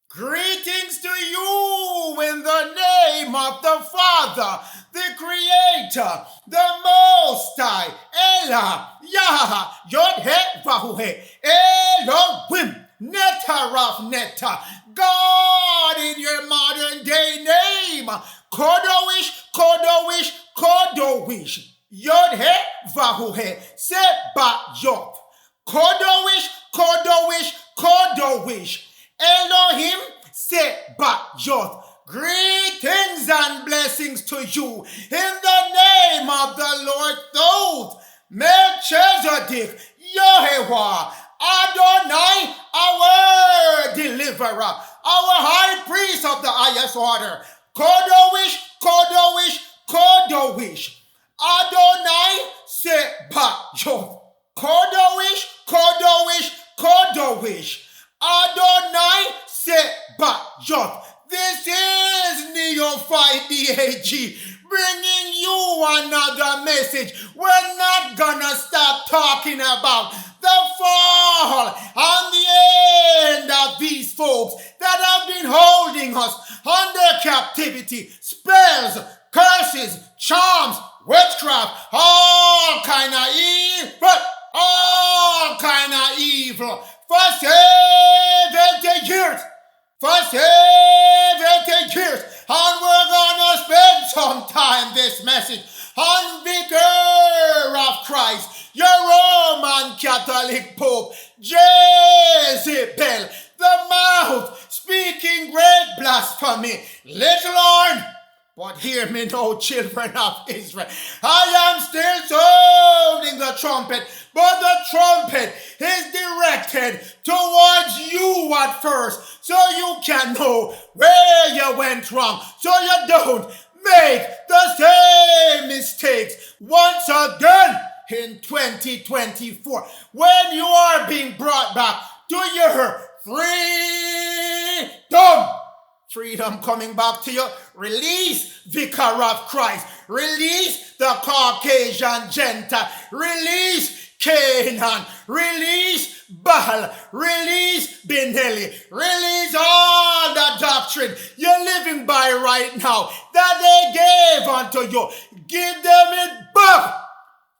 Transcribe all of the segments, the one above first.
Greetings to you in the name of the Father, the Creator, the Most High, Elah, Yah, Yod-He, Vahu-He, Elohim, Netaraf, Neta, God in your modern day name, Kodowish, Kodowish, Kodowish, Yod-He, Vahu-He, Seba-Yod, Kodowish, Kodowish, Kodowish, Elohim Sebayoth. Greetings and blessings to you in the name of the Lord Thoth, Melchizedek, Yehovah, Adonai, our deliverer, our high priest of the highest order, Kodowish, Kodowish, Kodowish, Adonai Sebayoth, Kodowish, Kodowish, Kodowish, Adonai Sebayoth. This is Neophyte DAG bringing you another message. We're not gonna stop talking about the fall and the end of these folks that have been holding us under captivity. Spells, curses, charms, witchcraft, all kind of evil, all kind of evil. For 70 years, and we're gonna spend some time this message on Vicar of Christ, your Roman Catholic Pope, Jezebel, the mouth speaking great blasphemy, little horn. But hear me now, children of Israel. I am still sounding the trumpet, but the trumpet is directed towards you at first, so you can know where you went wrong, so you don't make the same mistakes once again in 2024, when you are being brought back to your freedom. Freedom coming back to you. Release Vicar of Christ. Release the Caucasian Gentile. Release Canaan. Release Baal. Release Benelli. Release all the doctrine you're living by right now that they gave unto you. Give them it back.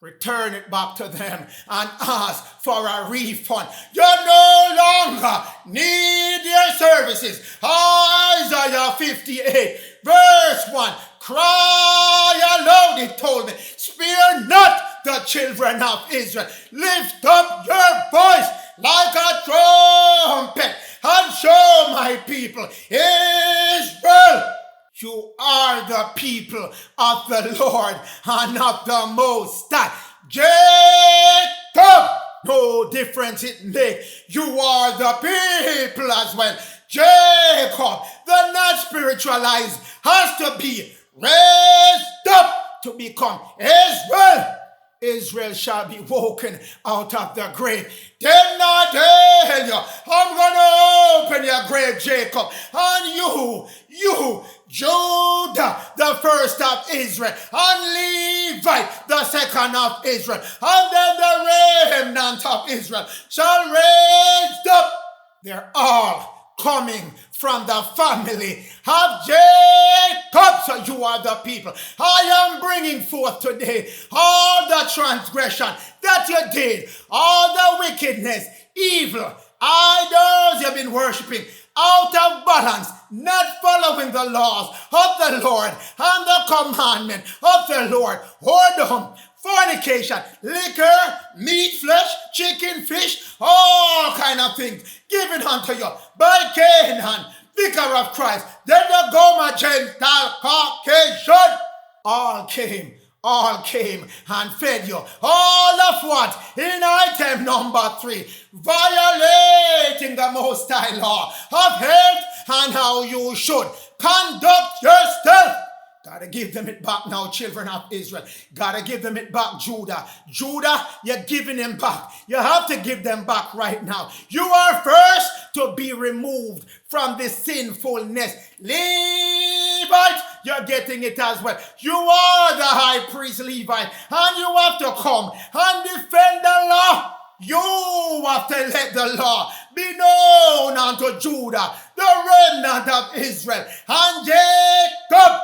Return it back to them and ask for a refund. You no longer need their services. Isaiah 58 verse 1. Cry aloud, it told me. Spare not the children of Israel. Lift up your voice like a trumpet and show my people Israel. You are the people of the Lord and of the Most High. Jacob, no difference it makes. You are the people as well. Jacob, the not spiritualized, has to be raised up to become Israel. Israel shall be woken out of the grave. Did not tell you, I'm going to open your grave, Jacob, and you, Judah, the first of Israel, and Levite, the second of Israel, and then the remnant of Israel shall raise up. They're all coming from the family of Jacob. So you are the people. I am bringing forth today all the transgression that you did, all the wickedness, evil, idols you've been worshiping, out of balance, not following the laws of the Lord and the commandment of the Lord, whoredom, fornication, liquor, meat, flesh, chicken, fish, all kind of things given unto you by Canaan, Vicar of Christ, then the GOMER Gentile Caucasian, all came and fed you. All of what? In item number 3, violating the Most High law of health and how you should conduct yourself. Gotta give them it back now, children of Israel. Gotta give them it back, Judah. Judah, you're giving them back. You have to give them back right now. You are first to be removed from this sinfulness. Levite, you're getting it as well. You are the high priest Levite, and you have to come and defend the law. You have to let the law be known unto Judah, the remnant of Israel, and Jacob,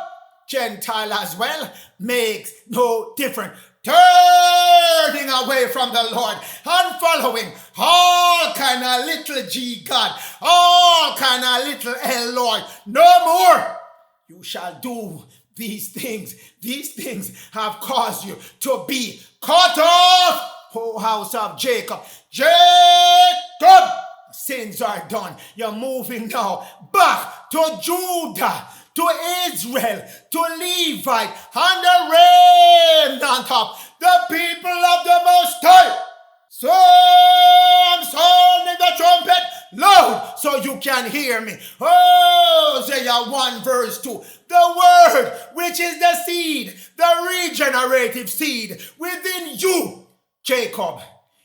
Gentile as well, makes no difference. Turning away from the Lord and following all kind of little G God, all kind of little L Lord. No more. You shall do these things. These things have caused you to be cut off, O house of Jacob. Jacob, sins are done. You're moving now back to Judah, to Israel, to Levite, and the remnant of the people of the Most High. So I'm sounding the trumpet loud so you can hear me. Hosea 1 verse 2. The word which is the seed, the regenerative seed within you, Jacob,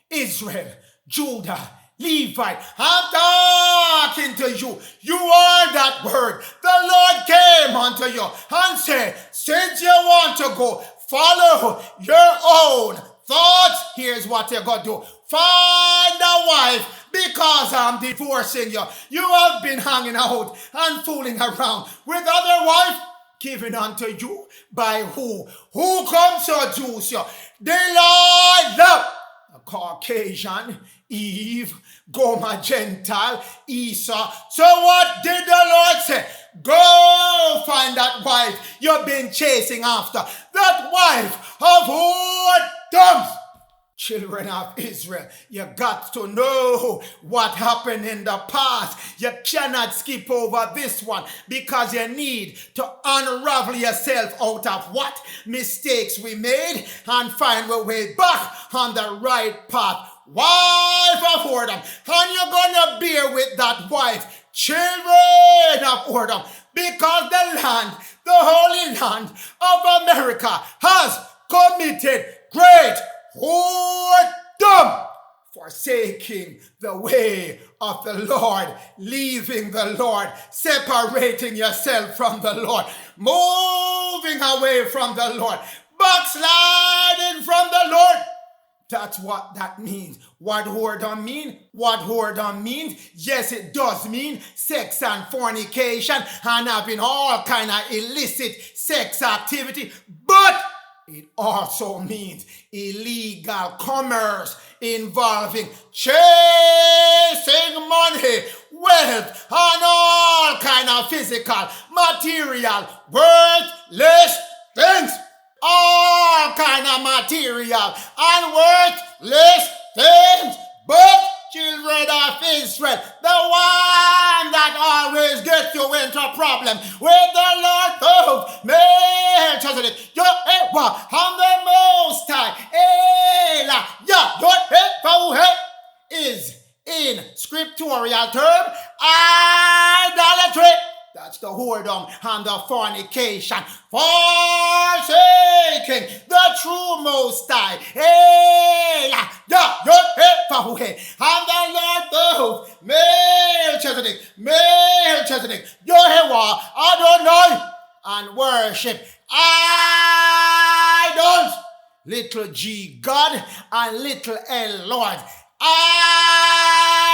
Israel, Judah, Levite. I'm talking to you. You are that word. The Lord came unto you and said, since you want to go, follow your own thoughts. Here's what you're going to do. Find a wife because I'm divorcing you. You have been hanging out and fooling around with other wives given unto you by who? Who comes to seduce you? Delilah, a Caucasian, Eve, GOMER, Gentile, Esau. So what did the Lord say? Go find that wife you've been chasing after. That wife of whoredoms. Children of Israel, you got to know what happened in the past. You cannot skip over this one because you need to unravel yourself out of what mistakes we made and find our way back on the right path. Wife of whoredom, and you're gonna bear with that wife, children of whoredom, because the land, the holy land of America has committed great whoredom, forsaking the way of the Lord, leaving the Lord, separating yourself from the Lord, moving away from the Lord, backsliding from the Lord. That's what that means. What whoredom mean? What whoredom means? Yes, it does mean sex and fornication and having all kind of illicit sex activity, but it also means illegal commerce involving chasing money, wealth, and all kind of physical, material, worthless things. All kind of material and worthless things. But children of Israel, the one that always gets you into a problem with the Lord of Melchizedek, Jehovah, and the Most High, is in scriptural term idolatry. That's the whoredom and the fornication, forsaking the true Most High, and the Lord of Melchizedek, Jehovah, Adonai, and worship idols, little G God and little L Lord.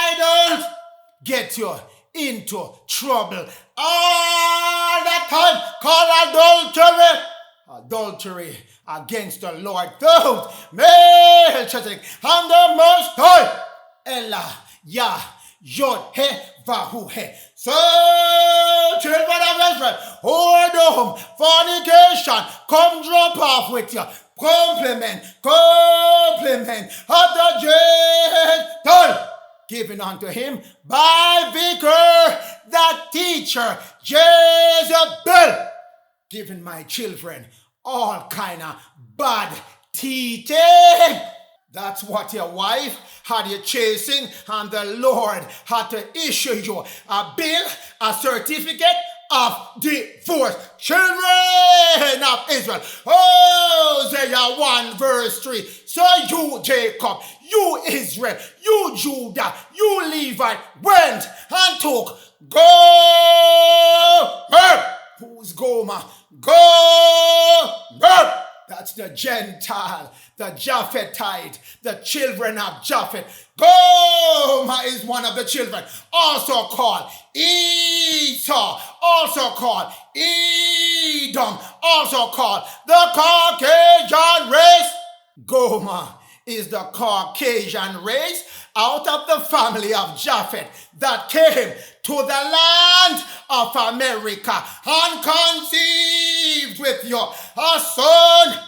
Idols get you into trouble all the time. Call adultery against the Lord. Thoth, Melchizedek, and the Most High, Elah, Yah, Yod, He, Vahu, He. So, children of Israel, whoredom, fornication, come drop off with you. Compliment of the Gentile, given unto him by Vicar, that teacher, Jezebel, giving my children all kind of bad teaching. That's what your wife had you chasing, and the Lord had to issue you a bill, a certificate of divorce. Children of Israel, Hosea 1 verse 3. So you, Jacob, you Israel, you Judah, you Levite, went and took GOMER. Who's GOMER? GOMER. That's the Gentile, the Japhethite, the children of Japheth. Gomer is one of the children, also called Esau, also called Edom, also called the Caucasian race. Gomer is the Caucasian race out of the family of Japheth that came to the land of America and conceived with you a son,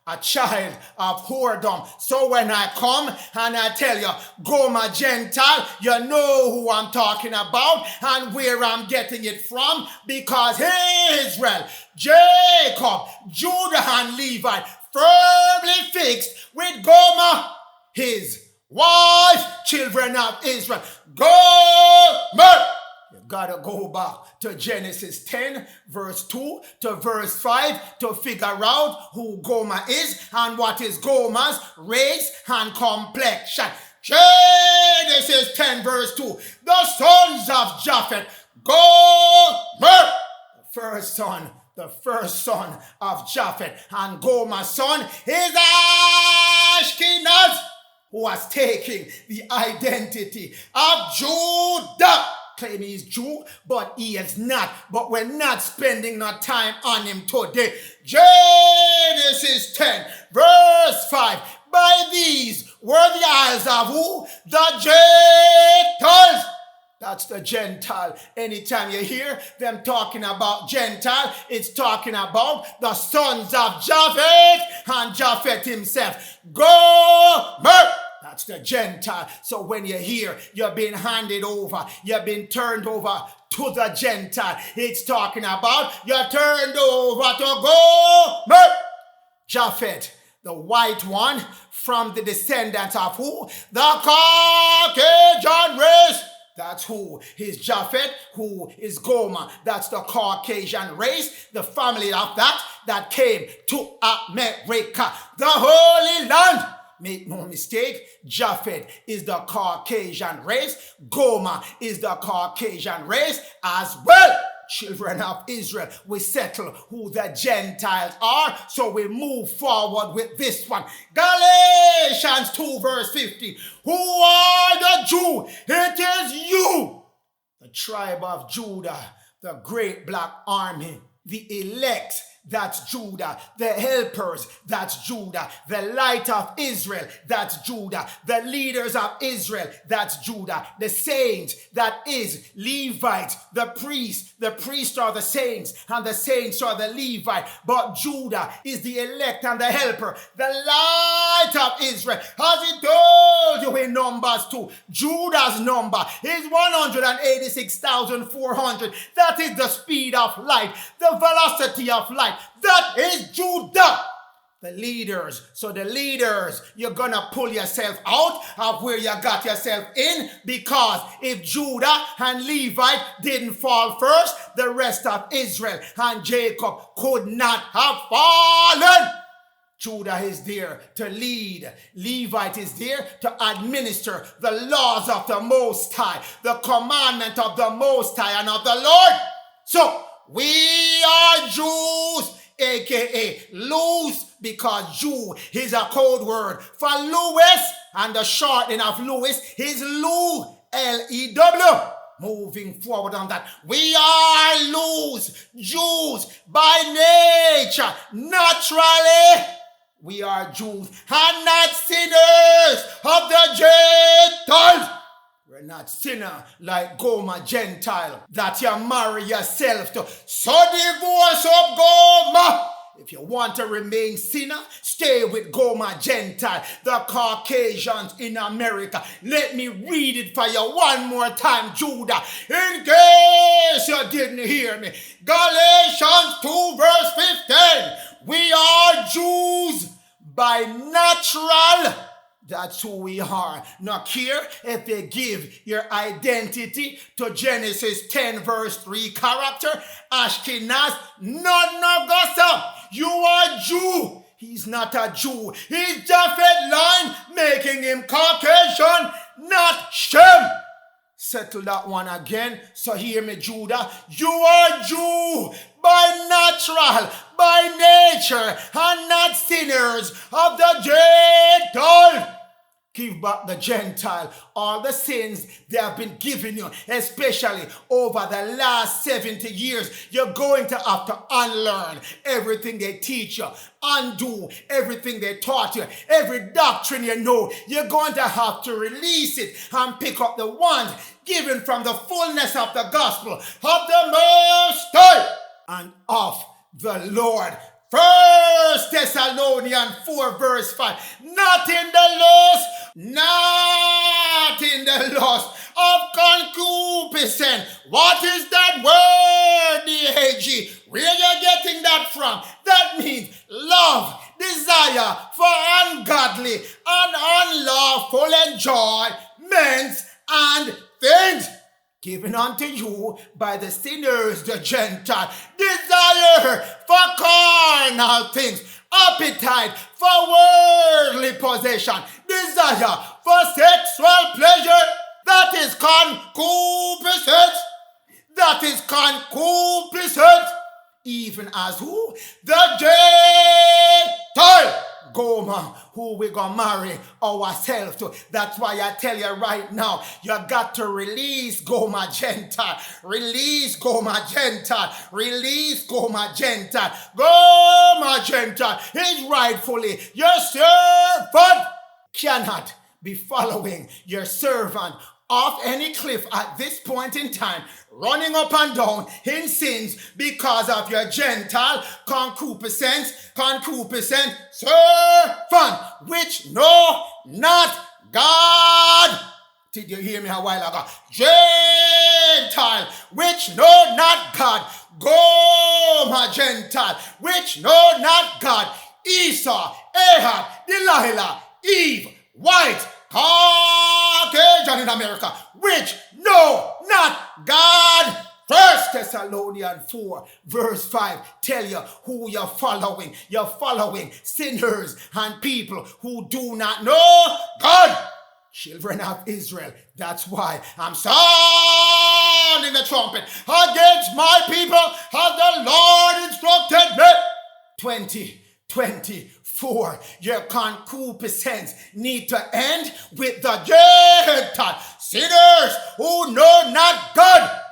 a child of whoredom. So when I come and I tell you, Gomer Gentile, you know who I'm talking about and where I'm getting it from, because Israel, Jacob, Judah, and Levite firmly fixed with Gomer, his wife, children of Israel. Gomer! You gotta go back to Genesis 10, verse 2 to verse 5 to figure out who Gomer is and what is Gomer's race and complexion. Genesis 10, verse 2. The sons of Japheth. Gomer! The first son of Japheth, and Gomer's son is Ashkenaz, who was taking the identity of Judah. Claim he's Jew, but he is not. But we're not spending no time on him today. Genesis 10, verse 5. By these were the isles of who? The Gentiles. That's the Gentile. Anytime you hear them talking about Gentile, it's talking about the sons of Japheth and Japheth himself. Gomer! That's the Gentile. So when you hear you've been handed over, you've been turned over to the Gentile, it's talking about you're turned over to Gomer. Japheth, the white one from the descendants of who? The Caucasian race. That's who is Japheth, who is Gomer. That's the Caucasian race, the family of that came to America, the Holy Land. Make no mistake, Japheth is the Caucasian race. Gomer is the Caucasian race as well. Children of Israel, we settle who the Gentiles are, so we move forward with this one. Galatians 2 verse 15. Who are the Jew? It is you, the tribe of Judah, the great black army, the elect. That's Judah. The helpers, that's Judah. The light of Israel, that's Judah. The leaders of Israel, that's Judah. The saints, that is Levites. The priests are the saints, and the saints are the Levite. But Judah is the elect and the helper, the light of Israel. As he told you in Numbers 2, Judah's number is 186,400. That is the speed of light, the velocity of light. That is Judah. The leaders. So the leaders, you're gonna pull yourself out of where you got yourself in, because if Judah and Levite didn't fall first, the rest of Israel and Jacob could not have fallen. Judah is there to lead. Levite is there to administer the laws of the Most High, the commandment of the Most High and of the Lord. So we are Jews, aka loose, because Jew is a code word for Louis, and the shortening of Louis is Lou, L-E-W. Moving forward on that, we are loose, Jews by nature, naturally. We are Jews and not sinners of the Gentiles. We're not sinner like Gomer Gentile that you marry yourself to. So divorce up Gomer. If you want to remain sinner, stay with Gomer Gentile, the Caucasians in America. Let me read it for you one more time, Judah, in case you didn't hear me. Galatians 2 verse 15. We are Jews by natural. That's who we are. Not care if they give your identity to Genesis 10 verse 3 character, Ashkenaz, none of gossip. You are Jew. He's not a Jew. He's Japheth line, making him Caucasian, not Shem. Settle that one again. So hear me, Judah. You are Jew by natural, by nature, and not sinners of the Gentile. Give back the Gentile all the sins they have been giving you, especially over the last 70 years. You're going to have to unlearn everything they teach you, undo everything they taught you, every doctrine you know. You're going to have to release it and pick up the ones given from the fullness of the gospel of the Most High and of the Lord. 1 Thessalonians 4 verse 5. Not in the lust of concupiscence. What is that word, DAG? Where you getting that from? That means love, desire for ungodly and unlawful enjoyments and things given unto you by the sinners, the Gentile. Desire for carnal things, appetite for worldly possession, desire for sexual pleasure. That is concupiscence. That is concupiscence. Even as who? The Gentile. GOMER, who we gonna marry ourselves to. That's why I tell you right now, you got to release GOMER Gentile. Release GOMER Gentile. Release GOMER Gentile. GOMER Gentile is rightfully your servant. Cannot be following your servant off any cliff at this point in time, running up and down in sins because of your Gentile concupiscence, servant, which know not God. Did you hear me a while ago? Gentile, which know not God. GOMER Gentile, which know not God. Esau, Ahab, Delilah, Eve, White, Caucasian in America, which know not God. 1 Thessalonians 4 verse 5 tell you who you're following. You're following sinners and people who do not know God. Children of Israel. That's why I'm sounding the trumpet against my people as the Lord instructed me. 2024, your concupiscence need to end with the Gentile sinners who know not God.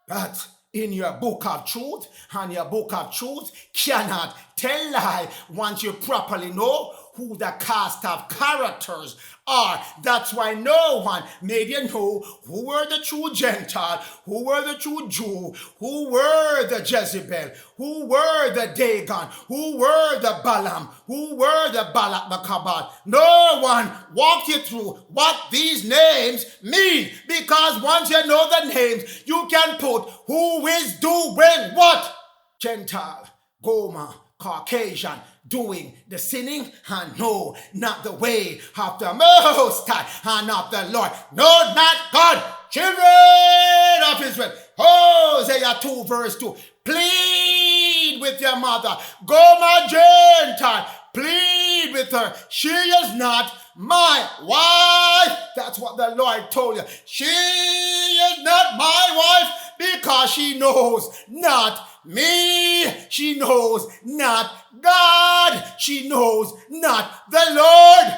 That's in your book of truth, and your book of truth cannot tell lie once you properly know who the cast of characters are. That's why no one made you know who were the true Gentile, who were the true Jew, who were the Jezebel, who were the Dagon, who were the Balaam, who were the Balak the Kabal. No one walked you through what these names mean, because once you know the names, you can put who is doing what. Gentile, GOMER, Caucasian, doing the sinning, and no, not the way of the Most High and of the Lord. No, not God. Children of Israel. Hosea 2 verse 2. Plead with your mother. GOMER Gentile. Plead with her. She is not my wife. That's what the Lord told you. She is not my wife because she knows not me. She knows not God. She knows not the Lord.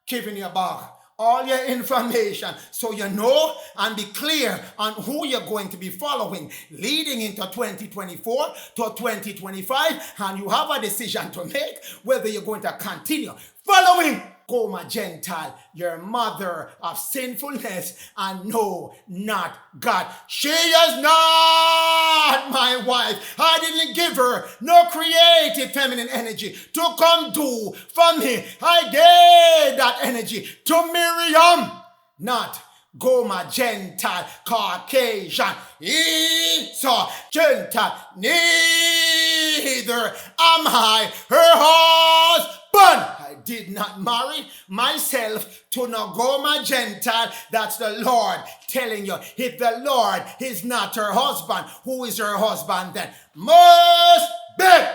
Giving you back all your information so you know and be clear on who you're going to be following leading into 2024 to 2025, and you have a decision to make whether you're going to continue following GOMER Gentile, your mother of sinfulness, and no, not God. She is not my wife. I didn't give her no creative feminine energy to come do for me. I gave that energy to Miriam, not GOMER Gentile, Caucasian, Esau, Gentile. Neither am I her husband. I did not marry myself to no GOMER Gentile. That's the Lord telling you. If the Lord is not her husband, who is her husband then? Must be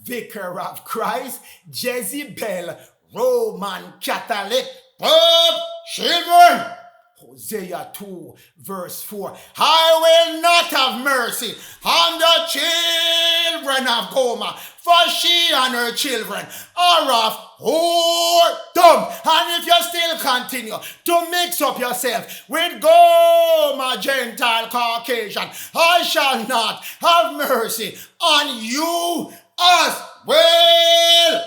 Vicar of Christ, Jezebel, Roman Catholic, Pope, children Hosea 2 verse 4. I will not have mercy on the children of Gomer, for she and her children are of whoredom. And if you still continue to mix up yourself with Gomer, Gentile, Caucasian, I shall not have mercy on you as well.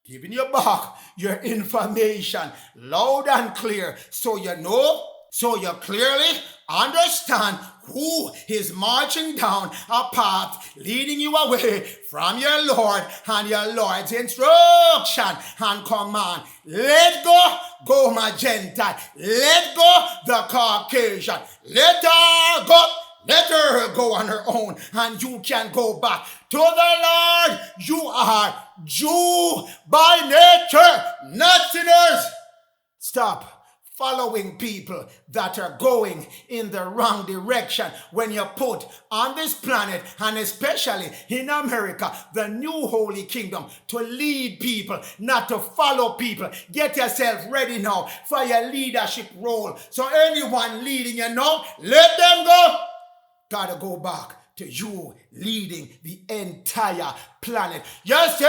Giving you back your information loud and clear, so you know, so you clearly understand who is marching down a path leading you away from your Lord and your Lord's instruction and command. Let go my Gentile. Let go the Caucasian. Let her go. Let her go on her own, and you can go back to the Lord. You are Jew by nature, not sinners. Stop following people that are going in the wrong direction. When you're put on this planet, and especially in America, the new holy kingdom, to lead people, not to follow people. Get yourself ready now for your leadership role. So anyone leading you now, let them go. Gotta go back to you leading the entire planet. Your 70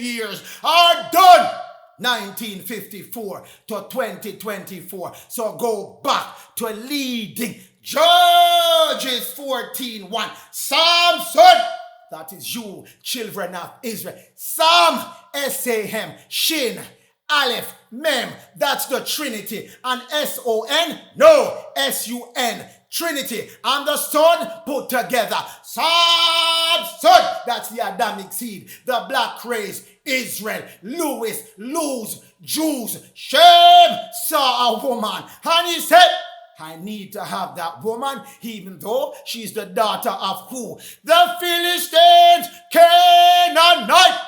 years are done. 1954 to 2024. So go back to leading. Judges 14:1. Samson, that is you, children of Israel. Sam, S-A-M, Shin, Aleph, Mem, that's the Trinity. And S-O-N, no, S-U-N, Trinity. And the Son put together. Samson, that's the Adamic seed, the black race, Israel, Lewis, lose, Jews. Shem saw a woman, and he said, I need to have that woman, even though she's the daughter of who? The Philistines, Canaanite.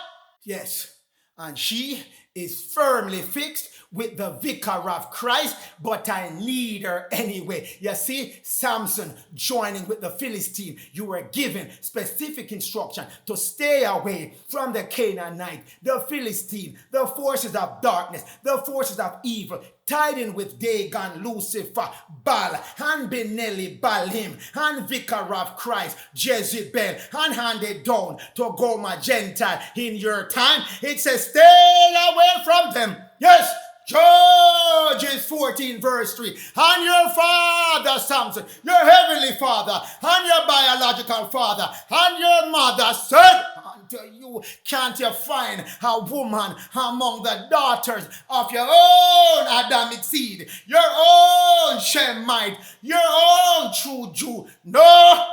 Yes, and she is firmly fixed with the vicar of Christ, but I need her anyway. You see, Samson joining with the Philistine, you were given specific instruction to stay away from the Canaanite, the Philistine, the forces of darkness, the forces of evil, tied in with Dagon, Lucifer, Baal, and Benelli, Baalim, and vicar of Christ, Jezebel, and handed down to Gomer, Gentile. In your time, it says, stay away from them. Yes, Judges 14 verse 3. And your father Samson, your heavenly father, and your biological father, and your mother said unto you, can't you find a woman among the daughters of your own Adamic seed, your own Shemite, your own true Jew? No,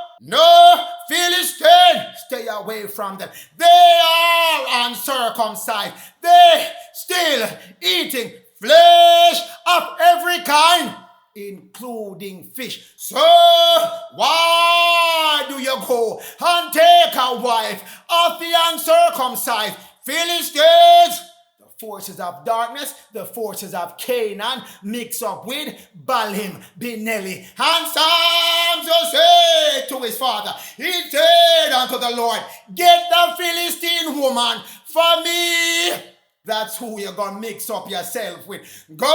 Philistine, stay away from them. They are uncircumcised. They still eating flesh of every kind, including fish. So why do you go and take a wife of the uncircumcised Philistines? The forces of darkness, the forces of Canaan, mix up with Baalim, Benelli. And Samson said to his father, he said unto the Lord, get the Philistine woman for me. That's who you're going to mix up yourself with. Go,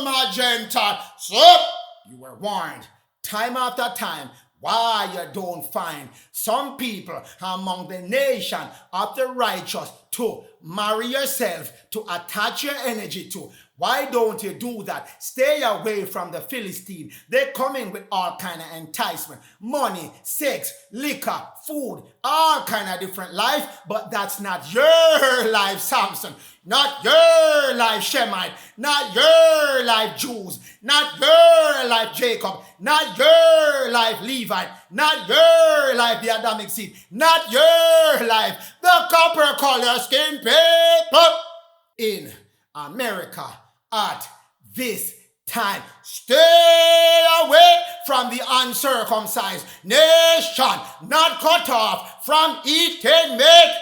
my Gentile. So, you were warned time after time why you don't find some people among the nation of the righteous to marry yourself, to attach your energy to. Why don't you do that? Stay away from the Philistine. They come in with all kind of enticement. Money, sex, liquor, food, all kind of different life. But that's not your life, Samson. Not your life, Shemite. Not your life, Jews. Not your life, Jacob. Not your life, Levite. Not your life, the Adamic seed. Not your life, the copper color skin people in America at this time. Stay away from the uncircumcised nation, not cut off from eating meat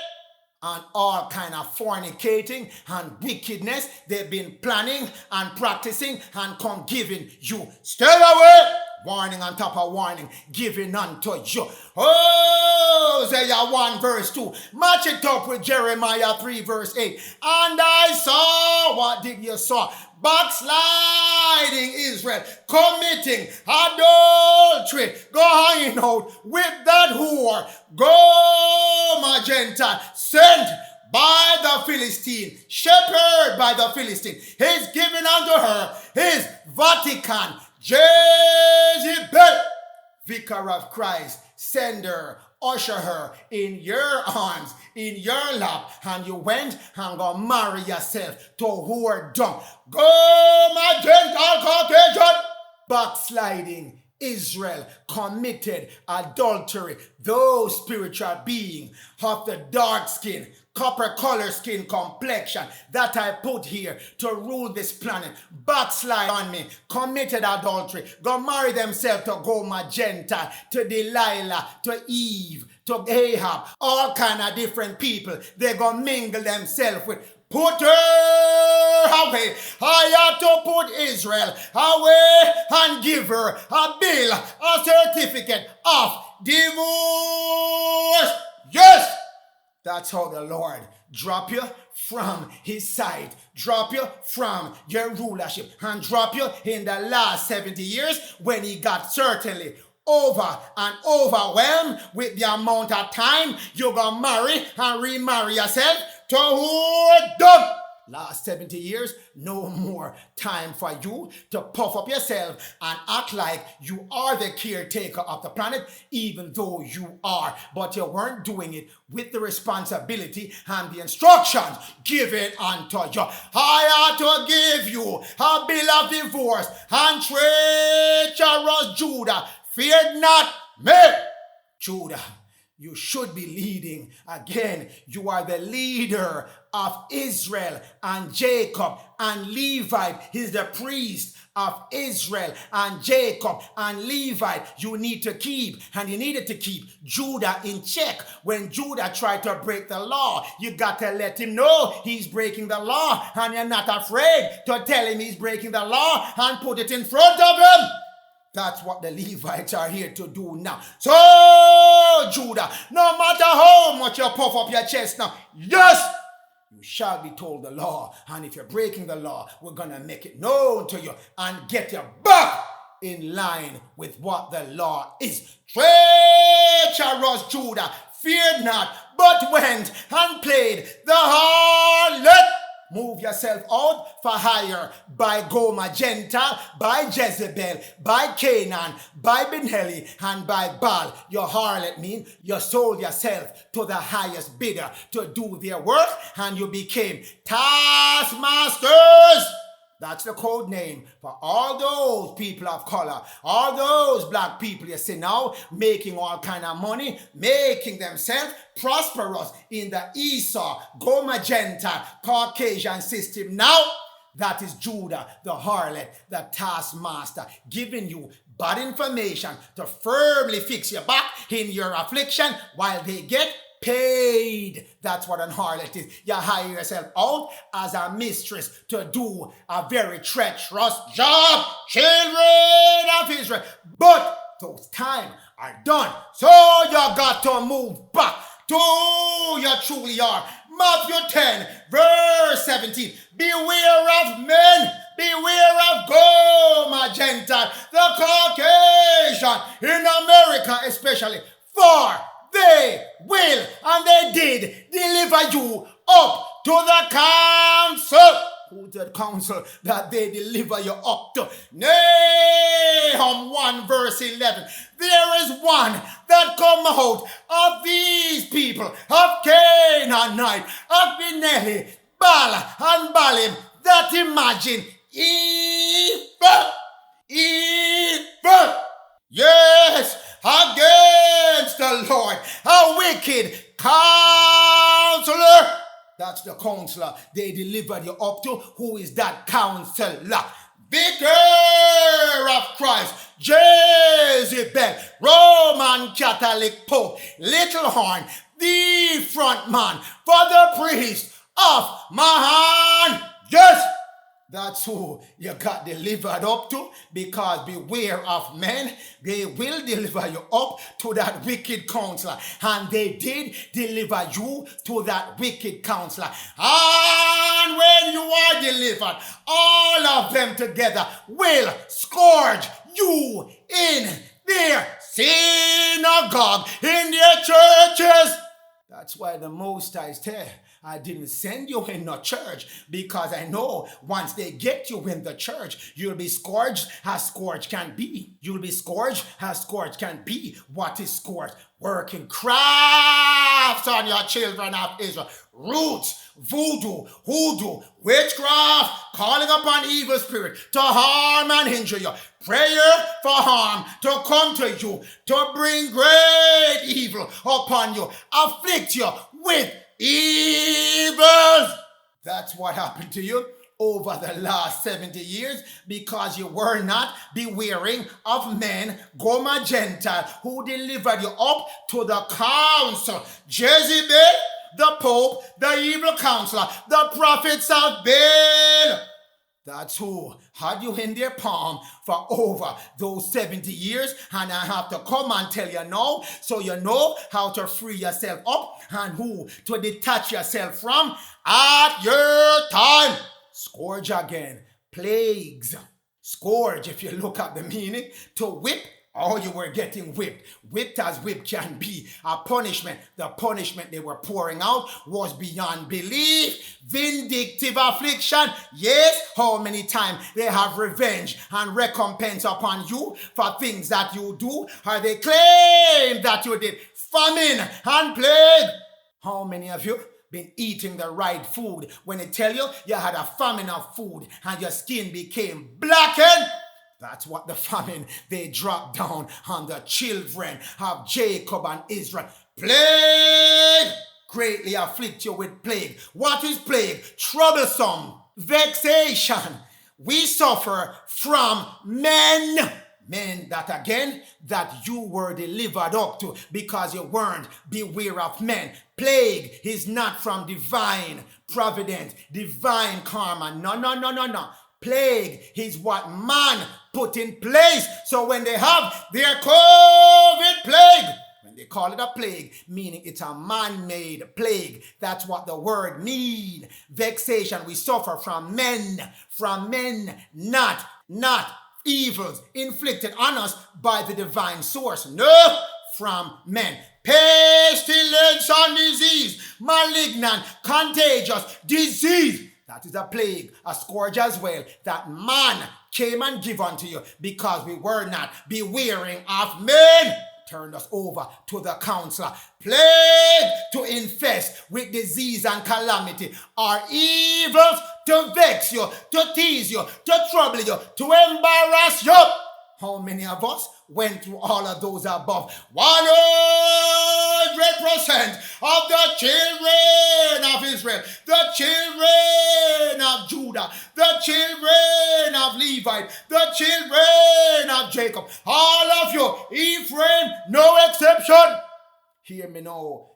and all kind of fornicating and wickedness they've been planning and practicing and come giving you. Stay away. warning on top of warning given unto you. Hosea 1 verse 2. Match it up with Jeremiah 3 verse 8. And I saw, what did you saw? Backsliding Israel, committing adultery, going out with that whore, GOMER Gentile, sent by the Philistine, shepherd by the Philistine. He's given unto her his Vatican, Jezebel, vicar of Christ, send her, usher her in your arms, in your lap, and you went and go marry yourself to whoredom. GOMER Gentile Caucasian, backsliding Israel, committed adultery. Those spiritual beings of the dark skin, copper color skin complexion that I put here to rule this planet, backslide on me, committed adultery, go marry themselves to GOMER Gentile, to Delilah, to Eve, to Ahab, all kind of different people. They go mingle themselves with. Put her away. I had to put Israel away and give her a bill, a certificate of divorce. Yes! That's how the Lord drop you from his side, drop you from your rulership, and drop you in the last 70 years when he got certainly over and overwhelmed with the amount of time you're going to marry and remarry yourself to whoredom. Last 70 years, no more time for you to puff up yourself and act like you are the caretaker of the planet, even though you are. But you weren't doing it with the responsibility and the instructions given unto you. I had to give you a bill of divorce, and treacherous Judah, fear not me. Judah, you should be leading. Again, you are the leader of Israel and Jacob, and Levite is the priest of Israel and Jacob and Levite. You need to keep, and you needed to keep Judah in check. When Judah tried to break the law, you got to let him know he's breaking the law, and you're not afraid to tell him he's breaking the law and put it in front of him. That's what the Levites are here to do now. So, Judah, no matter how much you puff up your chest now, yes, you shall be told the law. And if you're breaking the law, we're going to make it known to you and get you back in line with what the law is. Treacherous Judah, feared not, but went and played the harlot. Move yourself out for hire by GOMER Gentile, by Jezebel, by Canaan, by Benheli, and by Baal. Your harlot mean you sold yourself to the highest bidder to do their work, and you became taskmasters. That's the code name for all those people of color, all those black people you see now making all kind of money, making themselves prosperous in the Esau, GOMER Gentile, Caucasian system. Now, that is Judah, the harlot, the taskmaster, giving you bad information to firmly fix you back in your affliction while they get paid. That's what an harlot is. You hire yourself out as a mistress to do a very treacherous job, children of Israel. But those times are done. So you got to move back to who you truly are. Matthew 10 verse 17. Beware of men. Beware of GOMER Gentile, the Caucasian, in America especially. For they will, and they did, deliver you up to the council. Who's that council that they deliver you up to? Nahum 1 verse 11. There is one that come out of these people, of Canaanite, of Benheli, Baal, and Baalim, that imagine evil. Yes, against the Lord, a wicked counselor. That's the counselor they delivered you up to. Who is that counselor? Vicar of Christ, Jezebel, Roman Catholic Pope, Little Horn, the front man for the priest of Mahan. Yes, That's who you got delivered up to, because beware of men. They will deliver you up to that wicked counselor. And they did deliver you to that wicked counselor. And when you are delivered, all of them together will scourge you in their synagogue, in their churches. That's why the Most High said, I didn't send you in no church, because I know once they get you in the church, you'll be scourged as scourge can be. You'll be scourged as scourge can be. What is scourge? Working crafts on your children of Israel. Roots, voodoo, hoodoo, witchcraft, calling upon evil spirit to harm and injure you. Prayer for harm to come to you, to bring great evil upon you, afflict you with evils. That's what happened to you over the last 70 years, because you were not beware of men, GOMER Gentile, who delivered you up to the council. Jezebel, the Pope, the evil counselor, the prophets of Baal. That's who had you in their palm for over those 70 years. And I have to come and tell you now, so you know how to free yourself up and who to detach yourself from at your time. Scourge again. Plagues. Scourge, if you look at the meaning, to whip. Oh, you were getting whipped. Whipped as whip can be. A punishment. The punishment they were pouring out was beyond belief. Vindictive affliction. Yes, how many times they have revenge and recompense upon you for things that you do, or they claim that you did. Famine and plague. How many of you been eating the right food when they tell you you had a famine of food and your skin became blackened? That's what the famine they dropped down on the children of Jacob and Israel. Plague! Greatly afflict you with plague. What is plague? Troublesome. Vexation. We suffer from men. Men that again, that you were delivered up to because you weren't beware of men. Plague is not from divine providence, divine karma. No. Plague is what man put in place. So when they have their COVID plague, when they call it a plague, meaning it's a man-made plague. That's what the word means. Vexation, we suffer from men, not evils inflicted on us by the divine source. No, from men. Pestilence and disease, malignant, contagious disease. That is a plague, a scourge as well, that man came and give unto you because we were not beware of men. Turned us over to the counselor. Plague to infest with disease and calamity, are evils to vex you, to tease you, to trouble you, to embarrass you. How many of us went through all of those above? 100% of the children of Israel, the children of Judah, the children of Levite, the children of Jacob, all of you, Ephraim, no exception. Hear me now,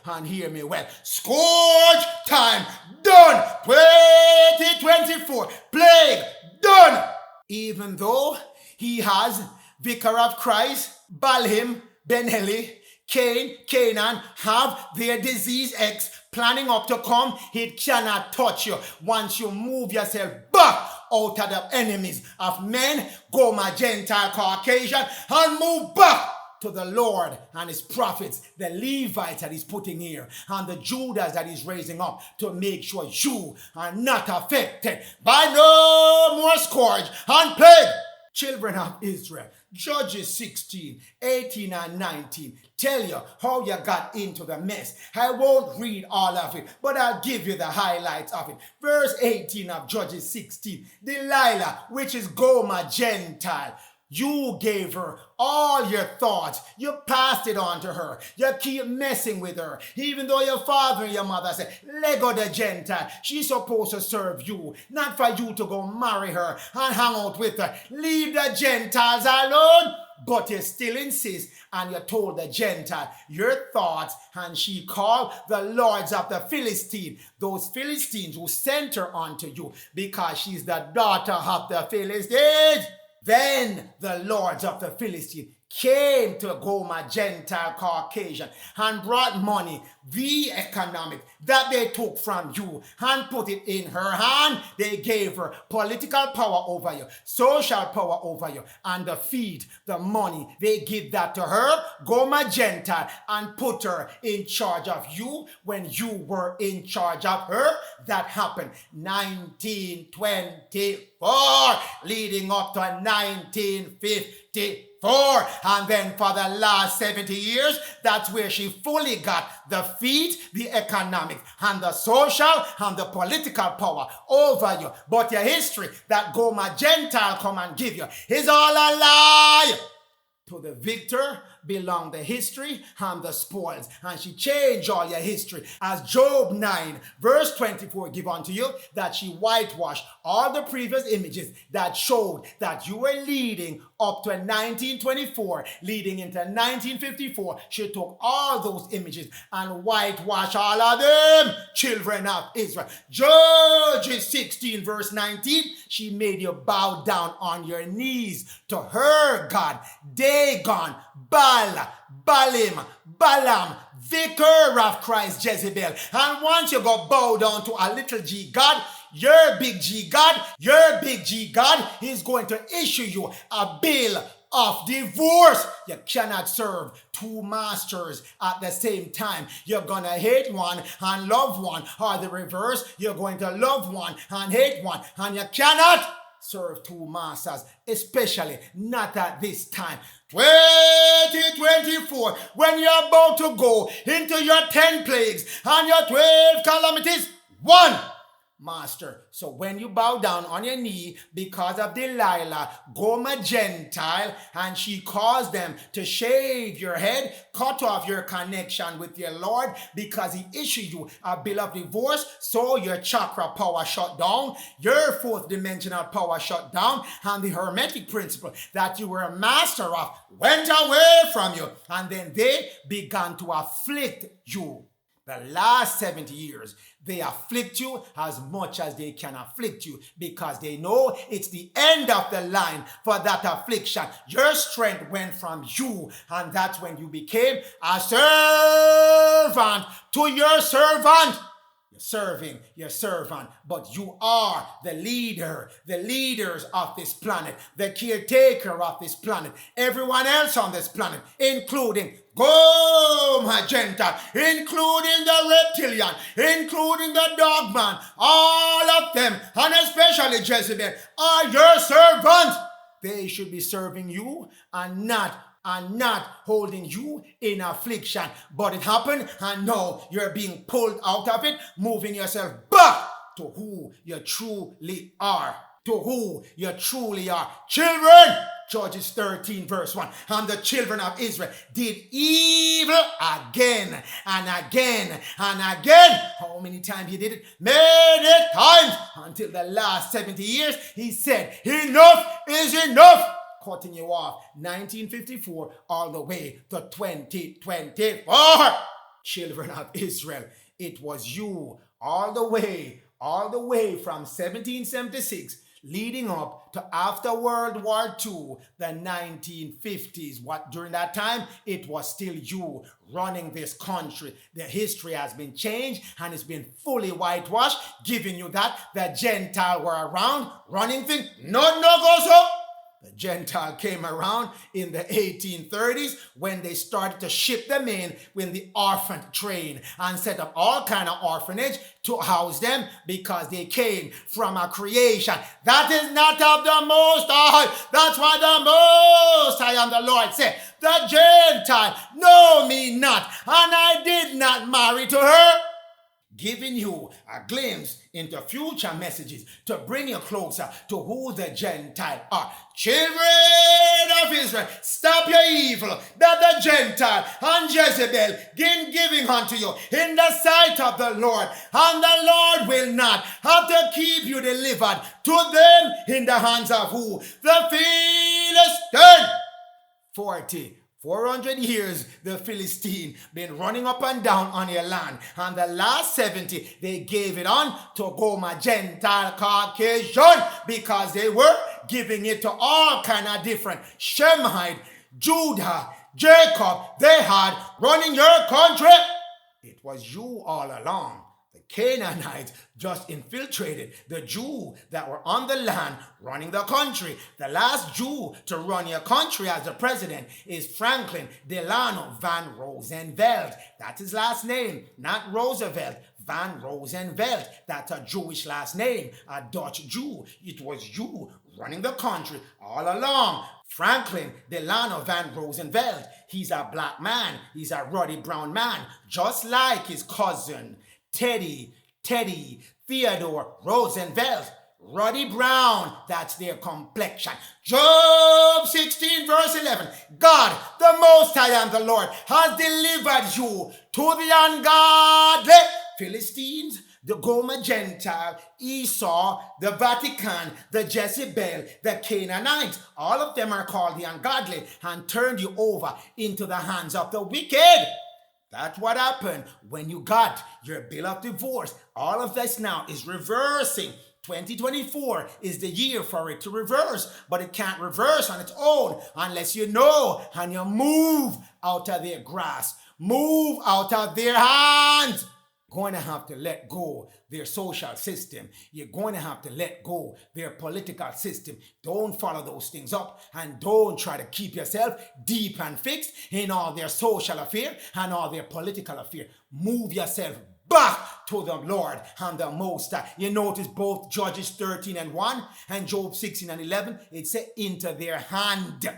and hear me well. Scourge time done. 2024 plague done. Even though he has Vicar of Christ, Balaam, Ben-Eli, Cain, Canaan have their disease X planning up to come, it cannot touch you once you move yourself back out of the enemies of men, GOMER, Gentile, Caucasian, and move back to the Lord and his prophets, the Levites that he's putting here, and the Judas that he's raising up to make sure you are not affected by no more scourge and plague. Children of Israel, Judges 16, 18 and 19 tell you how you got into the mess. I won't read all of it, but I'll give you the highlights of it. Verse 18 of Judges 16, Delilah, which is GOMER Gentile, you gave her all your thoughts. You passed it on to her. You keep messing with her. Even though your father and your mother said, let go the Gentile. She's supposed to serve you, not for you to go marry her and hang out with her. Leave the Gentiles alone. but you still insist, and you told the Gentile your thoughts, and she called the lords of the Philistines, those Philistines who sent her unto you, because she's the daughter of the Philistines. Then the lords of the Philistines came to Gomer, Gentile Caucasian, and brought money, the economic that they took from you, and put it in her hand. They gave her political power over you, social power over you, and the feed, the money, they give that to her, Gomer Gentile, and put her in charge of you when you were in charge of her. That happened 1924, leading up to 1950. And then for the last 70 years, that's where she fully got the feed, the economic, and the social, and the political power over you. But your history that Gomer Gentile come and give you is all a lie. To the victor belong the history and the spoils. And she changed all your history. As Job 9 verse 24 give unto you, that she whitewashed all the previous images that showed that you were leading up to 1924, leading into 1954. She took all those images and whitewashed all of them, children of Israel. Judges 16 verse 19, she made you bow down on your knees to her God, Dagon, Baal, Balaam, Balaam, vicar of Christ Jezebel. And once you go bow down to a little g God, your big G God is going to issue you a bill of divorce. You cannot serve two masters at the same time. You're going to hate one and love one, or the reverse, you're going to love one and hate one, and you cannot serve two masters, especially not at this time. 2024, when you're about to go into your 10 plagues and your 12 calamities, one master. So when you bow down on your knee because of Delilah, Gomer Gentile, and she caused them to shave your head, cut off your connection with your Lord because he issued you a bill of divorce, so your chakra power shut down, your fourth dimensional power shut down, and the hermetic principle that you were a master of went away from you, and then they began to afflict you. The last 70 years, they afflict you as much as they can afflict you because they know it's the end of the line for that affliction. Your strength went from you, and that's when you became a servant to your servant. You're serving your servant, but you are the leader, the leaders of this planet, the caretaker of this planet, everyone else on this planet, including Gomer Gentile, including the reptilian, including the dogman, all of them, and especially Jezebel, are your servants. They should be serving you and not holding you in affliction. But it happened, and now you're being pulled out of it, moving yourself back to who you truly are. To who you truly are. Children, Judges 13 verse 1. And the children of Israel did evil again and again and again. How many times he did it? Many times. Until the last 70 years, he said, enough is enough. Cutting you off 1954 all the way to 2024. Children of Israel, it was you all the way from 1776 leading up to after World War II, the 1950s. During that time, it was still you running this country. The history has been changed and it's been fully whitewashed, giving you that the Gentile were around running things. No goes up. The Gentile came around in the 1830s when they started to ship them in with the orphan train and set up all kind of orphanage to house them because they came from a creation that is not of the Most High. That's why the Most High and the Lord said, the Gentile know me not, and I did not marry to her. Giving you a glimpse into future messages to bring you closer to who the Gentile are. Children of Israel, stop your evil that the Gentile and Jezebel giving unto you in the sight of the Lord. And the Lord will not have to keep you delivered to them in the hands of who? The Philistines. 400 years the Philistine been running up and down on your land, and the last 70 they gave it on to GOMER, Gentile Caucasian, because they were giving it to all kind of different Shemite, Judah, Jacob. They had running your country. It was you all along. The Canaanites just infiltrated the Jew that were on the land running the country. The last Jew to run your country as the president is Franklin Delano Van Roosevelt. That's his last name, not Roosevelt. Van Roosevelt. That's a Jewish last name, a Dutch Jew. It was you running the country all along. Franklin Delano Van Roosevelt. He's a black man. He's a ruddy brown man, just like his cousin Teddy Theodore Roosevelt. Ruddy brown, that's their complexion. Job 16 verse 11. God, the Most High and the Lord, has delivered you to the ungodly Philistines, the GOMER Gentile, Esau, the Vatican, the Jezebel, the Canaanites. All of them are called the ungodly, and turned you over into the hands of the wicked. That's what happened when you got your bill of divorce. All of this now is reversing. 2024 is the year for it to reverse, but it can't reverse on its own unless you know and you move out of their grasp, move out of their hands. Going to have to let go their social system. You're going to have to let go their political system. Don't follow those things up, and don't try to keep yourself deep and fixed in all their social affair and all their political affair. Move yourself back to the Lord and the Most High. You notice both Judges 13:1 and Job 16:11, it said into their hand.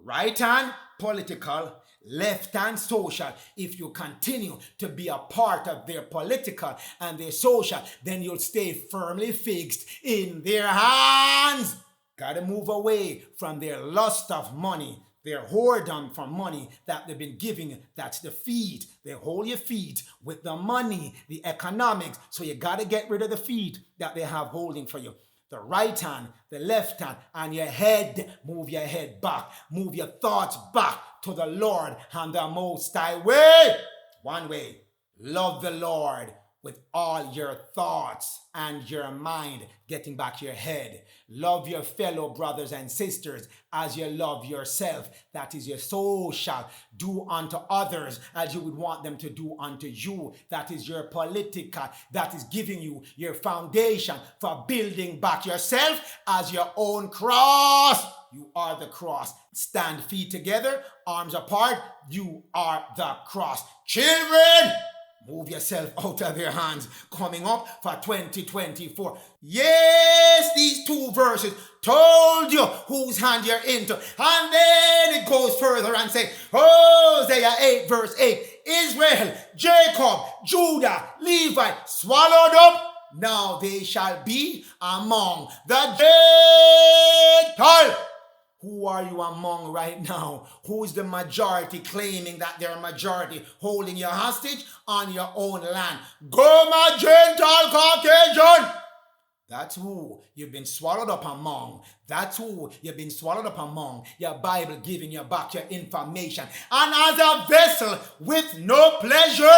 Right hand, political. Left hand, social. If you continue to be a part of their political and their social, then you'll stay firmly fixed in their hands. Gotta move away from their lust of money, their whoredom for money that they've been giving. That's the feed. They hold your feet with the money, the economics. So you gotta get rid of the feet that they have holding for you. The right hand, the left hand, and your head. Move your head back. Move your thoughts back to the Lord and the Most High way. One way. Love the Lord with all your thoughts and your mind. Getting back your head. Love your fellow brothers and sisters as you love yourself. That is your social. Do unto others as you would want them to do unto you. That is your political. That is giving you your foundation for building back yourself as your own cross. You are the cross. Stand feet together, arms apart. You are the cross. Children, move yourself out of their hands. Coming up for 2024. Yes, these two verses told you whose hand you're into. And then it goes further and says, Hosea 8 verse 8. Israel, Jacob, Judah, Levite, swallowed up. Now they shall be among the Gentiles. Who are you among right now? Who is the majority claiming that they're a majority, holding you hostage on your own land? GOMER Gentile Caucasian. That's who you've been swallowed up among. That's who you've been swallowed up among. Your Bible giving you back your information. And as a vessel with no pleasure,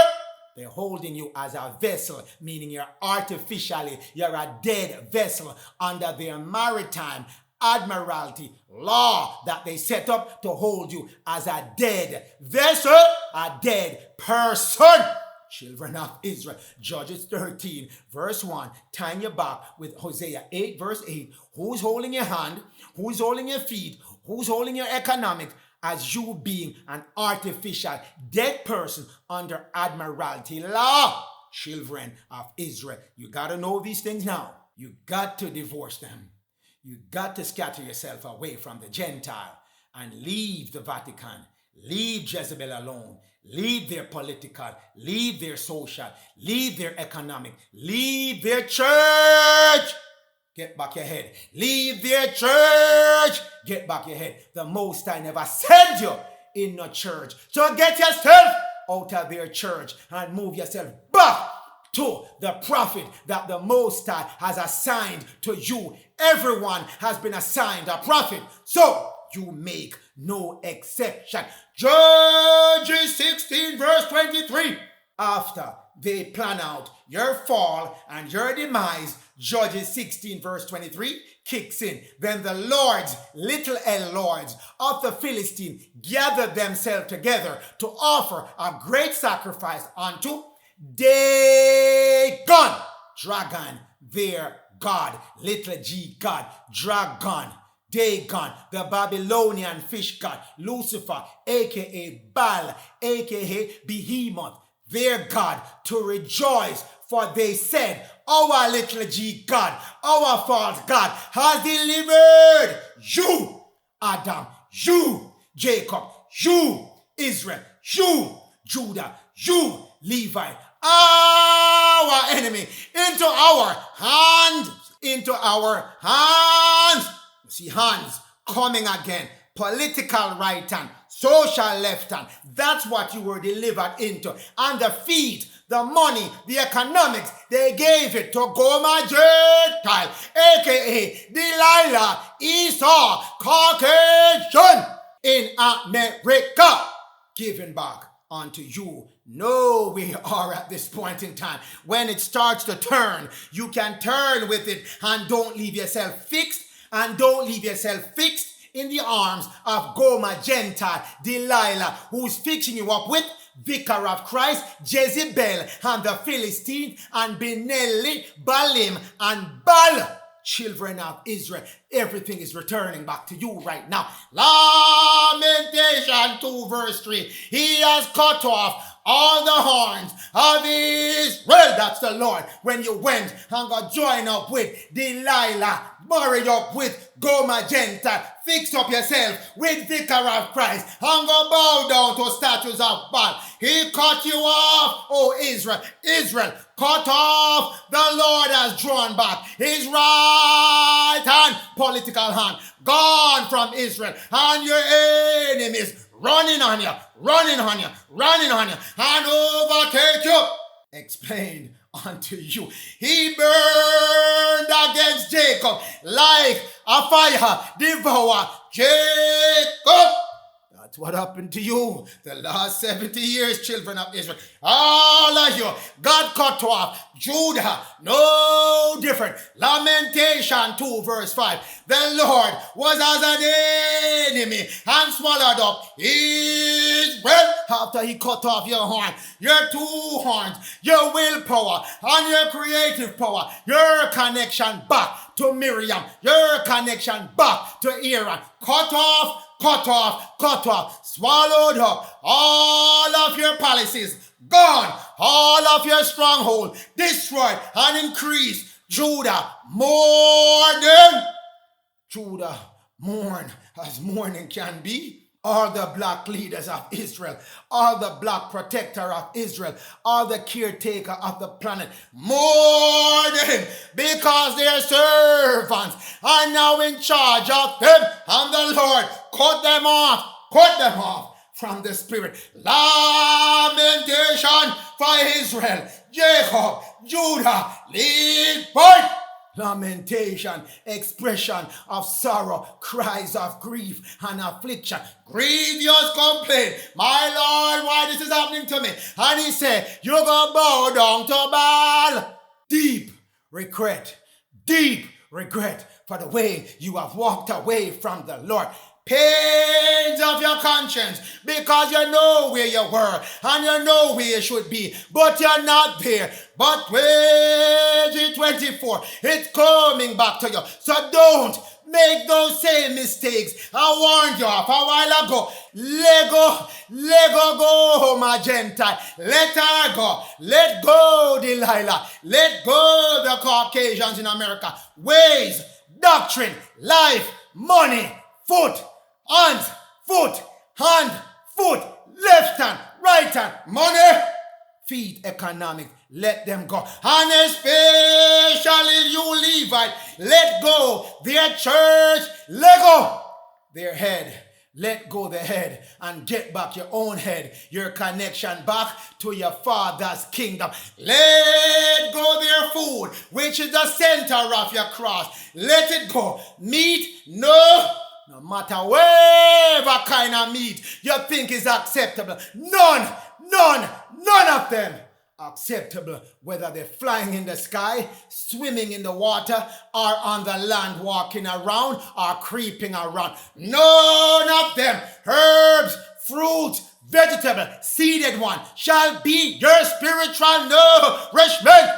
they're holding you as a vessel, meaning you're a dead vessel under their maritime admiralty law that they set up to hold you as a dead vessel, a dead person. Children of Israel, Judges 13 verse 1, tying you back with Hosea 8 verse 8. Who's holding your hand? Who's holding your feet? Who's holding your economics? As you being an artificial dead person under admiralty law. Children of Israel, you got to know these things now. You got to divorce them. You got to scatter yourself away from the Gentile and leave the Vatican. Leave Jezebel alone. Leave their political. Leave their social. Leave their economic. Leave their church. Get back your head. Leave their church. Get back your head. The Most High never sent you in no church. So get yourself out of their church and move yourself back to the prophet that the Most High has assigned to you. Everyone has been assigned a prophet. So you make no exception. Judges 16 verse 23. After they plan out your fall and your demise, Judges 16 verse 23 kicks in. Then the lords, little L lords of the Philistine gathered themselves together to offer a great sacrifice unto Dagon, dragon, their god, little g god, dragon, Dagon, the Babylonian fish god, Lucifer, aka Baal, aka Behemoth, their god, to rejoice, for they said, our little g god, our false god, has delivered you, Adam, you, Jacob, you, Israel, you, Judah, you, Levite, our enemy, into our hands, into our hands. You see, hands coming again, political right hand, social left hand. That's what you were delivered into. And the feet, the money, the economics, they gave it to GOMER Gentile, aka Delilah, Esau, Caucasian in America, given back unto you. No, we are at this point in time. When it starts to turn, you can turn with it and don't leave yourself fixed, and don't leave yourself fixed in the arms of GOMER Gentile, Delilah, who's fixing you up with Vicar of Christ, Jezebel, and the Philistine, and Benelli, Baalim, and Baal. Children of Israel, everything is returning back to you right now. Lamentation 2 verse 3. He has cut off all the horns of Israel. That's the Lord. When you went and got joined up with Delilah, married up with GOMER Gentile, fix up yourself with Vicar of Christ, and go bow down to statues of Baal. He cut you off, oh Israel. Israel, cut off. The Lord has drawn back his right hand, political hand, gone from Israel, and your enemies running on you, and overtake you. Explain unto you. He burned against Jacob like a fire, devour Jacob. That's what happened to you the last 70 years, children of Israel. All of you, God cut off. Judah, no different. Lamentation 2 verse 5. The Lord was as an enemy and swallowed up Israel after he cut off your horn, your two horns, your willpower, and your creative power, your connection back to Miriam, your connection back to Aaron. Cut off, swallowed up all of your palaces, gone, all of your stronghold, destroyed and increased. Judah, mourn, as mourning can be. All the black leaders of Israel, all the black protector of Israel, all the caretaker of the planet, mourning because their servants are now in charge of them, and the Lord cut them off from the spirit. Lamentation for Israel, Jacob, Judah, Levite. Lamentation, expression of sorrow, cries of grief and affliction, grievous complaint. My Lord, why this is happening to me? And he said, you go bow down to Baal. Deep regret for the way you have walked away from the Lord. Pains of your conscience, because you know where you were and you know where you should be, but you're not there. But 2024, it's coming back to you. So don't make those same mistakes I warned you of a while ago. Let go, my Gentile. Let her go. Let go, Delilah. Let go, the Caucasians in America. Ways, doctrine, life, money, foot, hands, foot, hand, foot, left hand, right hand, money, feet, economic, let them go. And especially you Levite, let go their church, let go their head. Let go the head and get back your own head, your connection back to your Father's kingdom. Let go their food, which is the center of your cross. Let it go. Meat, no No matter whatever kind of meat you think is acceptable, none of them acceptable, whether they're flying in the sky, swimming in the water, or on the land walking around or creeping around. None of them, herbs, fruits, vegetable, seeded one, shall be your spiritual nourishment.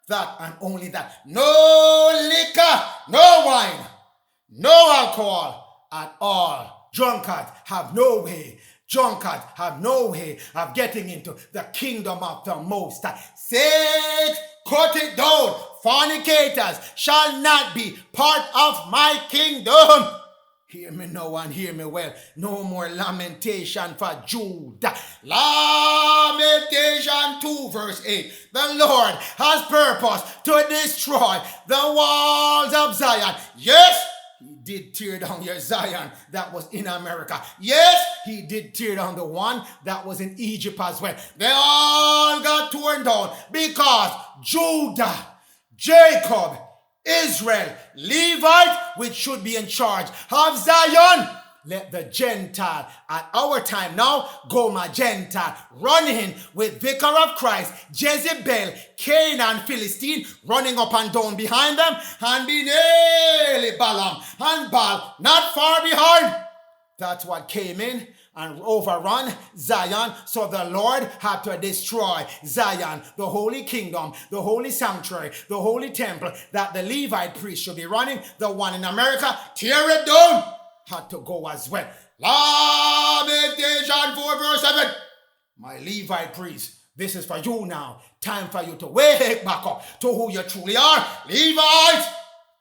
That and only that. No liquor, no wine, no alcohol at all. Drunkards have no way. Drunkards have no way of getting into the kingdom of the Most High. Say, cut it down. Fornicators shall not be part of my kingdom. Hear me now and hear me well. No more lamentation for Judah. Lamentation 2 verse 8. The Lord has purpose to destroy the walls of Zion. Yes, he did tear down your Zion that was in America. Yes, he did tear down the one that was in Egypt as well. They all got torn down because Judah, Jacob, Israel, Levite, which should be in charge of Zion. Let the Gentile at our time now, GOMER Gentile, running with Vicar of Christ, Jezebel, Canaan, Philistine, running up and down behind them, and be nearly Balaam and Baal not far behind. That's what came in and overrun Zion. So the Lord had to destroy Zion, the holy kingdom, the holy sanctuary, the holy temple that the Levite priest should be running. The one in America, tear it down, had to go as well. Lamentation 4 verse 7. My Levite priest, this is for you now. Time for you to wake back up to who you truly are. Levites,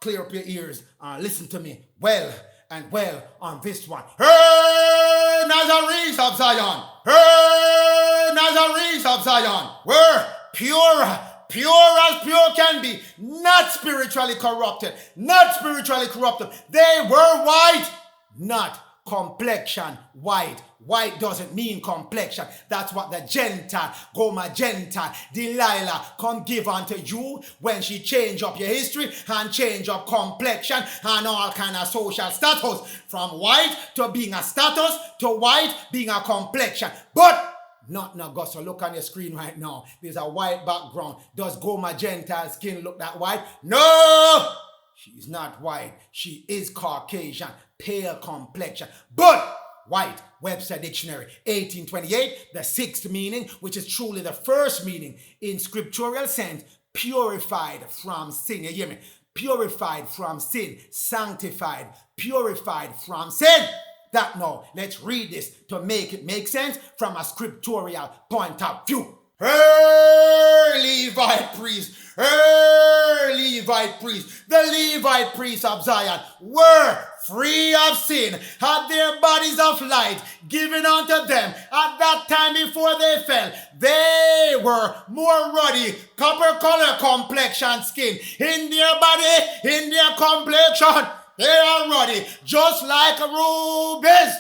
clear up your ears and listen to me well and well on this one. Hey, Nazarenes of Zion. Hey, Nazarenes of Zion. We're pure as pure can be. Not spiritually corrupted. Not spiritually corrupted. They were white. Not complexion white. White doesn't mean complexion. That's what the Gentile, GOMER Gentile, Delilah come give unto you when she change up your history and change up complexion and all kind of social status. From white to being a status to white being a complexion. But not now, go so look on your screen right now. There's a white background. Does GOMER Gentile skin look that white? No! She's not white. She is Caucasian, pale complexion. But white, Webster Dictionary, 1828, the sixth meaning, which is truly the first meaning in scriptural sense, purified from sin. You hear me? Purified from sin, sanctified, purified from sin. That now, let's read this to make it make sense from a scriptural point of view. Hey, Levite priest. Hey, Levite priest. The Levite priests of Zion were free of sin, had their bodies of light given unto them at that time before they fell. They were more ruddy, copper color complexion skin in their body, in their complexion. They are ruddy, just like rubies.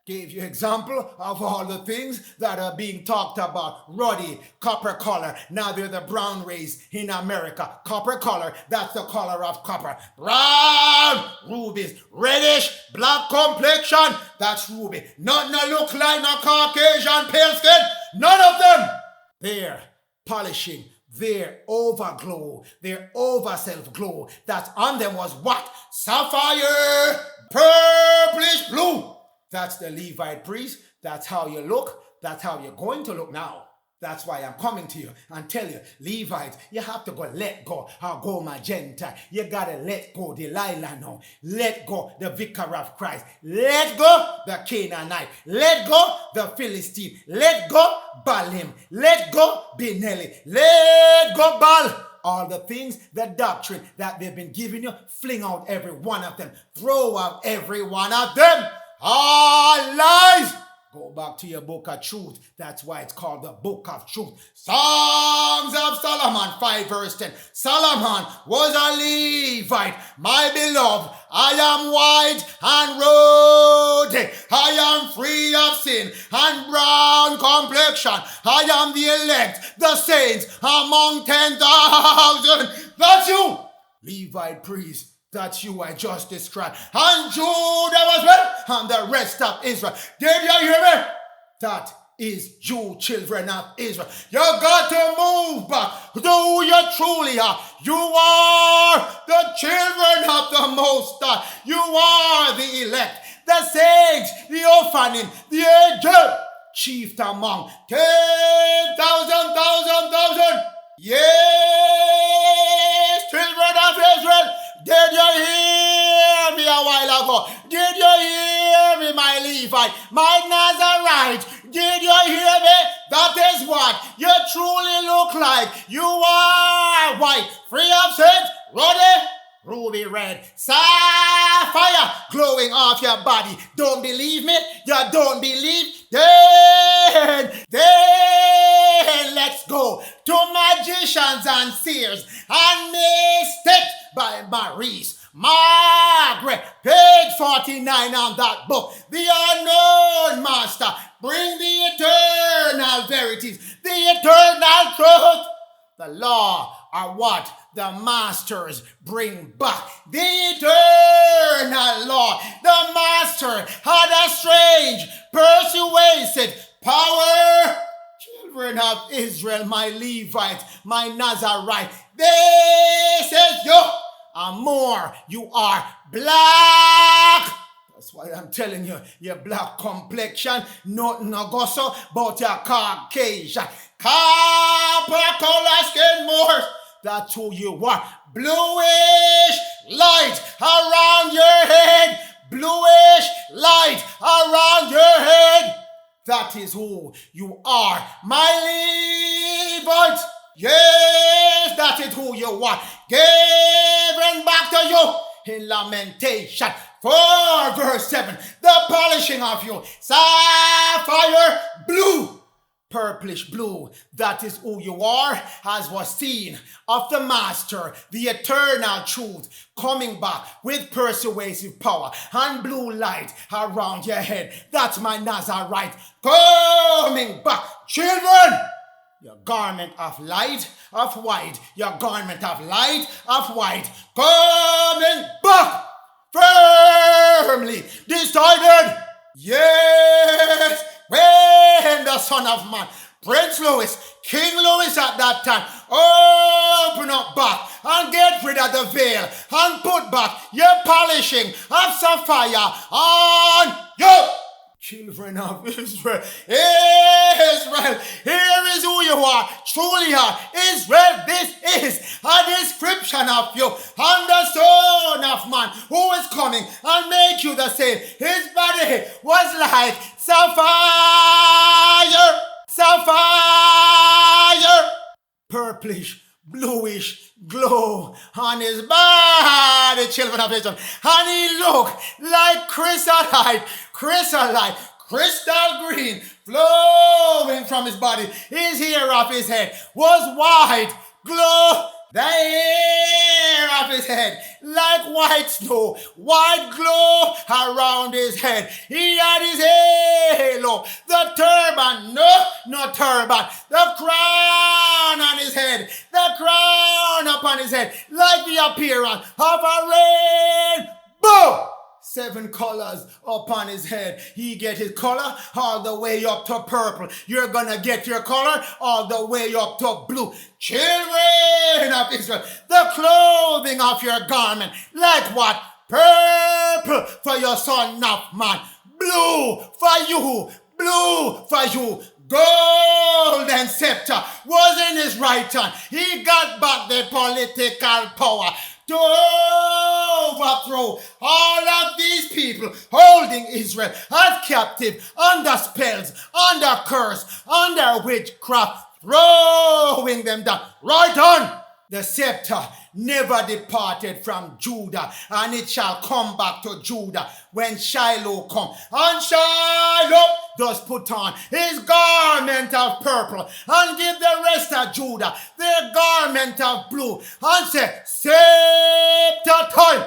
Gave you example of all the things that are being talked about. Ruddy, copper color. Now they're the brown race in America. Copper color, that's the color of copper. Brown, rubies. Reddish, black complexion, that's ruby. Nothing that look like no Caucasian pale skin. None of them. They're polishing. Their overglow, their over self-glow that's on them was what? Sapphire, purplish blue. That's the Levite priest. That's how you look. That's how you're going to look now. That's why I'm coming to you and tell you, Levites, you have to go let go of GOMER Gentile. You got to let go Delilah now. Let go the Vicar of Christ. Let go the Canaanite. Let go the Philistine. Let go Balaam. Let go Benelli. Let go Baal. All the things, the doctrine that they've been giving you, fling out every one of them. Throw out every one of them. All lies. Go back to your book of truth. That's why it's called the book of truth. Songs of Solomon 5 verse 10. Solomon was a Levite. My beloved, I am white and ruddy. I am free of sin and brown complexion. I am the elect, the saints among 10,000. That's you, Levite priest. that you I just described. And Judah was well, and the rest of Israel. Did you hear me? That is you, children of Israel. You got to move back to who you truly are. You are the children of the Most High. You are the elect, the sage, the orphaning, the angel, chief among 10,000. Yes, children of Israel. Did you hear me a while ago? Did you hear me, my Levite, my Nazarite? Did you hear me? That is what you truly look like. You are white, free of sin, ruddy, ruby red, sapphire, glowing off your body. Don't believe me? You don't believe? Then let's go to magicians and seers and mystics by Maurice Margaret, page 49 on that book. The unknown master, bring the eternal verities, the eternal truth. The law are what the masters bring back. The eternal law. The master had a strange, persuasive power. Children of Israel, my Levites, my Nazarite, this is you. And more, you are black. That's why I'm telling you, your black complexion, nothing no go so, but your Caucasian, copper color skin more. That's who you are. Bluish light around your head. Bluish light around your head. That is who you are, my Levite. Yes, that is who you are. Given back to you in Lamentation 4 verse 7. The polishing of you. Sapphire blue. Purplish blue. That is who you are, as was seen of the Master, the eternal truth, coming back with persuasive power and blue light around your head. That's my Nazarite coming back. Children, your garment of light, of white, your garment of light, of white, coming back firmly decided. Yes, when the Son of Man, Prince Louis, King Louis at that time, open up back and get rid of the veil and put back your polishing of sapphire on you. Children of Israel, Israel, here is who you are, truly are. Israel, this is a description of you. And the Son of Man who is coming and make you the same. His body was like sapphire, sapphire, purplish, bluish glow on his body, children of Israel. And he looked like chrysolite, crystal green, flowing from his body. His hair of his head was white, glow. The hair of his head like white snow, white glow around his head. He had his halo, the turban, no turban, the crown on his head, the crown upon his head, like the appearance of a rainbow. 7 colors upon his head. He get his color all the way up to purple. You're gonna get your color all the way up to blue. Children of Israel, the clothing of your garment, like what? Purple for your Son of Man. Blue for you. Blue for you. Golden scepter was in his right hand. He got back the political power to overthrow all of these people holding Israel as captive, under spells, under curse, under witchcraft, throwing them down. Right on! The scepter never departed from Judah, and it shall come back to Judah when Shiloh come. And Shiloh does put on his garment of purple and give the rest of Judah their garment of blue and say, scepter time.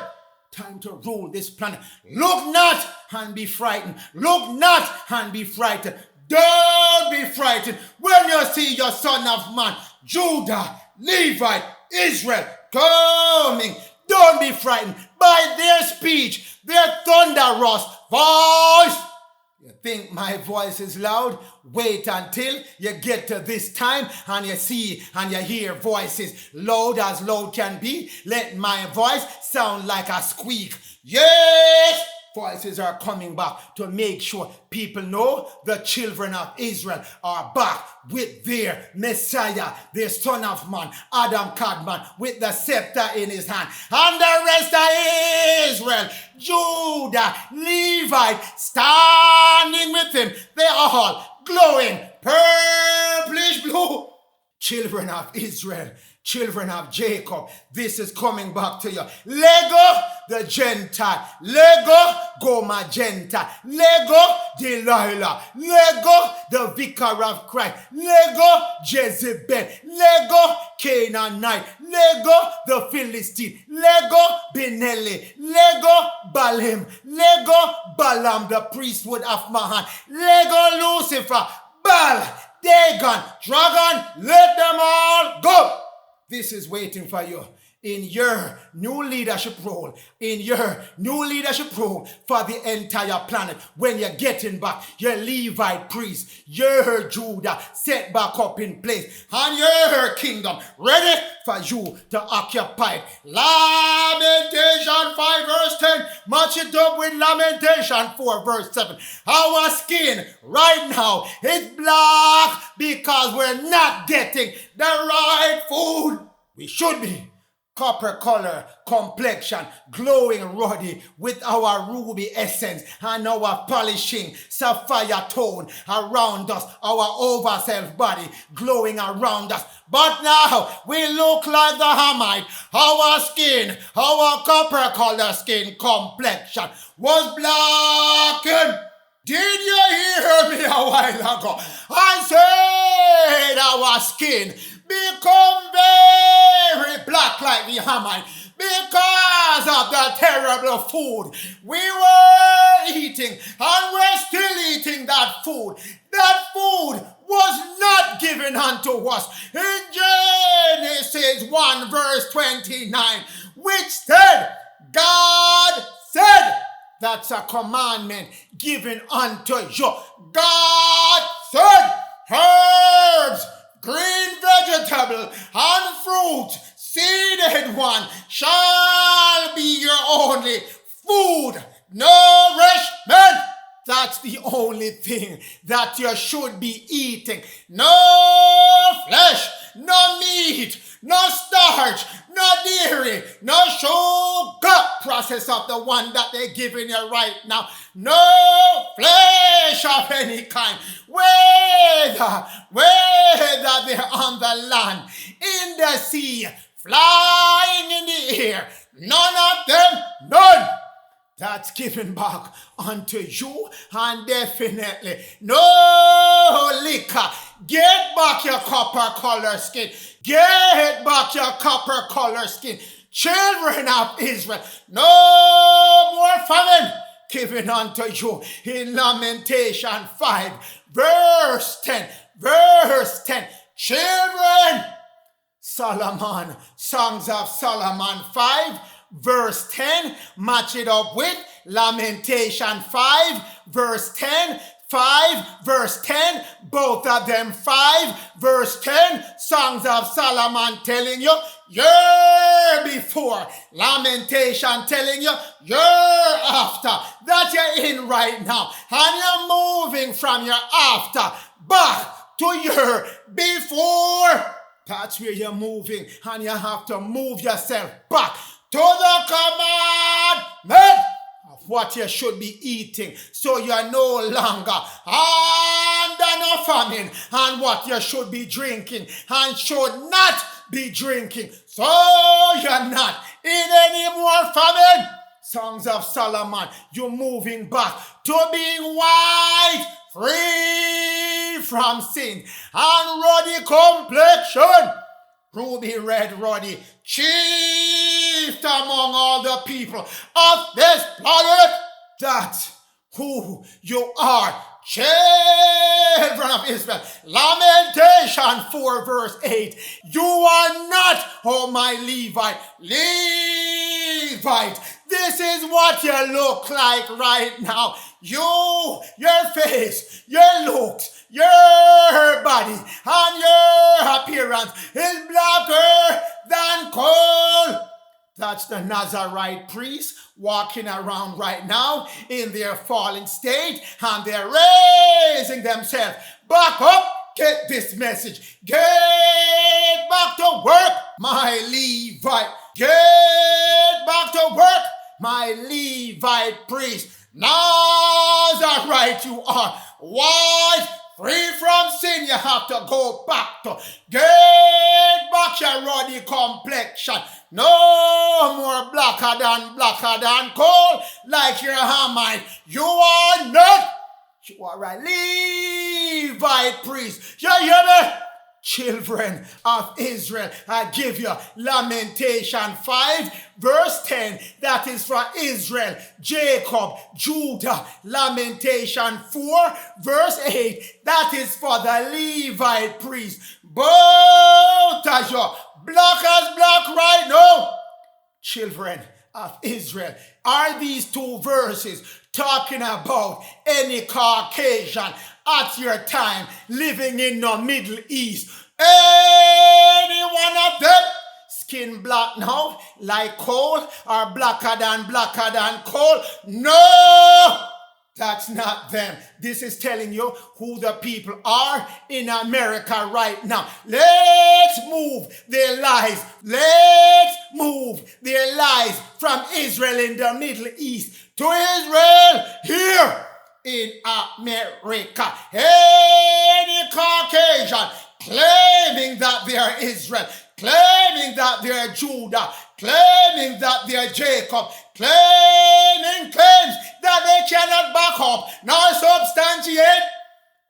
Time to rule this planet. Look not and be frightened. Look not and be frightened. Don't be frightened when you see your Son of Man, Judah, Levite, Israel, coming. Don't be frightened by their speech, their thunderous voice. You think my voice is loud? Wait until you get to this time and you see and you hear voices loud as loud can be. Let my voice sound like a squeak. Yes! Voices are coming back to make sure people know the children of Israel are back with their Messiah, their Son of Man, KADMON, with the scepter in his hand. And the rest of Israel, Judah, Levite, standing with him. They are all glowing purplish blue. Children of Israel, children of Jacob, this is coming back to you. Lego, the Gentile. Lego, GOMER Gentile. Lego, Delilah. Lego, the Vicar of Christ. Lego, Jezebel. Lego, Canaanite. Lego, the Philistine. Lego, Benelli. Lego, Balaam. Lego, Balaam, the priesthood of Mahan. Lego, Lucifer. Baal, Dagon, Dragon, let them all go. This is waiting for you in your new leadership role, for the entire planet. When you're getting back your Levite priest, your Judah set back up in place, and your kingdom ready for you to occupy. Lamentation 5 verse 10, match it up with Lamentation 4 verse 7. Our skin right now is black because we're not getting the right food. We should be copper color, complexion, glowing ruddy with our ruby essence and our polishing sapphire tone around us, our overself body glowing around us. But now we look like the Hamite. Our skin, our copper color skin complexion was blackened. Did you hear me a while ago? I said our skin become very black like the Hamite because of the terrible food we were eating, and we're still eating that food. That food was not given unto us in Genesis 1 verse 29, which said, God said, that's a commandment given unto you. God said, herbs, green vegetable, and fruit, seeded one, shall be your only food, nourishment. That's the only thing that you should be eating. No flesh, no meat, no starch, no dairy, no sugar process of the one that they're giving you right now. No flesh of any kind. Whether they're on the land, in the sea, flying in the air, none of them, none. That's given back unto you, and definitely no liquor. Get back your copper color skin. Get back your copper color skin. Children of Israel, no more famine given unto you in Lamentation 5, verse 10. Verse 10. Children, Solomon, Songs of Solomon 5, verse 10, match it up with Lamentation 5, verse 10, 5, verse 10, both of them 5, verse 10, Songs of Solomon telling you, you're before, Lamentation telling you, you're after, that you're in right now, and you're moving from your after back to your before. That's where you're moving, and you have to move yourself back to the commandment of what you should be eating, so you're no longer under no famine, and what you should be drinking and should not be drinking, so you're not in any more famine. Songs of Solomon, you're moving back to being white, free from sin, and ruddy complexion, ruby red ruddy, chief among all the people of this planet. That's who you are, children of Israel. Lamentation 4 verse 8. You are not, oh my Levite, Levite, this is what you look like right now. You, your face, your looks, your body, and your appearance is blacker than coal. That's the Nazarite priests walking around right now in their fallen state, and they're raising themselves back up. Get this message. Get back to work, my Levite. Get back to work, my Levite priest. Nazarite you are. Why? Free from sin, you have to go back to. Get back your ruddy complexion. No more blacker than coal like your Hamite. You are not. You are a Levite priest. You hear me? Children of Israel, I give you Lamentation 5 verse 10. That is for Israel, Jacob, Judah. Lamentation 4 verse 8. That is for the Levite priest. Both of you, black as black right now. Children of Israel, are these two verses talking about any Caucasian at your time living in the Middle East? Any one of them skin black now like coal, or blacker than coal? No, that's not them. This is telling you who the people are in America right now. Let's move their lives. Let's move their lives from Israel in the Middle East to Israel here in America. Any Caucasian claiming that they are Israel, claiming that they are Judah, claiming that they are Jacob, claiming claims that they cannot back up nor substantiate.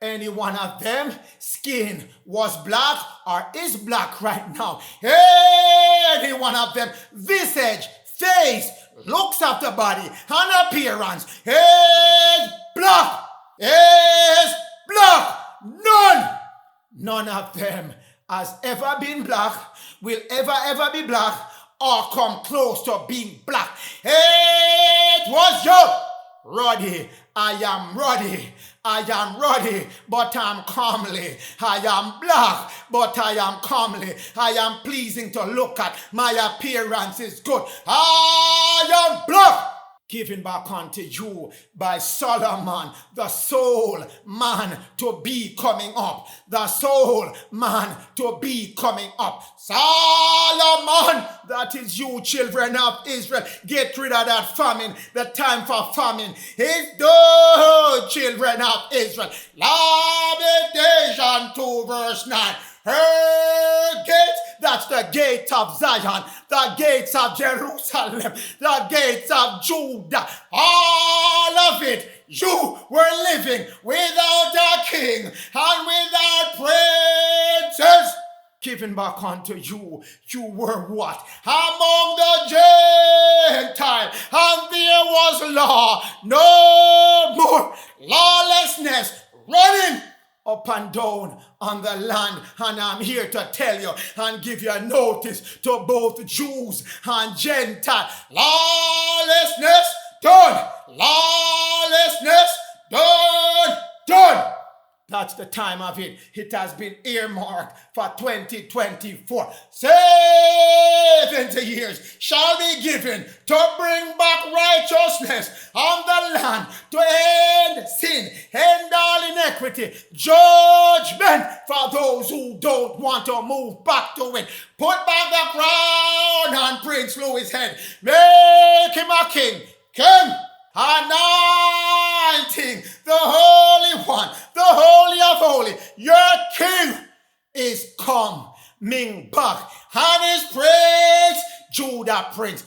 Any one of them skin was black or is black right now. Any one of them visage, face, looks of the body, and appearance is black. Is black. None of them has ever been black, will ever be black, or come close to being black. It was you, Roddy. I am Roddy, but I'm comely. I am black, but I am comely. I am pleasing to look at. My appearance is good. I am black. Given back unto you by Solomon, the soul man to be coming up. The soul man to be coming up. Solomon, that is you, children of Israel. Get rid of that famine. The time for famine is done, children of Israel. Lamentation 2 verse 9. Her gates, that's the gates of Zion, the gates of Jerusalem, the gates of Judah, all of it. You were living without a king and without princes. Given back unto you, you were what? Among the Gentiles, and there was law, no more lawlessness running up and down on the land. And I'm here to tell you and give you a notice to both Jews and Gentiles. Lawlessness done. Lawlessness done. That's the time of it. It has been earmarked for 2024. 70 years shall be given to bring back righteousness on the land, to end sin, end all inequity, judgment for those who don't want to move back to it. Put back the crown on Prince Louis' head. Make him a king. King. Anointing the Holy One, the Holy of Holy. Your King is coming back. And his prince, Judah prince,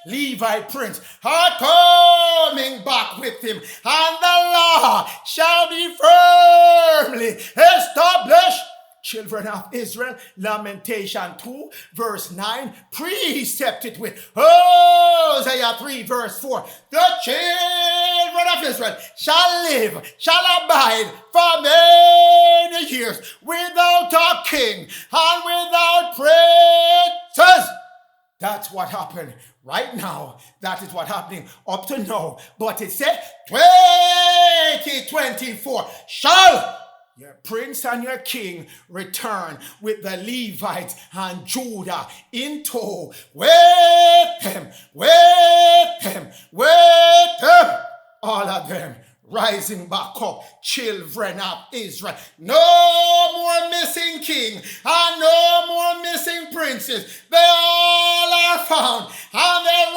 Levite prince, are coming back with him. And the law shall be firmly established. Children of Israel, Lamentation 2 verse 9, precepted with Hosea 3 verse 4. The children of Israel shall live, shall abide for many years without a king and without princes. That's what happened right now. That is what happening up to now. But it said 2024 shall your prince and your king return with the Levites and Judah in tow. With them, all of them rising back up, children of Israel. No more missing king and no more missing princes. They all are found and they're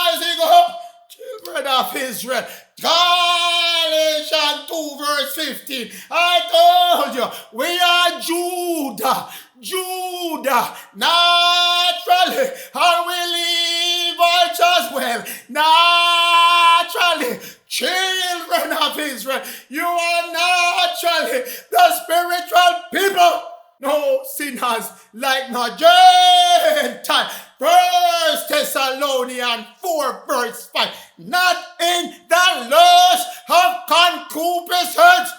rising up, children of Israel. Galatians 2 verse 15. I told you, we are Judah, naturally, and we Levites as well, naturally. Children of Israel, you are naturally the spiritual people. No sinners like no Gentile. 1 Thessalonians 4 verse 5. Not in the lust of concupiscence.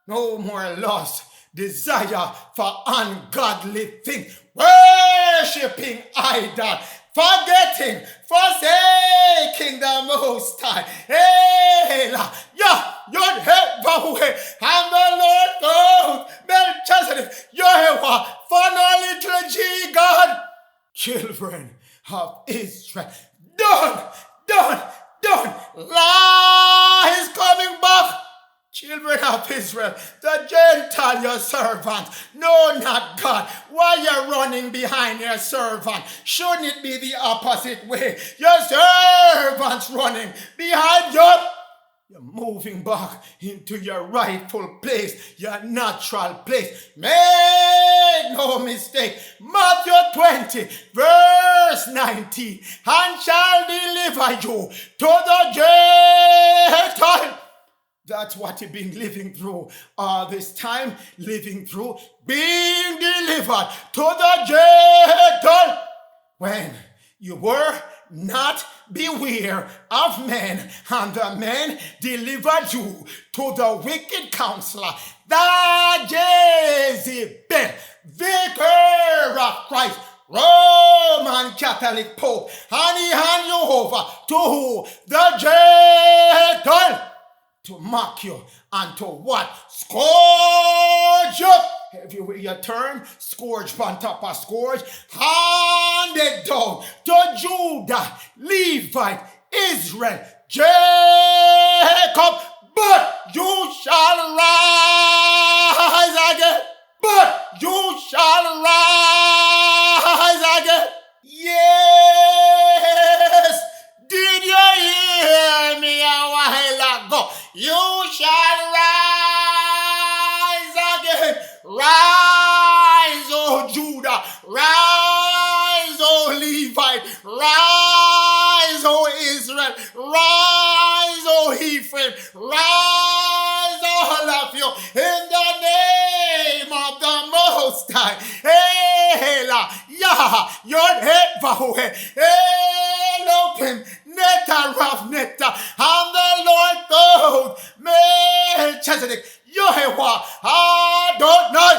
No more lust, desire for ungodly things. Worshipping idol. Forgetting, forsaking the Most High. Your head away, and the Lord God, Melchizedek, Yehovah, for no little G God. Children of Israel, done. Light is coming back. Children of Israel, the Gentile, your servant, no, not God. Why you're running behind your servant? Shouldn't it be the opposite way? Your servant's running behind you. You're moving back into your rightful place, your natural place. Make no mistake. Matthew 20, verse 19. And shall deliver you to the Gentile. That's what you've been living through all this time, being delivered to the Gentile. When you were not beware of men, and the men delivered you to the wicked counselor, the Jezebel, vicar of Christ, Roman Catholic Pope, and he hand you over to who? The Gentile. To mock you and to what? Scourge you. Everywhere you turn, scourge on top of scourge. Handed down to Judah, Levite, Israel, Jacob. But you shall rise again. Yes. Did you hear me a while ago? You shall rise again. Rise, O Judah. Rise, O Levite. Rise, O Israel. Rise, O Ephraim. Rise, all of you, in the name of the Most High. Your head Yahweh. Elohim. Netta Rav Netta, and the Lord God, Melchizedek, Yehovah, Adonai.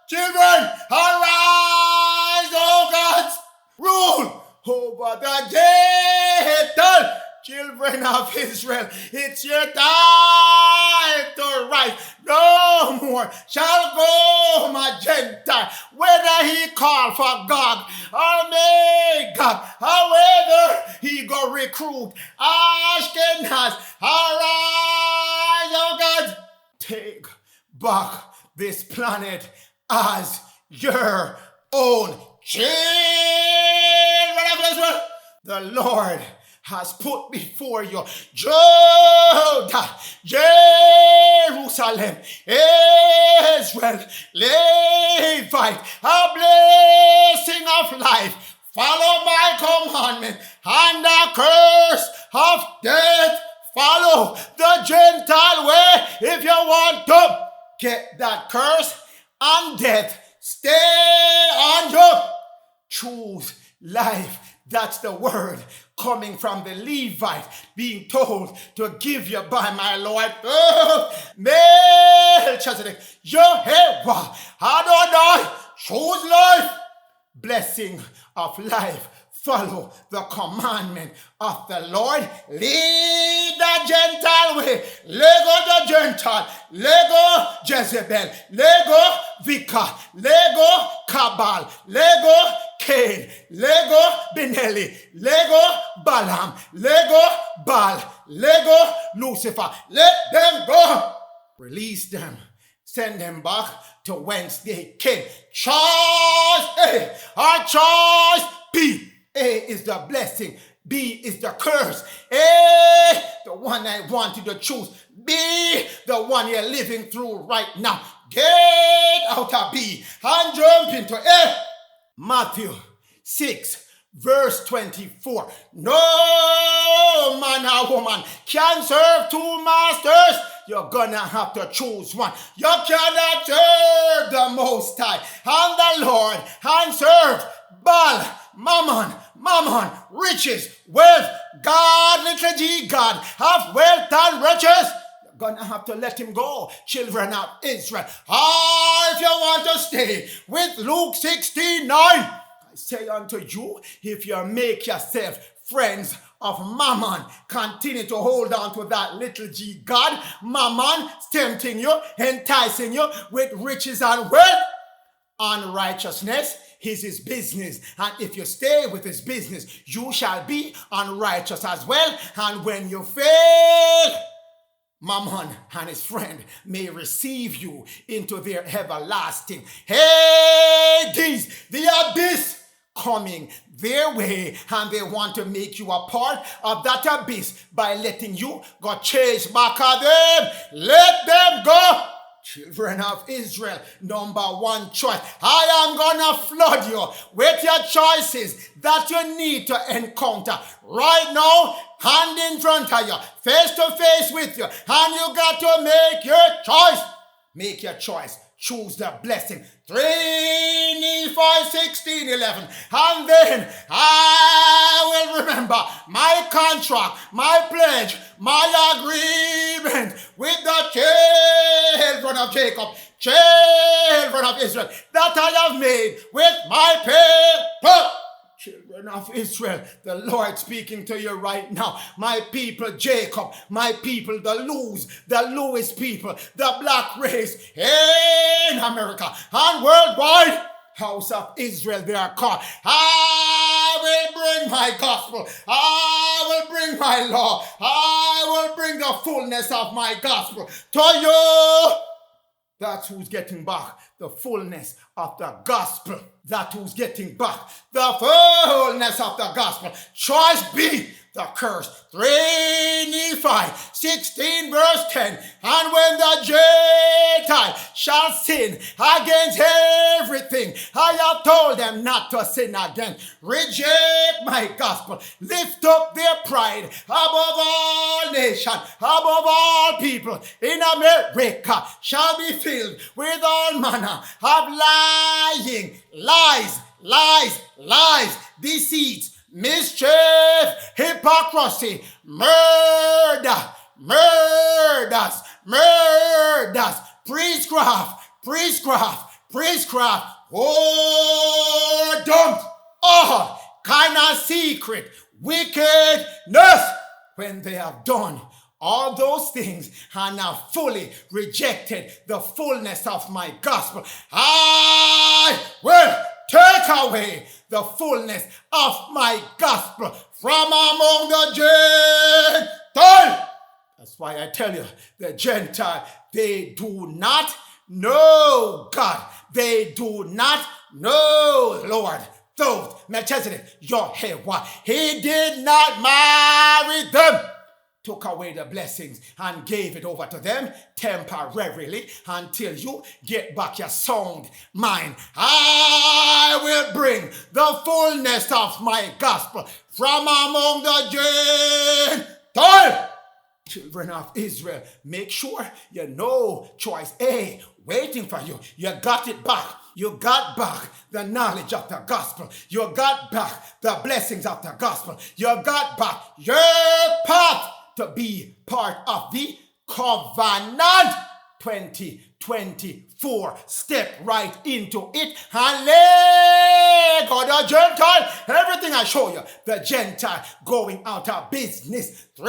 Children, arise, O gods, rule over the Gentile. Children of Israel, it's your time to rise. No more shall go my Gentile, whether he call for God or make God, or whether he go recruit Ashkenaz. Arise, O God, take back this planet as your own. Children of Israel, the Lord has put before you Judah, Jerusalem, Israel, Levite, a blessing of life. Follow my commandment, and the curse of death. Follow the Gentile way if you want to get that curse and death. Stay on you. Choose life. That's the word coming from the Levite being told to give you by my Lord. Melchizedek, Yehovah, Adonai, choose life. blessing of life. Follow the commandment of the Lord. Lead the Gentile way. Let go the Gentile. Let go Jezebel. Let go Vika. Let go Kabal. Let go Cain. Let go Benelli. Let go Balaam. Let go Baal. Let go Lucifer. Let them go. Release them. Send them back to whence they came. Choice A or choice B. A is the blessing. B is the curse. A, the one I want you to choose. B, the one you're living through right now. Get out of B and jump into A. Matthew 6, verse 24. No man or woman can serve two masters. You're gonna have to choose one. You cannot serve the Most High and the Lord and serve Baal, Mammon, riches, wealth, God, little g, God, have wealth and riches. You're gonna have to let him go, children of Israel. Or if you want to stay with Luke 16:9, I say unto you, if you make yourself friends of Mammon, continue to hold on to that little g God, Mammon, tempting you, enticing you with riches and wealth. Unrighteousness is his business, and if you stay with his business, you shall be unrighteous as well. And when you fail, Mammon and his friend may receive you into their everlasting Hades, the abyss, coming their way, and they want to make you a part of that abyss by letting you go chase back at them. Let them go. Children of Israel, number one choice. I am gonna flood you with your choices that you need to encounter right now, hand in front of you, face to face with you, and you got to make your choice. Make your choice. Choose the blessing. 3 Nephi 16:11. And then I will remember my contract, my pledge, my agreement with the children of Jacob, children of Israel, that I have made with my people. Children of Israel, the Lord speaking to you right now. My people Jacob, my people the Lewis people, the black race in America and worldwide. House of Israel, they are called. I will bring my gospel. I will bring my law. I will bring the fullness of my gospel to you. That's who's getting back the fullness of the gospel. That's who's getting back the fullness of the gospel. Choice B, the curse. 3 Nephi 16 verse 10. And when the Gentile shall sin against everything I have told them not to sin against, reject my gospel, lift up their pride above all nations, above all people in America, shall be filled with all manner of lying, lies, deceit, mischief, hypocrisy, murders, priestcraft, whoredom, all kind of secret wickedness. When they have done all those things and have fully rejected the fullness of my gospel, I will take away the fullness of my gospel from among the Gentiles. That's why I tell you, the Gentile, they do not know God. They do not know Lord. Thoth, Melchizedek, Yehovah. He did not marry them. Took away the blessings and gave it over to them temporarily until you get back your sound mind. I will bring the fullness of my gospel from among the Gentiles. Children of Israel, make sure you know choice A waiting for you. You got it back. You got back the knowledge of the gospel. You got back the blessings of the gospel. You got back your path to be part of the covenant. 2024. Step right into it and let the Gentile, everything I show you, the Gentile going out of business. 3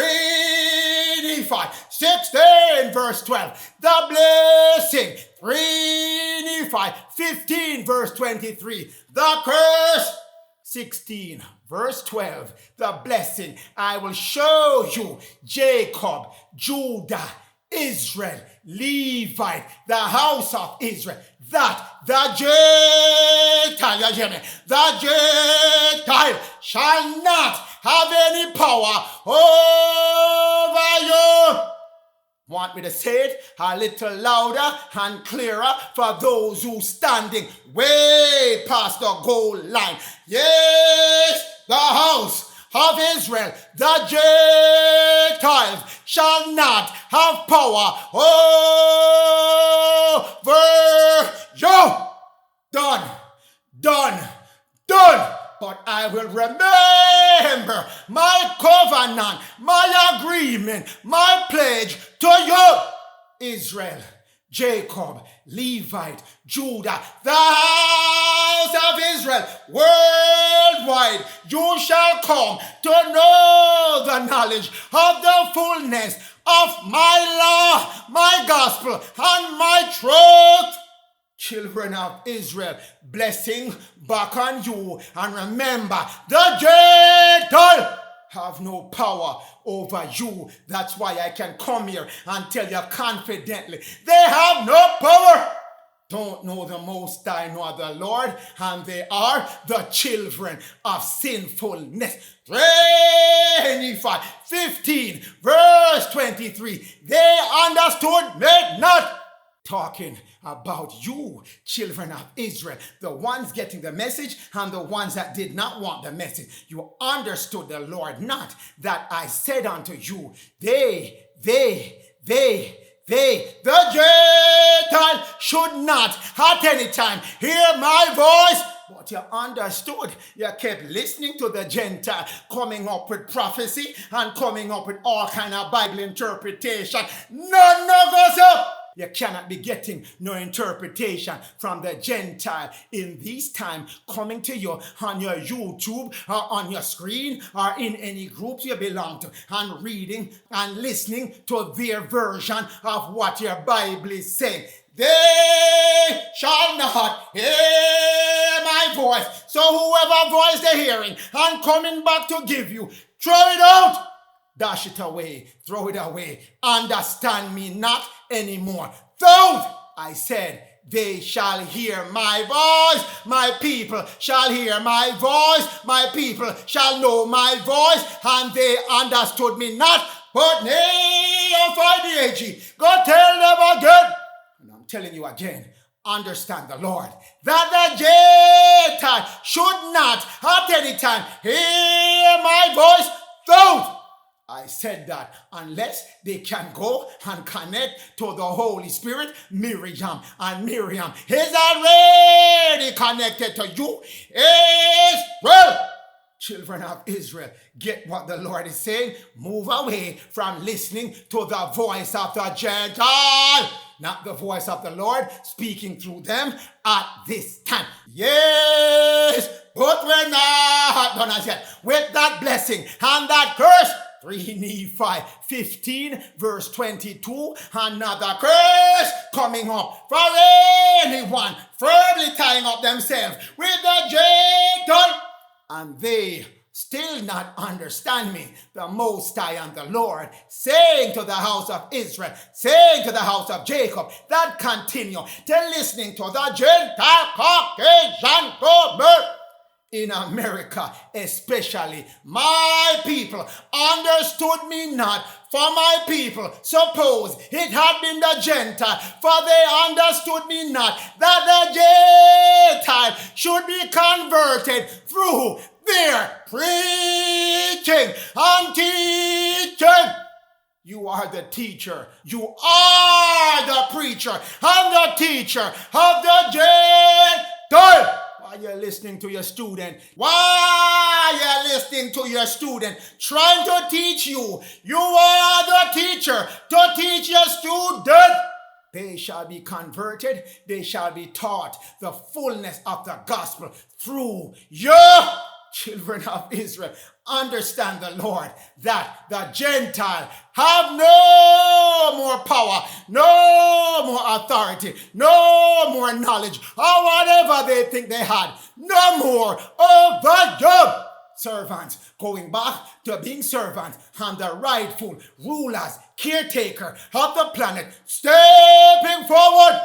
Nephi 16 verse 12, the blessing. 3 Nephi 15 verse 23, the curse. 16 verse 12, the blessing. I will show you Jacob, Judah, Israel, Levite, the house of Israel, that the Gentile, you hear me? The Gentile shall not have any power over you. Want me to say it a little louder and clearer for those who standing way past the goal line? Yes, the house of Israel, the Gentiles shall not have power over you. Done. But I will remember my covenant, my agreement, my pledge to you, Israel, Jacob, Levite, Judah, the house of Israel, worldwide. You shall come to know the knowledge of the fullness of my law, my gospel, and my truth. Children of Israel, blessing back on you. And remember, the Gentile have no power over you. That's why I can come here and tell you confidently, they have no power. Don't know the Most High nor the Lord, and they are the children of sinfulness. 3 Nephi 15 verse 23, they understood me not. Talking about you, children of Israel, the ones getting the message and the ones that did not want the message. You understood the Lord not, that I said unto you, the Gentile should not at any time hear my voice. But you understood. You kept listening to the Gentile coming up with prophecy and coming up with all kind of Bible interpretation. None goes up. You cannot be getting no interpretation from the Gentile in this time coming to you on your YouTube or on your screen or in any groups you belong to and reading and listening to their version of what your Bible is saying. They shall not hear my voice. So whoever voice they're hearing and coming back to give you, throw it out. Dash it away, throw it away. Understand me not anymore. Thoth, I said, they shall hear my voice. My people shall hear my voice. My people shall know my voice. And they understood me not. But Nehemiah the AG, go tell them again. And I'm telling you again, understand the Lord, that the Gentile should not at any time hear my voice. Thoth, I said that unless they can go and connect to the Holy Spirit, Miriam is already connected to you, Israel. Children of Israel, get what the Lord is saying. Move away from listening to the voice of the Gentile, not the voice of the Lord speaking through them at this time. Yes, but we're not done as yet with that blessing and that curse. 3 Nephi 15 verse 22, another curse coming up for anyone firmly tying up themselves with the Gentile, and they still not understand me, the Most High and the Lord, saying to the house of Israel, saying to the house of Jacob, that continue to listening to the Gentile Caucasian GOMER. In America, especially, my people understood me not. For my people, suppose it had been the Gentile, for they understood me not, that the Gentile should be converted through their preaching and teaching. You are the teacher. You are the preacher and the teacher of the Gentile. Why are you listening to your student? Why are you listening to your student trying to teach you? You are the teacher to teach your student. They shall be converted. They shall be taught the fullness of the gospel through your children of Israel. Understand the Lord, that the Gentile have no more power, no more authority, no more knowledge, or whatever they think they had, no more over your servants, going back to being servants and the rightful rulers, caretaker of the planet, stepping forward.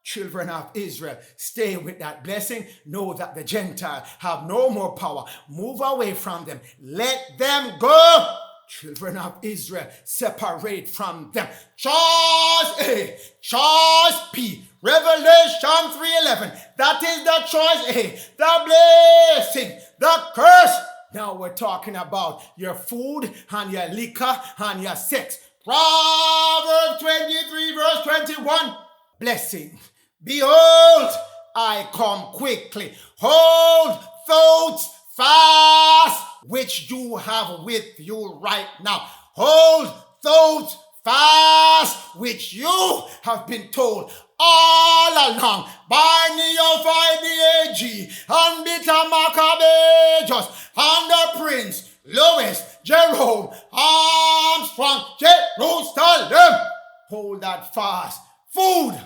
Children of Israel, stay with that blessing. Know that the Gentiles have no more power. Move away from them. Let them go. Children of Israel, separate from them. Choice A, choice B. Revelation 3:11. That is the choice A. The blessing, the curse. Now we're talking about your food and your liquor and your sex. Proverbs 23 verse 21. Blessing. Behold, I come quickly. Hold thoughts fast, which you have with you right now. Hold thoughts fast, which you have been told all along by Neophi the AG and Beta Maccabeus and the Prince, Louis, Jerome, Armstrong, Jerusalem. Hold that fast. Food,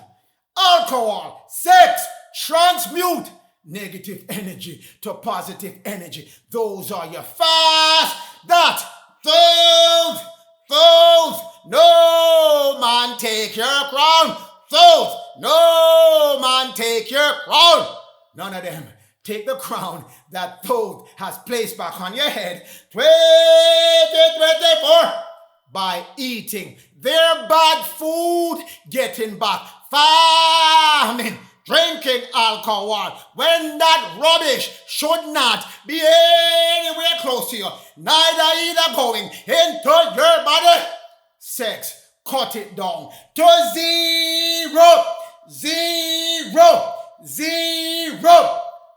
alcohol, sex, transmute negative energy to positive energy. Those are your fast. That those, no man take your crown. Those, no man take your crown. None of them take the crown that Thoth has placed back on your head 2024 by eating their bad food, getting back famine, drinking alcohol when that rubbish should not be anywhere close to you, neither either going into your body. Sex, cut it down to zero.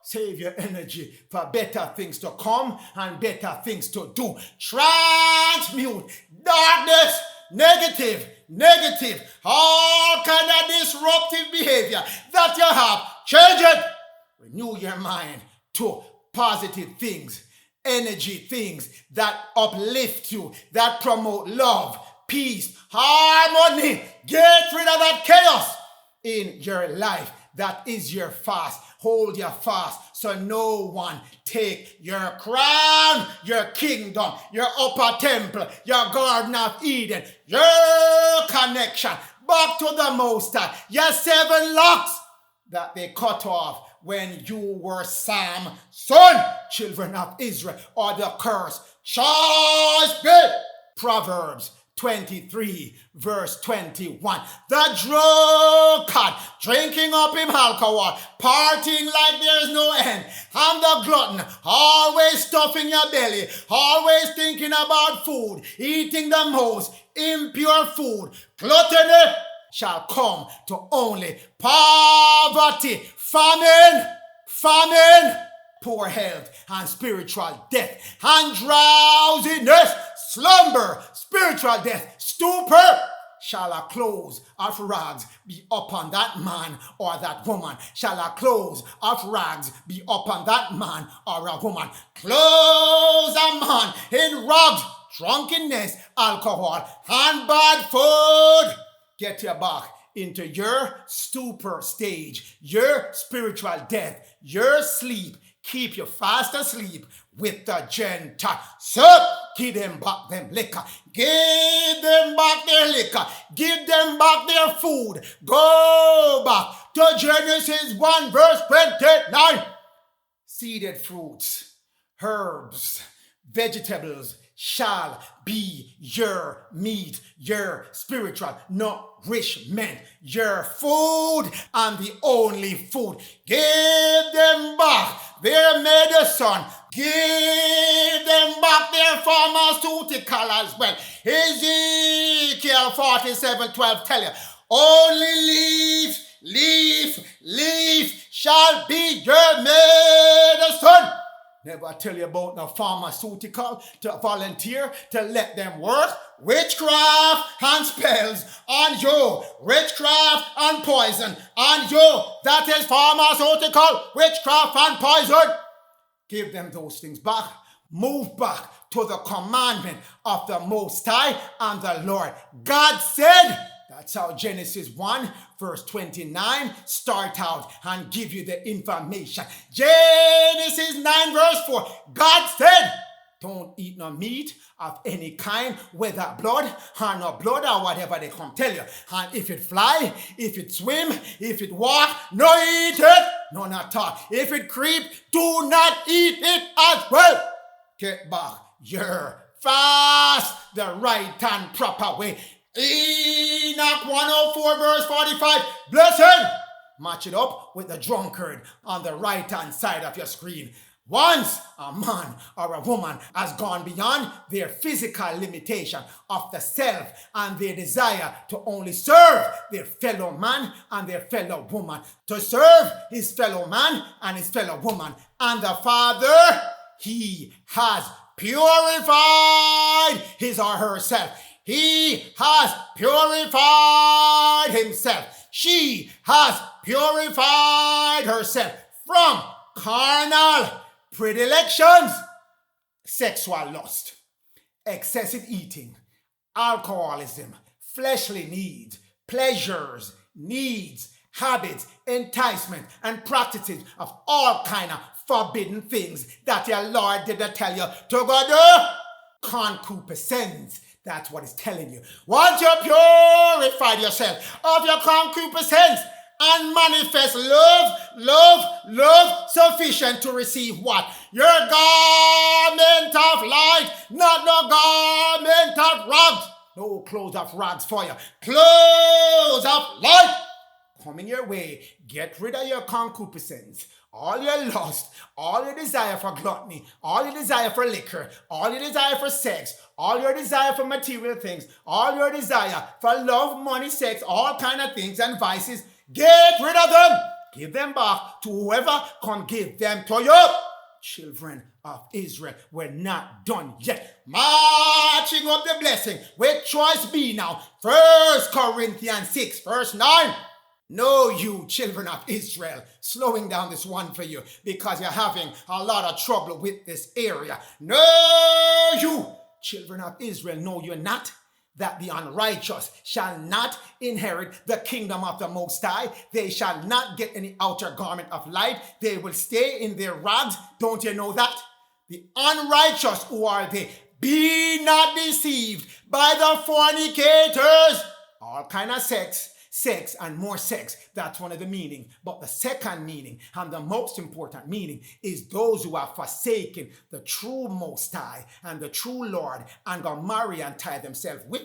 Save your energy for better things to come and better things to do. Transmute darkness, negative, all kind of disruptive behavior that you have. Change it. Renew your mind to positive things, energy things that uplift you, that promote love, peace, harmony. Get rid of that chaos in your life. That is your fast. Hold your fast so no one take your crown, your kingdom, your upper temple, your Garden of Eden, your connection back to the Most High, your 7 locks that they cut off when you were Samson, children of Israel, or the curse. Choice B. Proverbs 23 verse 21. The drunkard, drinking up him alcohol, partying like there's no end. And the glutton, always stuffing your belly, always thinking about food, eating the most impure food. Gluttony shall come to only poverty, famine, poor health, and spiritual death, and drowsiness, slumber, spiritual death, stupor. Shall a clothes of rags be upon that man or that woman? Shall a clothes of rags be upon that man or a woman? Clothes a man in rags, drunkenness, alcohol, and bad food. Get your back into your stupor stage, your spiritual death, your sleep. Keep you fast asleep with the Gentile. So give them back them liquor. Give them back their liquor. Give them back their food. Go back to Genesis 1 verse 29. Seeded fruits, herbs, vegetables shall be your meat, your spiritual nourishment, your food, and the only food. Give them back their medicine. Give them back their pharmaceutical as well. Ezekiel 47:12 tell you, only leaf shall be your medicine. Never tell you about no pharmaceutical to volunteer to let them work. Witchcraft and spells on you. Witchcraft and poison on you. That is pharmaceutical, witchcraft and poison. Give them those things back. Move back to the commandment of the Most High and the Lord. God said, that's how Genesis 1 verse 29 start out and give you the information. Genesis 9 verse 4, God said, don't eat no meat of any kind, whether blood or no blood or whatever they come tell you. And if it fly, if it swim, if it walk, no eat it. No, not talk. If it creep, do not eat it as well. Get back your fast the right and proper way. Enoch 104 verse 45. Blessed. Match it up with the drunkard on the right hand side of your screen. Once a man or a woman has gone beyond their physical limitation of the self and their desire to only serve their fellow man and their fellow woman, to serve his fellow man and his fellow woman, and the Father, he has purified his or herself. He has purified himself. She has purified herself from carnal predilections, sexual lust, excessive eating, alcoholism, fleshly needs, pleasures, needs, habits, enticement, and practices of all kind of forbidden things that your Lord did not tell you to go do. Concupiscence. That's what it's telling you. Once you purified yourself of your concupiscence and manifest love sufficient to receive what? Your garment of light, not no garment of rags. No clothes of rags for you. Clothes of light coming your way. Get rid of your concupiscence. All your lust, all your desire for gluttony, all your desire for liquor, all your desire for sex, all your desire for material things, all your desire for love, money, sex, all kind of things and vices, get rid of them. Give them back to whoever can give them to you. Children of Israel, we're not done yet. Marching up the blessing with choice B now. 1 Corinthians 6 verse 9. No, you children of Israel, slowing down this one for you because you're having a lot of trouble with this area. No, you children of Israel, no, you're not. That the unrighteous shall not inherit the kingdom of the Most High. They shall not get any outer garment of light. They will stay in their rags. Don't you know that? The unrighteous, who are they? Be not deceived by the fornicators. All kind of sex and more sex. That's one of the meaning. But the second meaning and the most important meaning is those who have forsaken the true Most High and the true Lord and gonna marry and tie themselves with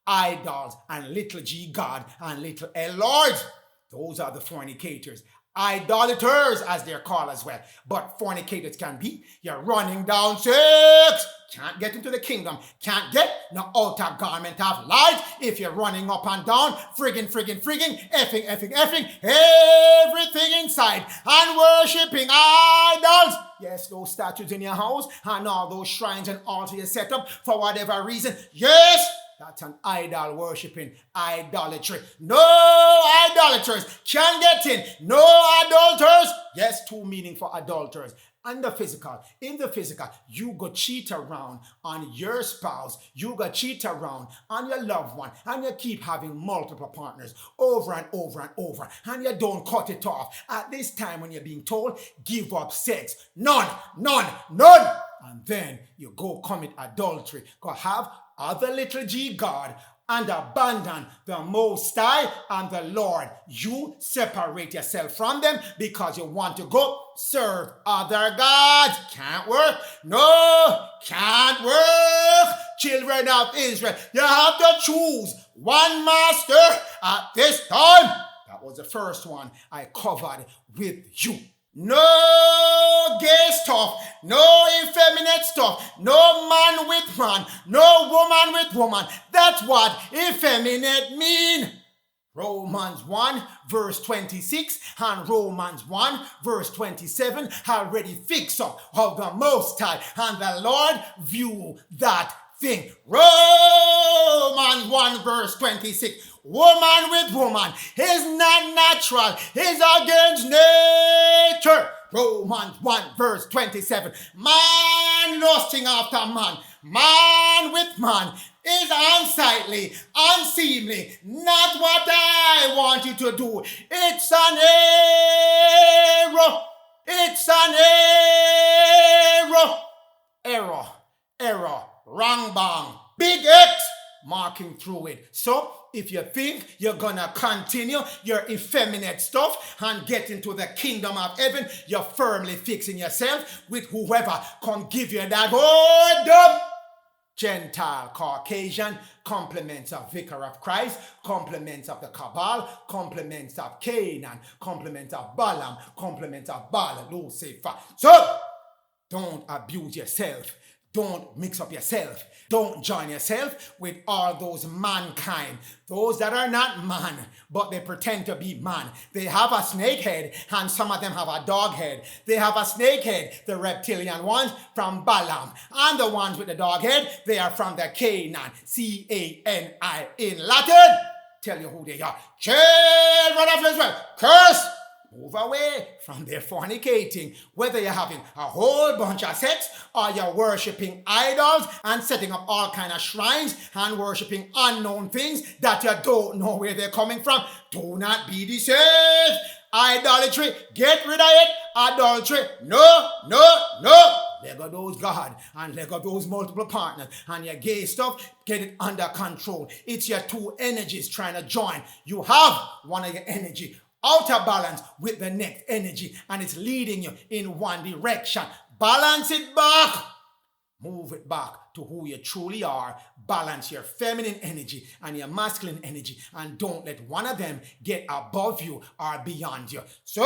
idols and little g God and little l lords. Those are the fornicators. Idolaters, as they're called as well. But fornicators can be, you're running down sex, can't get into the kingdom, can't get no outer garment of light if you're running up and down, frigging, effing, everything inside, and worshipping idols. Yes, those statues in your house and all those shrines and altars you set up for whatever reason. Yes, that's an idol worshipping, idolatry. No idolaters can get in. No adulterers. Yes, two meaning for adulterers. And the physical. In the physical, you go cheat around on your spouse. You go cheat around on your loved one. And you keep having multiple partners over and over and over. And you don't cut it off. At this time when you're being told, give up sex. None. And then you go commit adultery. Go have other little g God and abandon the Most High and the Lord. You separate yourself from them because you want to go serve other gods. Can't work. No, can't work. Children of Israel, you have to choose one master at this time. That was the first one I covered with you. No gay stuff, no effeminate stuff, no man with man, no woman with woman. That's what effeminate mean. Romans 1 verse 26 and Romans 1 verse 27 already fix up how the Most High and the Lord view that thing. Romans 1 verse 26. Woman with woman is not natural, is against nature. Romans 1 verse 27. Man lusting after man, man with man is unsightly, unseemly, not what I want you to do. It's an error. It's an error. Error. Wrong bang. Big X marking through it. So if you think you're gonna continue your effeminate stuff and get into the kingdom of heaven, you're firmly fixing yourself with whoever can give you that old dumb Gentile, Caucasian, compliments of Vicar of Christ, compliments of the Cabal, compliments of Canaan, compliments of Balaam, compliments of Baal, Lucifer. So, don't abuse yourself. Don't mix up yourself. Don't join yourself with all those mankind. Those that are not man, but they pretend to be man. They have a snake head, and some of them have a dog head. They have a snake head, the reptilian ones from Balaam. And the ones with the dog head, they are from the Canaan. C-A-N-I in Latin. Tell you who they are. Children of Israel, curse! Move away from their fornicating. Whether you're having a whole bunch of sex or you're worshiping idols and setting up all kind of shrines and worshiping unknown things that you don't know where they're coming from. Do not be deceived. Idolatry, get rid of it. Adultery, no. Let go those God and let go those multiple partners and your gay stuff, get it under control. It's your two energies trying to join. You have one of your energy out of balance with the next energy, and it's leading you in one direction. Balance it back. Move it back to who you truly are. Balance your feminine energy and your masculine energy, and don't let one of them get above you or beyond you. So,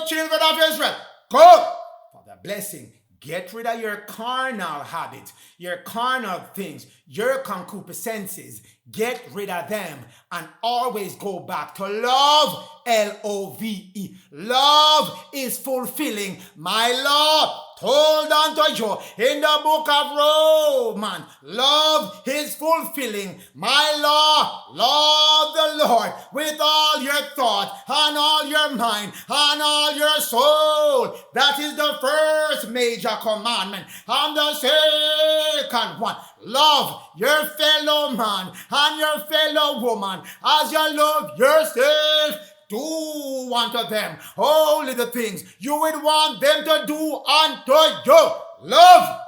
children of Israel, go for the blessing. Get rid of your carnal habits, your carnal things, your concupiscences. Get rid of them and always go back to love, L-O-V-E. Love is fulfilling my law told unto you in the book of Romans. Love is fulfilling my law. Love the Lord with all your thought and all your mind and all your soul. That is the first major commandment. And the second one, love your fellow man and your fellow woman as you love yourself. Do unto them only the things you would want them to do unto you. Love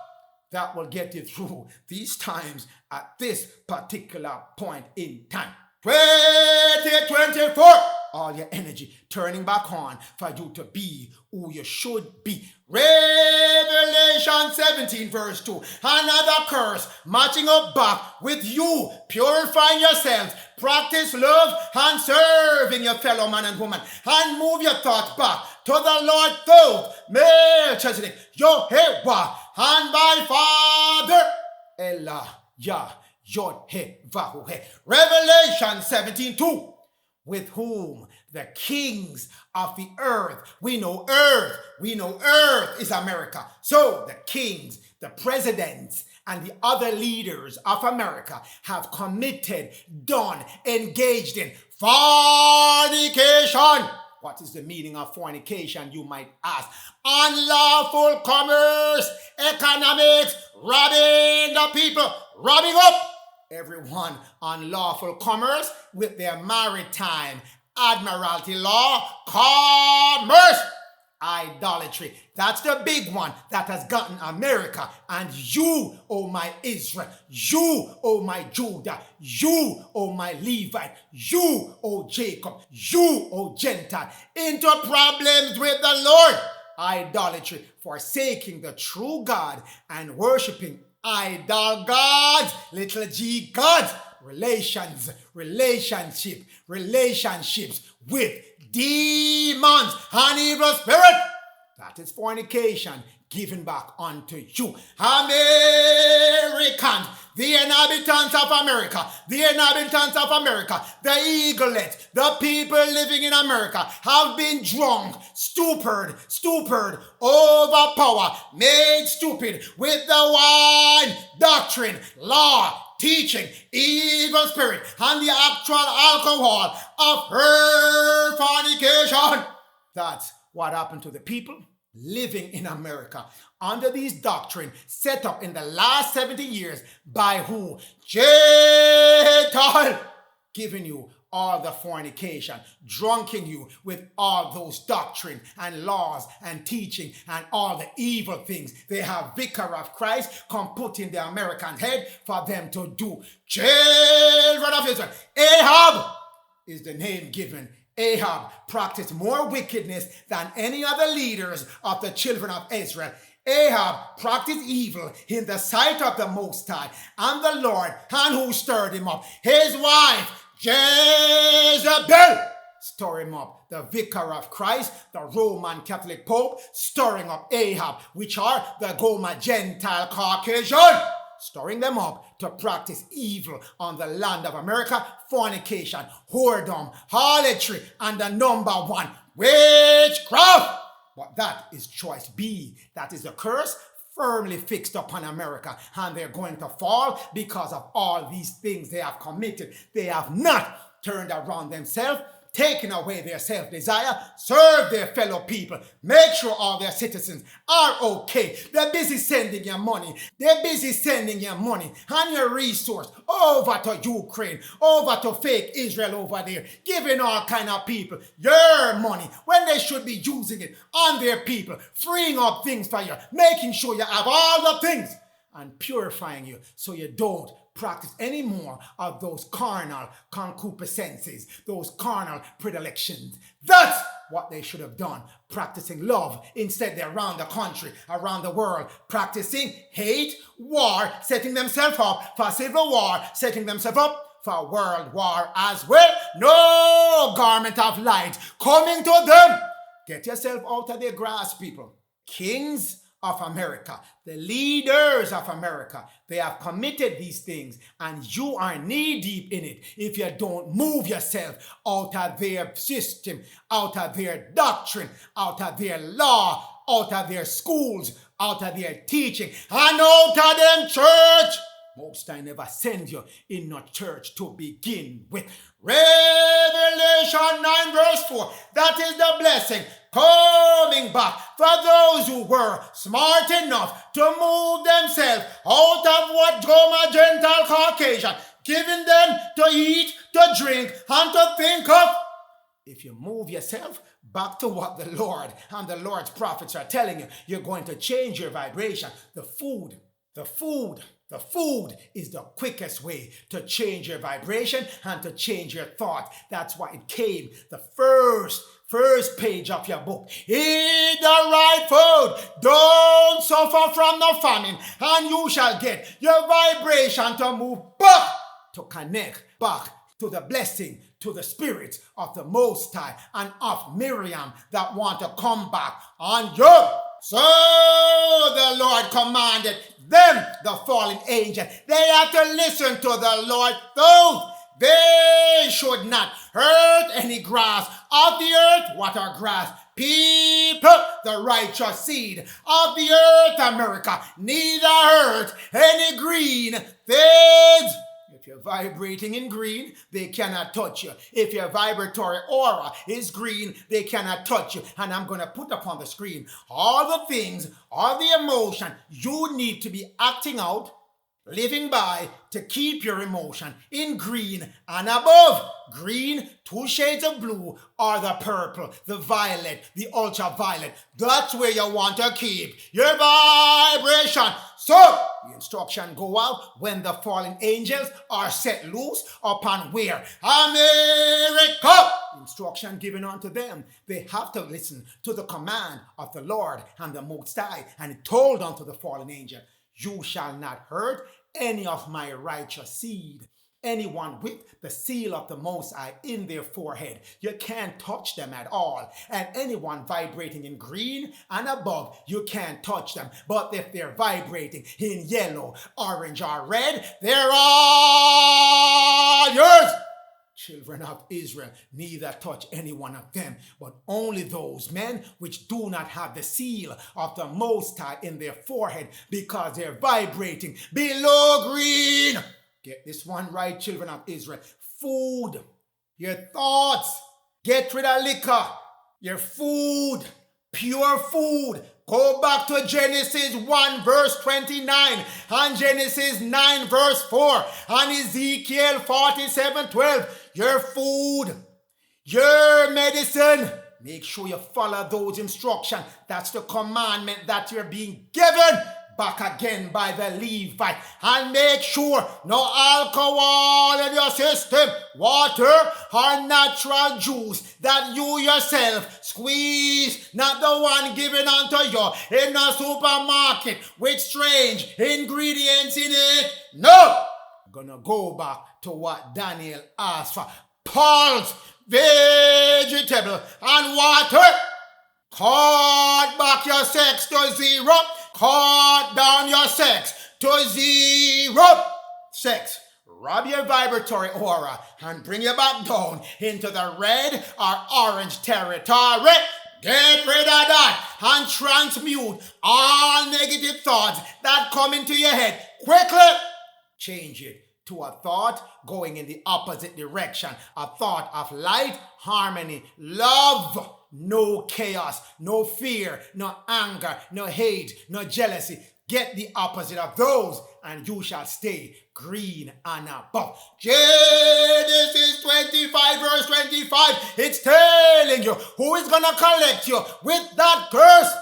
that will get you through these times at this particular point in time. 2024, all your energy turning back on for you to be who you should be. Revelation 17 verse 2. Another curse matching up back with you purifying yourselves. Practice love and serving your fellow man and woman. And move your thoughts back to the Lord Thoth, Melchizedek, Yehovah, and my Father, Elah, Yah, Yod, He, Vahu, He. Revelation 17:2. With whom the kings of the earth, we know earth is America. So the kings, the presidents, and the other leaders of America have committed, done, engaged in fornication. What is the meaning of fornication, you might ask? Unlawful commerce, economics, robbing the people, robbing up everyone. Unlawful commerce with their maritime admiralty law, commerce, idolatry. That's the big one that has gotten America. And you, oh my Israel, you, oh my Judah, you, oh my Levite, you, oh Jacob, you, oh Gentile, into problems with the Lord. Idolatry, forsaking the true God and worshiping idol gods, little g gods. Relationships with demons and evil spirit. That is fornication. given back unto you. Americans, the inhabitants of America, the eaglets, the people living in America have been drunk, stupid, overpowered, made stupid with the wine, doctrine, law, teaching, evil spirit, and the actual alcohol of her fornication. That's what happened to the people living in America under these doctrine set up in the last 70 years by who? Satan, giving you all the fornication, drunking you with all those doctrine and laws and teaching and all the evil things. They have vicar of Christ come put in the American head for them to do. Children of Israel, Ahab is the name given. Ahab practiced more wickedness than any other leaders of the children of Israel. Ahab practiced evil in the sight of the Most High and the Lord, and who stirred him up? His wife, Jezebel, stir him up. The vicar of Christ, the Roman Catholic Pope, stirring up Ahab, which are the GOMER Gentile Caucasian, stirring them up to practice evil on the land of America, fornication, whoredom, harlotry, and the number one, witchcraft. But that is choice B. That is a curse firmly fixed upon America, and they're going to fall because of all these things they have committed. They have not turned around themselves, taking away their self-desire, serve their fellow people, make sure all their citizens are okay. They're busy sending your money. They're busy sending your money and your resource over to Ukraine, over to fake Israel over there, giving all kind of people your money when they should be using it on their people, freeing up things for you, making sure you have all the things and purifying you so you don't practice any more of those carnal concupiscences, those carnal predilections. That's what they should have done, practicing love. Instead, they're around the country, around the world, practicing hate, war, setting themselves up for civil war, setting themselves up for world war as well. No garment of light coming to them. Get yourself out of their grasp, people. Kings of America, the leaders of America, they have committed these things, and you are knee deep in it if you don't move yourself out of their system, out of their doctrine, out of their law, out of their schools, out of their teaching, and out of them church. Most I never send you in no church to begin with. Revelation 9 verse 4, that is the blessing coming back for those who were smart enough to move themselves out of what GOMER Gentile Caucasian giving them to eat, to drink, and to think of. If you move yourself back to what the Lord and the Lord's prophets are telling you, you're going to change your vibration. The food is the quickest way to change your vibration and to change your thought. That's why it came the first page of your book. Eat the right food. Don't suffer from the famine, and you shall get your vibration to move back, to connect back to the blessing, to the spirit of the Most High and of Miriam that want to come back on you. So the Lord commanded them, the fallen angel, they have to listen to the Lord Thoth. They should not hurt any grass of the earth. What are grass? People, the righteous seed of the earth, America, neither hurt any green things. If you're vibrating in green, they cannot touch you. If your vibratory aura is green, they cannot touch you. And I'm going to put up on the screen all the things, all the emotion you need to be acting out, living by, to keep your emotion in green and above. Green, 2 shades of blue, or the purple, the violet, the ultraviolet. That's where you want to keep your vibration. So the instruction go out when the fallen angels are set loose upon where? America. Instruction given unto them. They have to listen to the command of the Lord and the Most High. And he told unto the fallen angel, you shall not hurt any of my righteous seed, anyone with the seal of the Most High in their forehead. You can't touch them at all. And anyone vibrating in green and above, you can't touch them. But if they're vibrating in yellow, orange, or red, they're all yours. Children of Israel, neither touch any one of them, but only those men which do not have the seal of the Most High in their forehead, because they're vibrating below green. Get this one right, children of Israel. Food, your thoughts, get rid of liquor, your food, pure food. Go back to Genesis 1 verse 29 and Genesis 9 verse 4 and Ezekiel 47:12. Your food, your medicine. Make sure you follow those instructions. That's the commandment that you're being given back again by the Levite. And make sure no alcohol in your system, water or natural juice that you yourself squeeze, not the one given unto you in the supermarket with strange ingredients in it. No! I'm gonna go back to what Daniel asked for. Pulse, vegetable, and water. Cut back your sex to 0. Cut down your sex to 0. Sex. Rub your vibratory aura and bring you back down into the red or orange territory. Get rid of that and transmute all negative thoughts that come into your head quickly. Change it to a thought going in the opposite direction. A thought of light, harmony, love. No chaos, no fear, no anger, no hate, no jealousy. Get the opposite of those and you shall stay green and above. Genesis 25 verse 25. It's telling you who is going to collect you with that curse.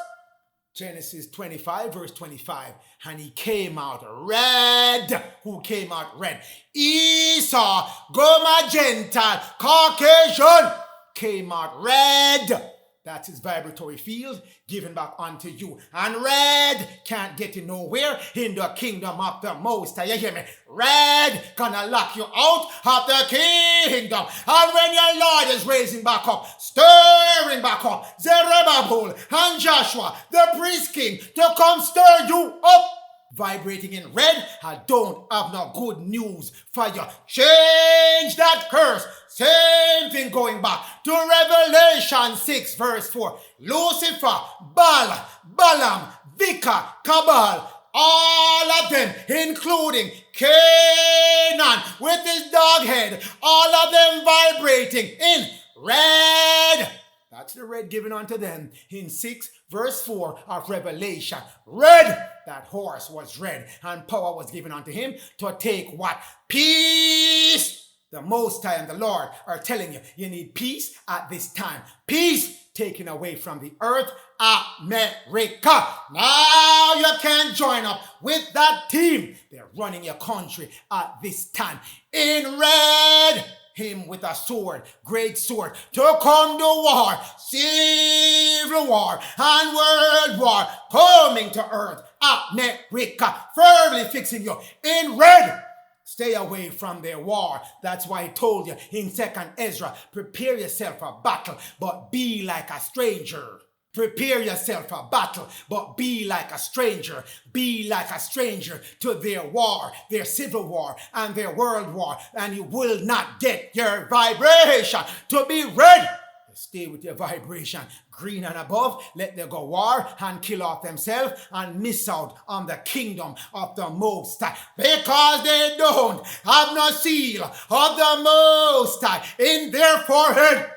Genesis 25 verse 25. And he came out red. Who came out red? Esau, GOMER, Gentile, Caucasian, came out red. That's his vibratory field given back unto you. And red can't get you nowhere in the kingdom of the Most High. You hear me? Red gonna lock you out of the kingdom. And when your Lord is raising back up, stirring back up, Zerubbabel and Joshua, the priest king, to come stir you up, vibrating in red, I don't have no good news for you. Change that curse. Same thing going back to Revelation 6 verse 4. Lucifer, Baal, Balaam, Vika, Cabal, all of them, including Canaan with his dog head, all of them vibrating in red. That's the red given unto them in 6 verse 4 of Revelation. Red. That horse was red and power was given unto him to take what? Peace. The Most High and the Lord are telling you, you need peace at this time. Peace taken away from the earth, America. Now you can join up with that team. They're running your country at this time. In red, him with a sword, great sword, to come to war, civil war, and world war, coming to earth, America, firmly fixing you in red. Stay away from their war. That's why I told you in 2nd Ezra, prepare yourself for battle, but be like a stranger. Prepare yourself for battle, but be like a stranger. Be like a stranger to their war, their civil war, and their world war, and you will not get your vibration to be red. Stay with your vibration green and above. Let them go war and kill off themselves and miss out on the kingdom of the Most High, because they don't have no seal of the Most High in their forehead.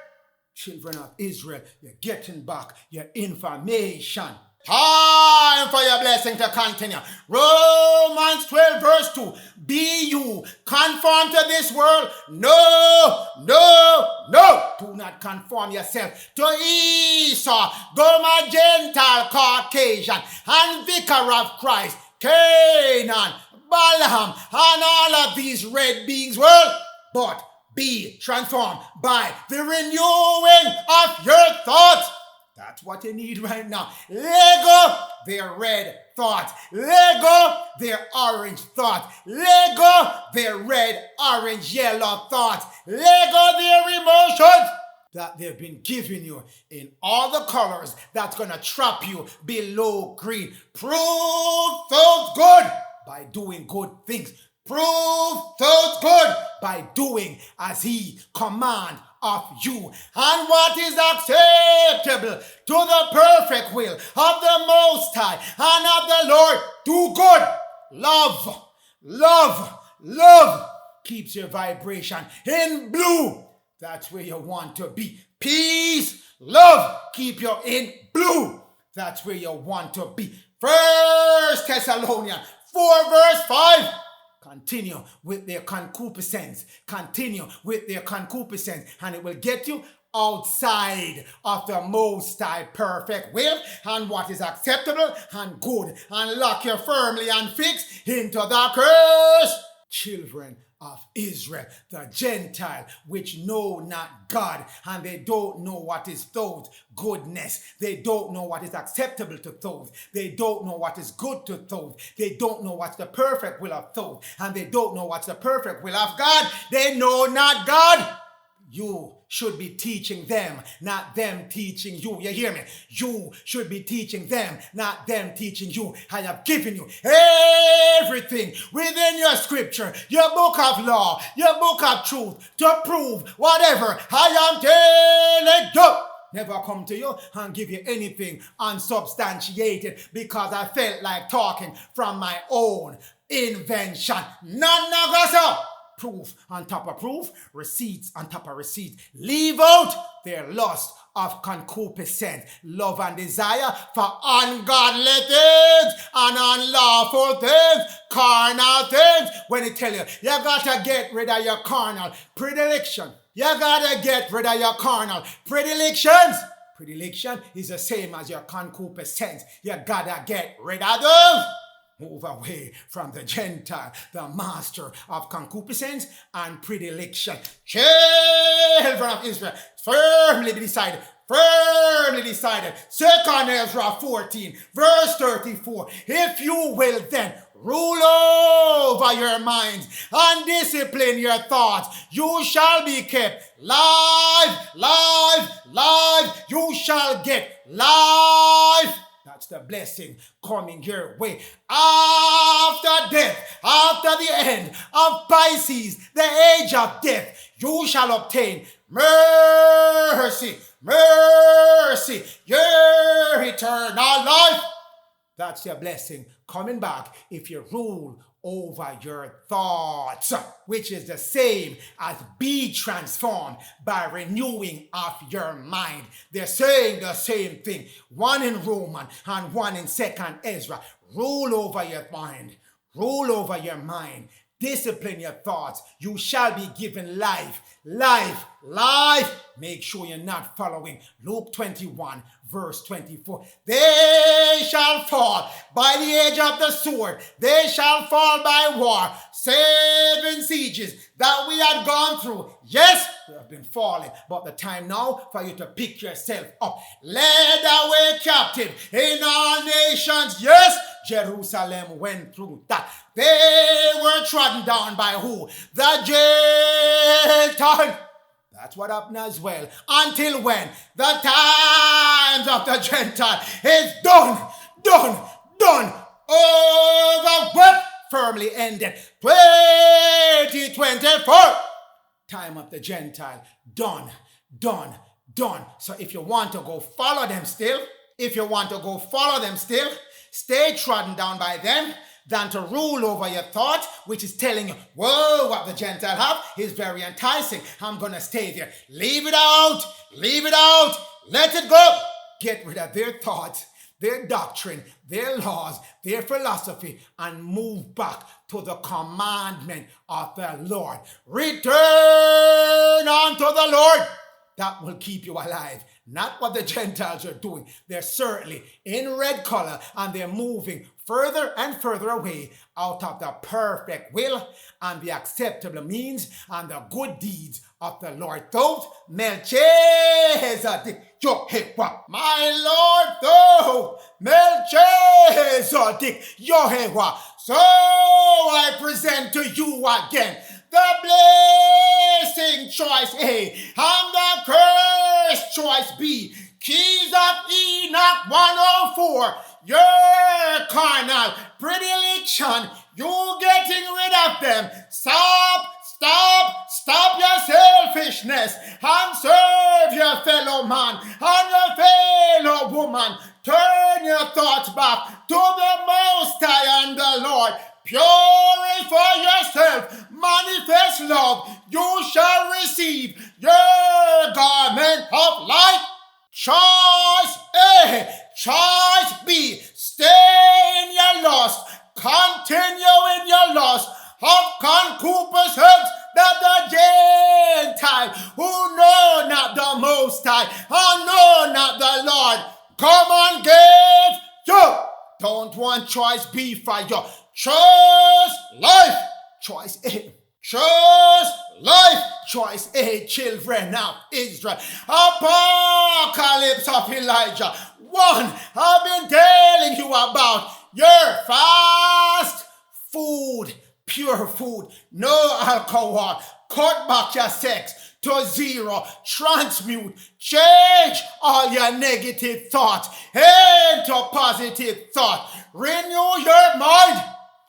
Children of Israel, you're getting back your information. Time for your blessing to continue. Romans 12 verse 2. Be you conformed to this world? No, no, no. Do not conform yourself to Esau, GOMER, Gentile, Caucasian, and Vicar of Christ, Canaan, Balaam, and all of these red beings world. But be transformed by the renewing of your thoughts. That's what you need right now. Let go their red thoughts. Let go their orange thoughts. Let go their red, orange, yellow thoughts. Let go their emotions that they've been giving you in all the colors that's going to trap you below green. Prove those good by doing good things. Prove those good by doing as he command of you. And what is acceptable to the perfect will of the Most High and of the Lord, do good. Love, love, love keeps your vibration in blue. That's where you want to be. Peace, love, keep you in blue. That's where you want to be. 1 Thessalonians 4 verse 5. Continue with their concupiscence. Continue with their concupiscence. And it will get you outside of the Most High perfect will and what is acceptable and good. And lock you firmly and fixed into the curse. Children of Israel, the Gentile, which know not God, and they don't know what is Thoth goodness. They don't know what is acceptable to Thoth. They don't know what is good to Thoth. They don't know what's the perfect will of Thoth, and they don't know what's the perfect will of God. They know not God. You should be teaching them, not them teaching you. You hear me? You should be teaching them, not them teaching you. I have given you everything within your scripture, your book of law, your book of truth, to prove whatever I am telling you. Never come to you and give you anything unsubstantiated because I felt like talking from my own invention. None of us. Proof on top of proof, receipts on top of receipts. Leave out their lust of concupiscence, love and desire for ungodly things and unlawful things, carnal things. When it tell you, you gotta get rid of your carnal predilection. You gotta get rid of your carnal predilections. Predilection is the same as your concupiscence. You gotta get rid of them. Move away from the Gentile, the master of concupiscence and predilection. Children of Israel, firmly decided. 2 Ezra 14, verse 34. If you will then rule over your minds and discipline your thoughts, you shall be kept live. You shall get life. That's the blessing coming your way. After death, after the end of Pisces, the age of death, you shall obtain mercy, your eternal life. That's your blessing coming back if you rule over your thoughts, which is the same as be transformed by renewing of your mind. They're saying the same thing. One in Romans and one in 2 Ezra. Rule over your mind. Rule over your mind. Discipline your thoughts. You shall be given life. Make sure you're not following Luke 21 verse 24. They shall fall by the edge of the sword. They shall fall by war. 7 sieges that we had gone through. Yes, we have been falling, but the time now for you to pick yourself up. Led away captive in all nations. Yes, Jerusalem went through that. They were trodden down by who? The Gentiles. That's what happened as well. Until when? The times of the Gentile is done. Over what? Firmly ended. 2024. Time of the Gentile. Done. So if you want to go follow them still, stay trodden down by them, than to rule over your thought, which is telling you, whoa, what the Gentile have is very enticing. I'm going to stay there. Leave it out. Let it go. Get rid of their thoughts, their doctrine, their laws, their philosophy, and move back to the commandment of the Lord. Return unto the Lord. That will keep you alive. Not what the Gentiles are doing. They're certainly in red color and they're moving further and further away out of the perfect will and the acceptable means and the good deeds of the Lord Thoth, Melchizedek, Yehovah. My Lord Thoth, Melchizedek, Yehovah. So I present to you again the blessing choice A and the curse choice B. Keys of Enoch 104. Your carnal predilection, you getting rid of them. Stop your selfishness and serve your fellow man and your fellow woman. Turn your thoughts back to the Most High and the Lord. Purify yourself, manifest love. You shall receive your garment of light. Choice A, choice B. Stay in your lust. Continue in your lust of concupiscence, that the Gentile who know not the Most High and know not the Lord, come and give you. Don't want choice B for you. Choose life. Choice A. Choose life. Choice A, children of Israel. Apocalypse of Elijah 1. I've been telling you about your fast food. Pure food, no alcohol, cut back your sex to 0, transmute, change all your negative thoughts into positive thought, renew your mind.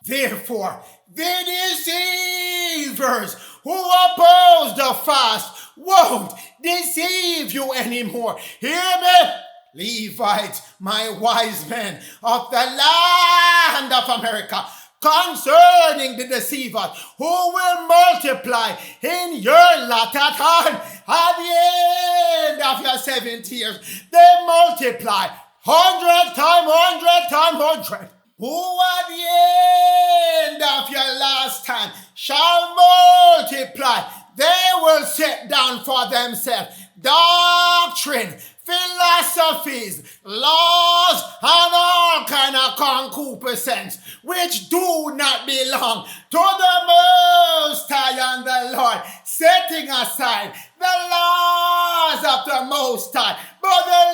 Therefore, the deceivers who oppose the fast won't deceive you anymore. Hear me? Levites, my wise men of the land of America, concerning the deceivers who will multiply in your latter time at the end of your 70 years. They multiply 100 times 100. Who at the end of your last time shall multiply. They will set down for themselves doctrine, philosophies, laws, and all kind of concupiscence, which do not belong to the Most High and the Lord, setting aside the laws of the Most High. But the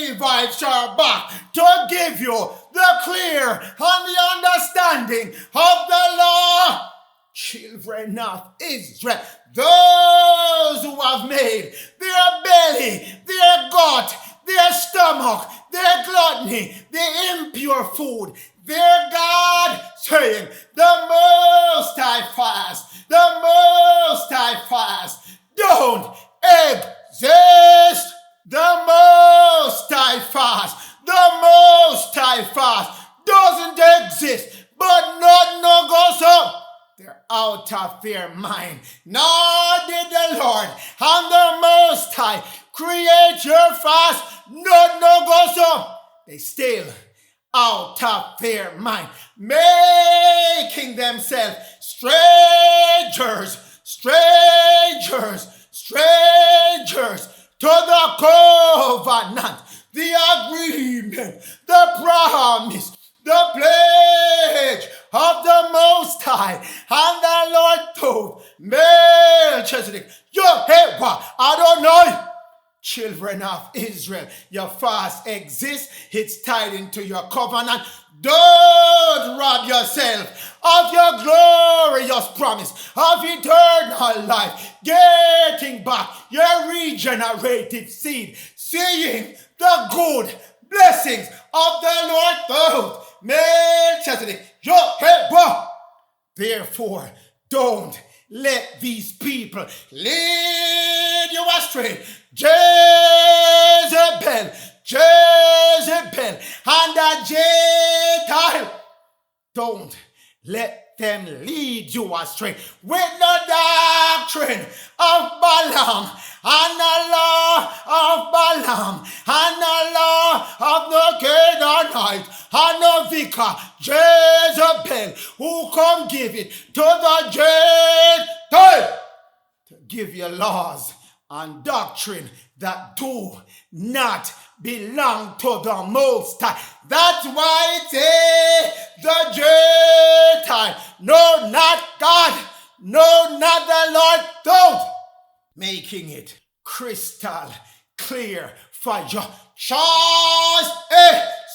Levites are back to give you the clear and the understanding of the law. Children of Israel, those who have made their belly, their gut, their stomach, their gluttony, their impure food, their God, saying, the Most High fast, the Most High fast, don't exist. The Most High fast, the Most High fast doesn't exist, but not no goes up. They're out of their mind. Nor did the Lord and the Most High create your fast. No goes up. They still out of their mind, making themselves strangers to the covenant, the agreement, the promise, the pledge of the Most High and the Lord Thoth, Melchizedek, Yehovah, Adonai. Children of Israel, your fast exists. It's tied into your covenant. Don't rob yourself of your glorious promise of eternal life, getting back your regenerated seed, seeing the good blessings of the Lord Thoth, Melchizedek, Yehovah. Therefore, don't let these people lead you astray. Jezebel, and the Gentile. Don't let them lead you astray with the doctrine of Balaam and the law of Balaam and the law of the Canaanite and the vicar Jezebel, who come give it to the Gentile to give you laws and doctrine that do not belong to the Most High. That's why it says the Gentile, no, not God, no, not the Lord Thoth. making it crystal clear for your choice.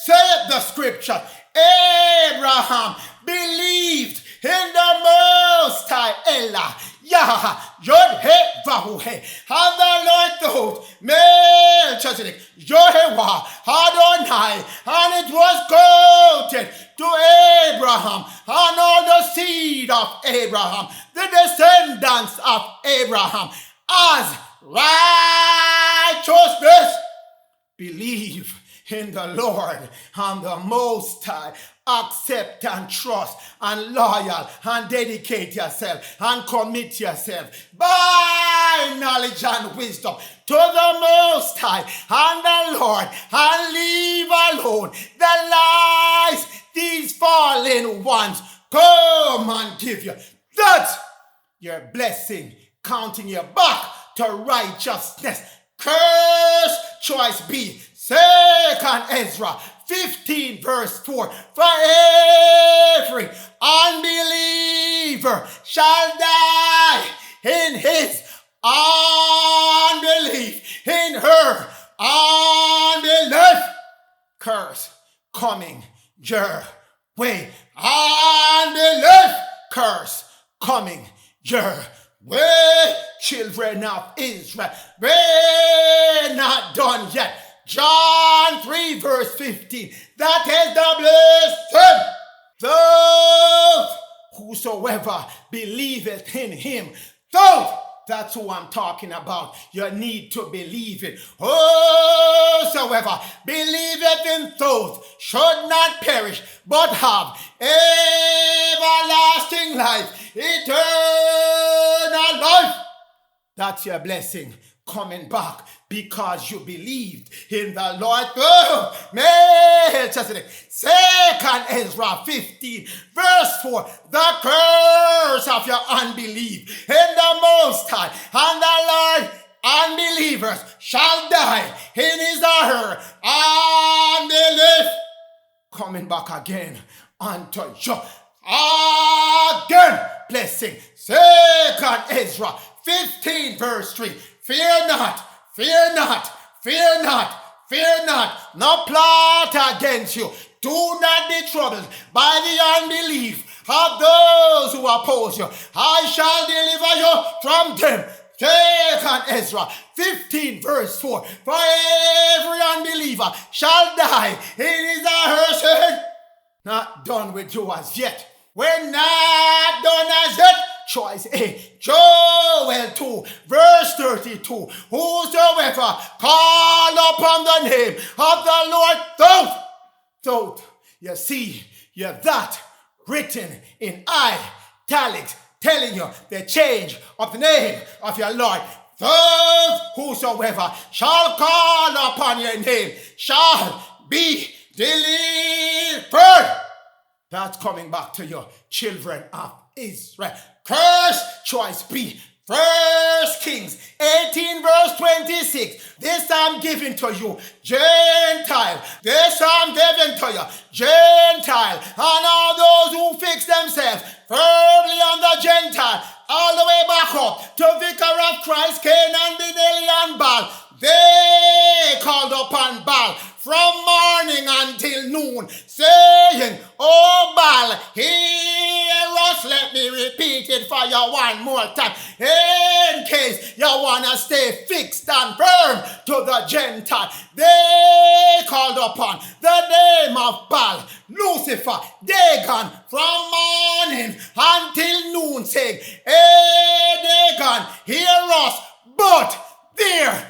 Say the scripture. Abraham believed in the Most High Elah, Yah, Yod He Vahu He, and the Lord Thoth, Melchizedek, Jehovah, Adonai, and it was quoted to Abraham and all the seed of Abraham, the descendants of Abraham, as righteousness. Believe in the Lord and the Most High. Accept and trust and loyal and dedicate yourself and commit yourself by knowledge and wisdom to the Most High and the Lord, and leave alone the lies these fallen ones come and give you. That's your blessing, counting you back to righteousness. Curse choice B. 2nd Ezra 15 verse 4. For every unbeliever shall die in his unbelief, in her unbelief. Curse coming your way. Unbelief. Curse coming your way. Children of Israel, we're not done yet. John 3 verse 15. That is the blessing. Thoth, whosoever believeth in him. Thoth, that's who I'm talking about. You need to believe it. Whosoever believeth in Thoth should not perish, but have everlasting life, eternal life. That's your blessing coming back because you believed in the Lord. Melchizedek. 2nd Ezra 15 verse 4. The curse of your unbelief in the Most High and the Lord, unbelievers shall die in his or her unbelief. Coming back again unto you. Again, blessing. 2nd Ezra 15 verse 3. Fear not, fear not, fear not, fear not. No plot against you. Do not be troubled by the unbelief of those who oppose you. I shall deliver you from them. 2nd Ezra 15 verse 4. For every unbeliever shall die in his or her sin. Not done with you as yet. We're not done as yet. Choice A. Joel 2 verse 32. Whosoever call upon the name of the Lord. Thoth. You see, you're that written in italics, telling you the change of the name of your Lord. Thoth, whosoever shall call upon your name shall be delivered. That's coming back to your children of Israel. Curse choice B. 1 Kings 18 verse 26. This I'm giving to you, Gentile. This I'm giving to you, Gentile. And all those who fix themselves firmly on the Gentile, all the way back up to Vicar of Christ, Canaan, Benelli, and Baal. They called upon Baal from morning until noon, saying, "Oh Baal, hear us." Let me repeat it for you one more time, in case you want to stay fixed and firm to the Gentile. They called upon the name of Baal, Lucifer, Dagon, from morning until noon, saying, "Hey Dagon, hear us." But there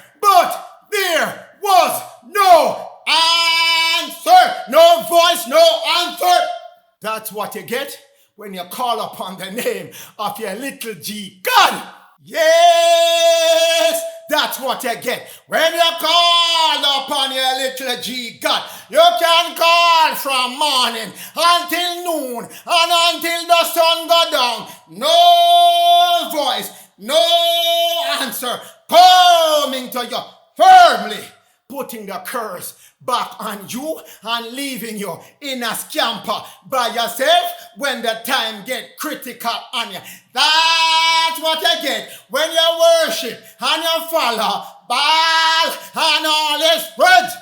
was no answer, no voice, no answer. That's what you get when you call upon the name of your little G God. Yes, that's what you get when you call upon your little G God. You can call from morning until noon and until the sun go down. No voice, no answer coming to you firmly, putting the curse back on you and leaving you in a scamper by yourself when the time get critical on you. That's what you get when you worship and you follow Baal and all his friends.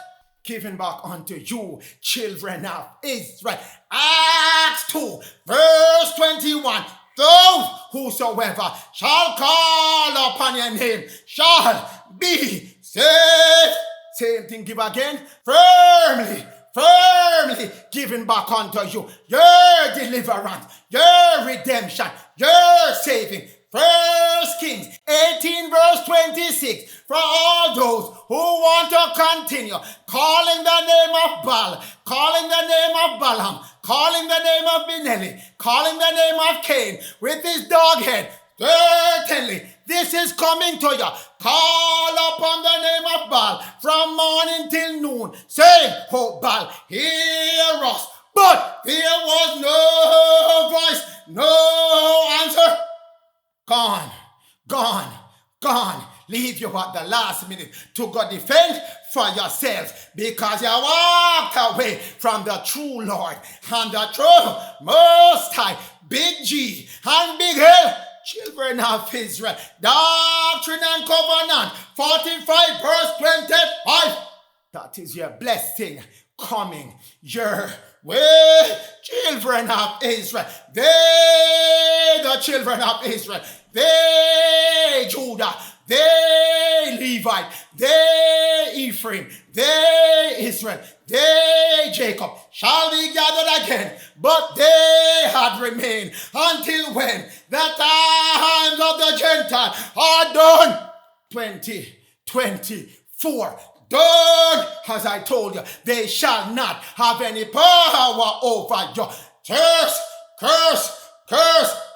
Given back unto you, children of Israel. Acts 2, verse 21. Those whosoever shall call upon your name shall be saved. Same thing, give again. Firmly given back unto you your deliverance, your redemption, your saving. 1 Kings 18 verse 26. For all those who want to continue calling the name of Baal, calling the name of Balaam, calling the name of Benelli, calling the name of Cain with his dog head, certainly this is coming to you. Call upon the name of Baal from morning till noon, saying, oh Baal, hear us. But there was no voice, no answer. Gone. Leave you at the last minute to go defend for yourselves because you walked away from the true Lord and the true Most High, Big G and Big L. Children of Israel, Doctrine and Covenant, 45 verse 25. That is your blessing coming your way. Children of Israel, the children of Israel, they Judah, they Levite, they Ephraim, they Israel, they Jacob shall be gathered again, but they had remained until when the times of the Gentile are done. 2024 done, as I told you, they shall not have any power over you. Curse,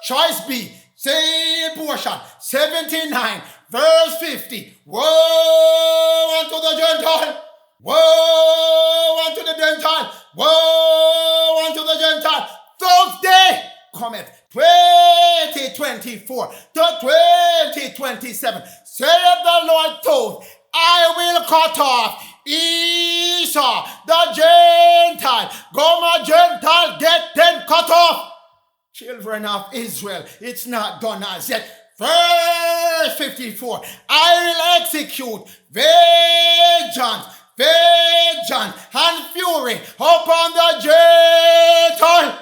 choice B, same portion, 79, verse 50. Woe unto the Gentile, woe unto the Gentile, woe unto the Gentile. Those days cometh 2024 to 2027. Saith the Lord Thoth, I will cut off Esau, the Gentile. GOMER Gentile, get them cut off. Children of Israel, it's not done as yet. Verse 54, I will execute vengeance and fury upon the Gentile.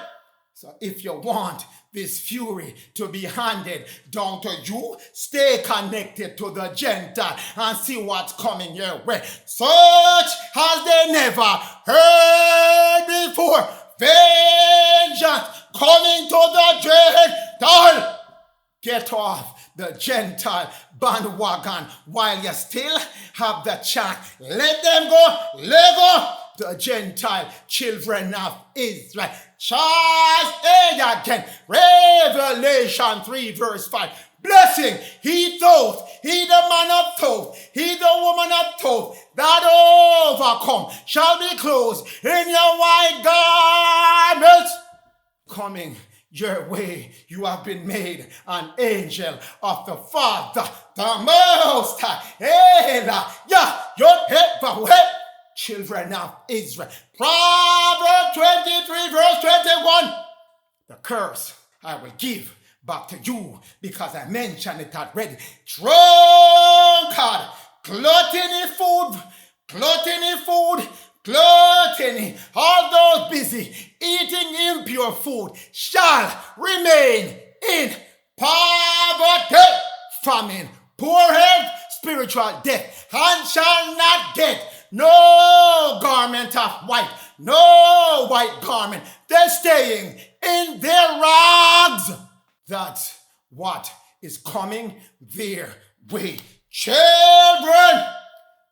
So if you want this fury to be handed down to you, stay connected to the Gentile and see what's coming your way. Such as they never heard before. Vengeance coming to the Gentile. Get off the Gentile bandwagon while you still have the chance. Let them go. Let go. The Gentile children of Israel. Charles again. Revelation 3 verse 5. Blessing, he Thoth, he the man of Thoth, he the woman of Thoth, that overcome shall be clothed in your white garments. Coming your way, you have been made an angel of the Father, the Most High. Children of Israel. Proverbs 23 verse 21. The curse I will give back to you because I mentioned it already. Drunkard, gluttony, all those busy eating impure food shall remain in poverty, famine, poor health, spiritual death, and shall not get no garment of white, no white garment. They're staying in their rags. That's what is coming their way. Children,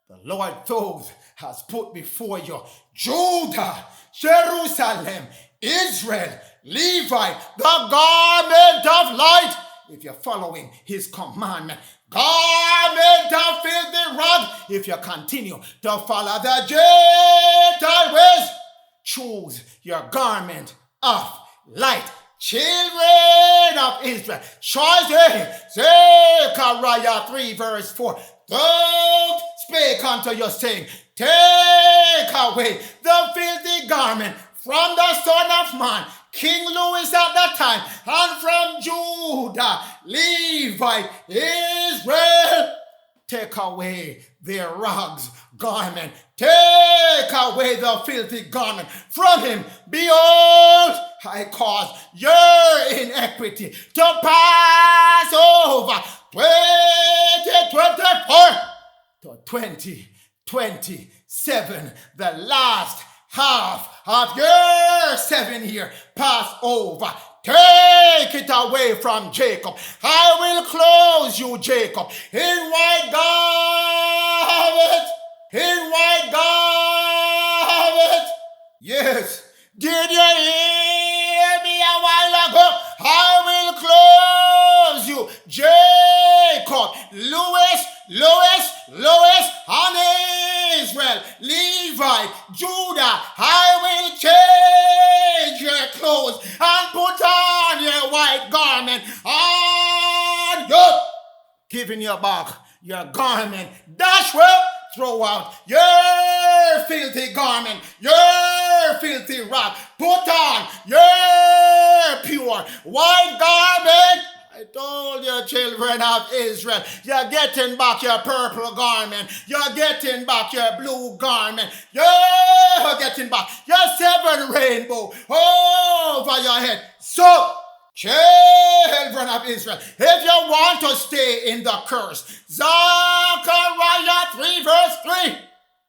the Lord Thoth has put before you Judah, Jerusalem, Israel, Levite, the garment of light. If you're following his commandment, garment of filthy rag. If you continue to follow the Gentile ways, choose your garment of light. Children of Israel, Zechariah 3 verse 4. Don't speak unto your saying, take away the filthy garment from the Son of Man, King Louis at that time, and from Judah, Levite, Israel. Take away their rags garment. Take away the filthy garment from him. Behold, I cause your iniquity to pass over 2024 to 2027, the last half of your 7 year pass over. Take it away from Jacob. I will clothe you, Jacob, in white garment. In white garment. Yes. Did you hear me a while ago? I will clothe you, Jacob, Louis, and Israel, Levite, Judah. I will change your clothes and put on your white garment on you, giving you back your garment. Dash will throw out your filthy garment, your filthy rag. Put on your pure white garment. I told you, children of Israel, you're getting back your purple garment. You're getting back your blue garment. You're getting back your 7 rainbow over your head. So, children of Israel, if you want to stay in the curse, Zechariah 3 verse 3.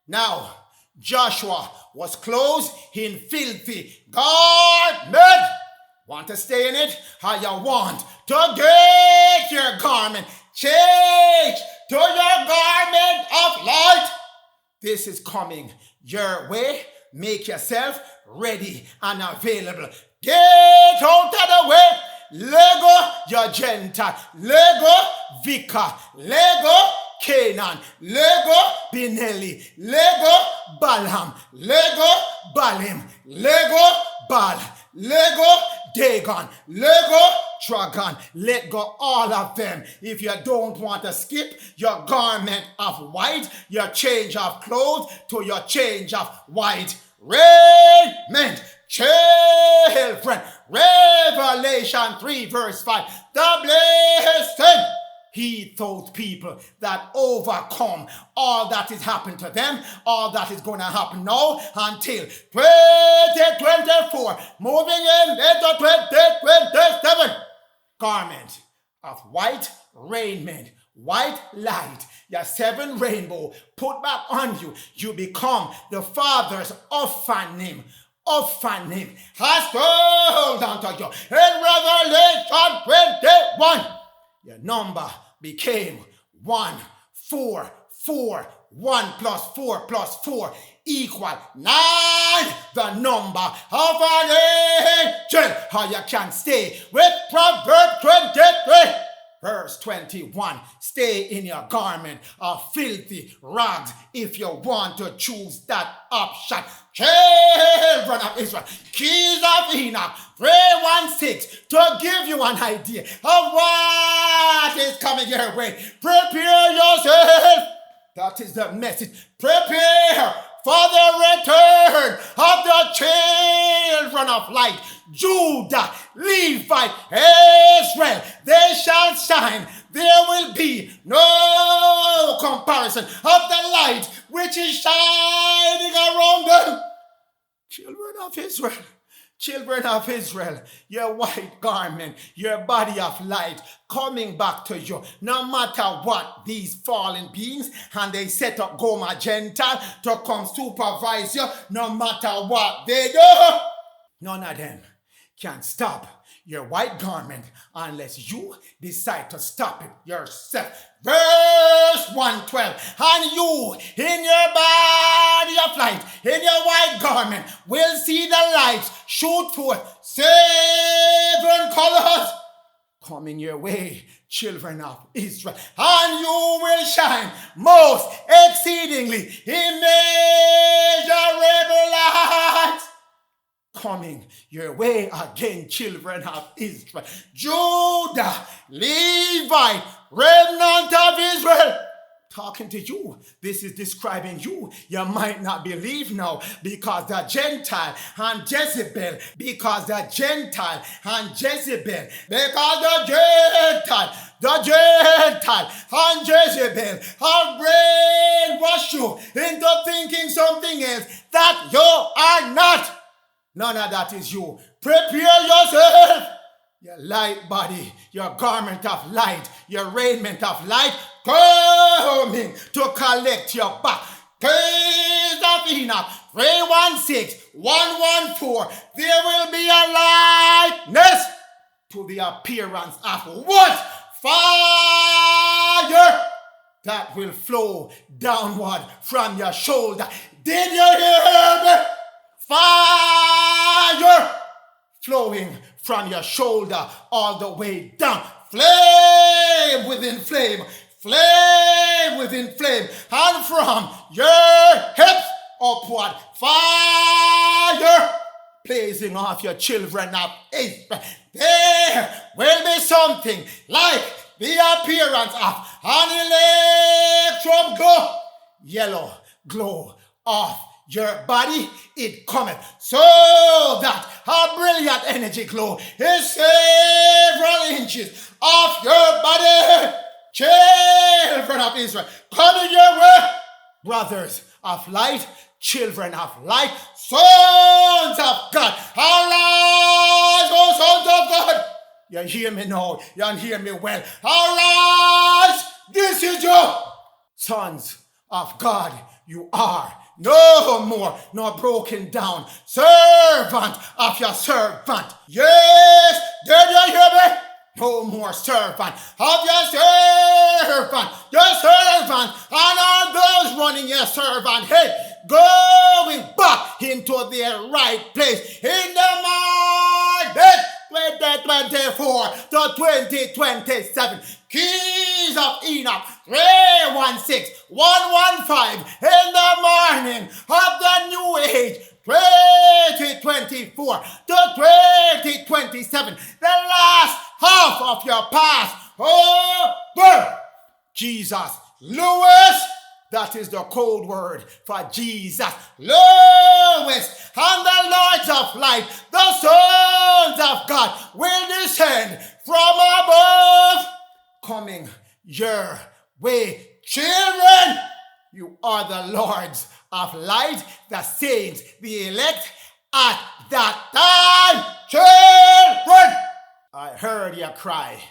Now, Joshua was clothed in filthy garment. Want to stay in it? How you want to get your garment changed to your garment of light? This is coming your way. Make yourself ready and available. Get out of the way. Lego, your Gentile. Lego, Vicar. Lego, Canaan. Lego, Benelli. Lego, Balaam. Lego, Balaam. Lego, Baal. Lego, Dagon, Lego, Tragon. Let go all of them. If you don't want to skip your garment of white, your change of clothes to your change of white raiment. Children, Revelation 3 verse 5. The blessed he, those people that overcome all that is happened to them, all that is going to happen now until 2024, moving into 2027. Garment of white raiment, white light, your 7 rainbow put back on you. You become the father's orphanim. Orphanim has told unto you in Revelation 21. Your number became 1, 4, 4. 1 plus 4 plus 4 equal 9. The number of an angel. How you can stay with Proverbs 23. Verse 21. Stay in your garment of filthy rags if you want to choose that option. Children of Israel, Keys of Enoch 3:16 to give you an idea of what is coming your way. Prepare yourself. That is the message. Prepare for the return of the children of light. Judah, Levite, Israel, they shall shine. There will be no comparison of the light which is shining around them. Children of Israel, your white garment, your body of light coming back to you. No matter what these fallen beings, and they set up GOMER Gentile to come supervise you, no matter what they do, none of them can stop your white garment unless you decide to stop it yourself. Verse 112. And you in your body of light, in your white garment, will see the lights shoot forth 7 colors coming your way, children of Israel. And you will shine most exceedingly immeasurable lights coming your way again, children of Israel. Judah, Levite, remnant of Israel, talking to you. This is describing you. You might not believe now because the Gentile and Jezebel, because the Gentile and Jezebel and Jezebel have brainwashed you into thinking something else that you are not. None of that is you. Prepare yourself. Your light body, your garment of light, your raiment of light, coming to collect your back. Praise of Enoch, 316-114. There will be a likeness to the appearance of what? Fire that will flow downward from your shoulder. Did you hear me? Fire flowing from your shoulder all the way down. Flame within flame. Flame within flame. And from your hips upward. Fire blazing off your children of Israel. There will be something like the appearance of an electrum glow. Yellow glow off your body, it cometh, so that a brilliant energy glow is several inches off your body. Children of Israel, come in your way. Brothers of light, children of light, sons of God, arise, O sons of God. You hear me now, you hear me well. Arise, this is your sons of God. You are no more, nor broken down servant of your servant. Yes, did you hear me? No more servant of your servant, and all those running your servant, hey, going back into their right place in the morning. 2024 to 2027. Keys of Enoch 316-115 in the morning of the new age 2024 to 2027. The last half of your past over. Jesus Lewis. That is the code word for Jesus. Lowest and the Lords of light, the sons of God will descend from above, coming your way. Children, you are the Lords of light, the saints, the elect at that time. Children, I heard your cry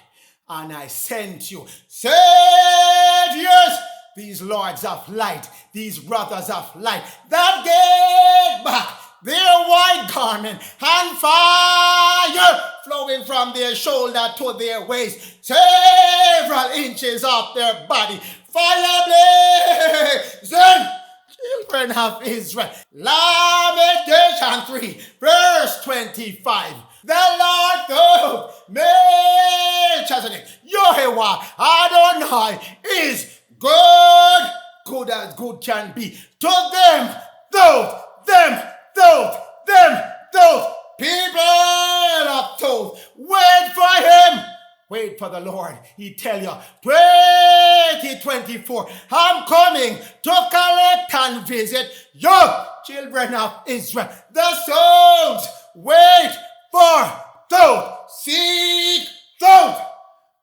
and I sent you. Saviors, these lords of light, these brothers of light, that gave back their white garment and fire flowing from their shoulder to their waist, several inches off their body, fire blazing. Children of Israel, Lamentation 3, verse 25. The Lord Thoth, Melchizedek, Yehovah, Adonai is good as good can be. To them, those people of Thoth, wait for him. Wait for the Lord. He tell you, 2024, I'm coming to collect and visit you, children of Israel. The souls, wait for Thoth. Seek Thoth.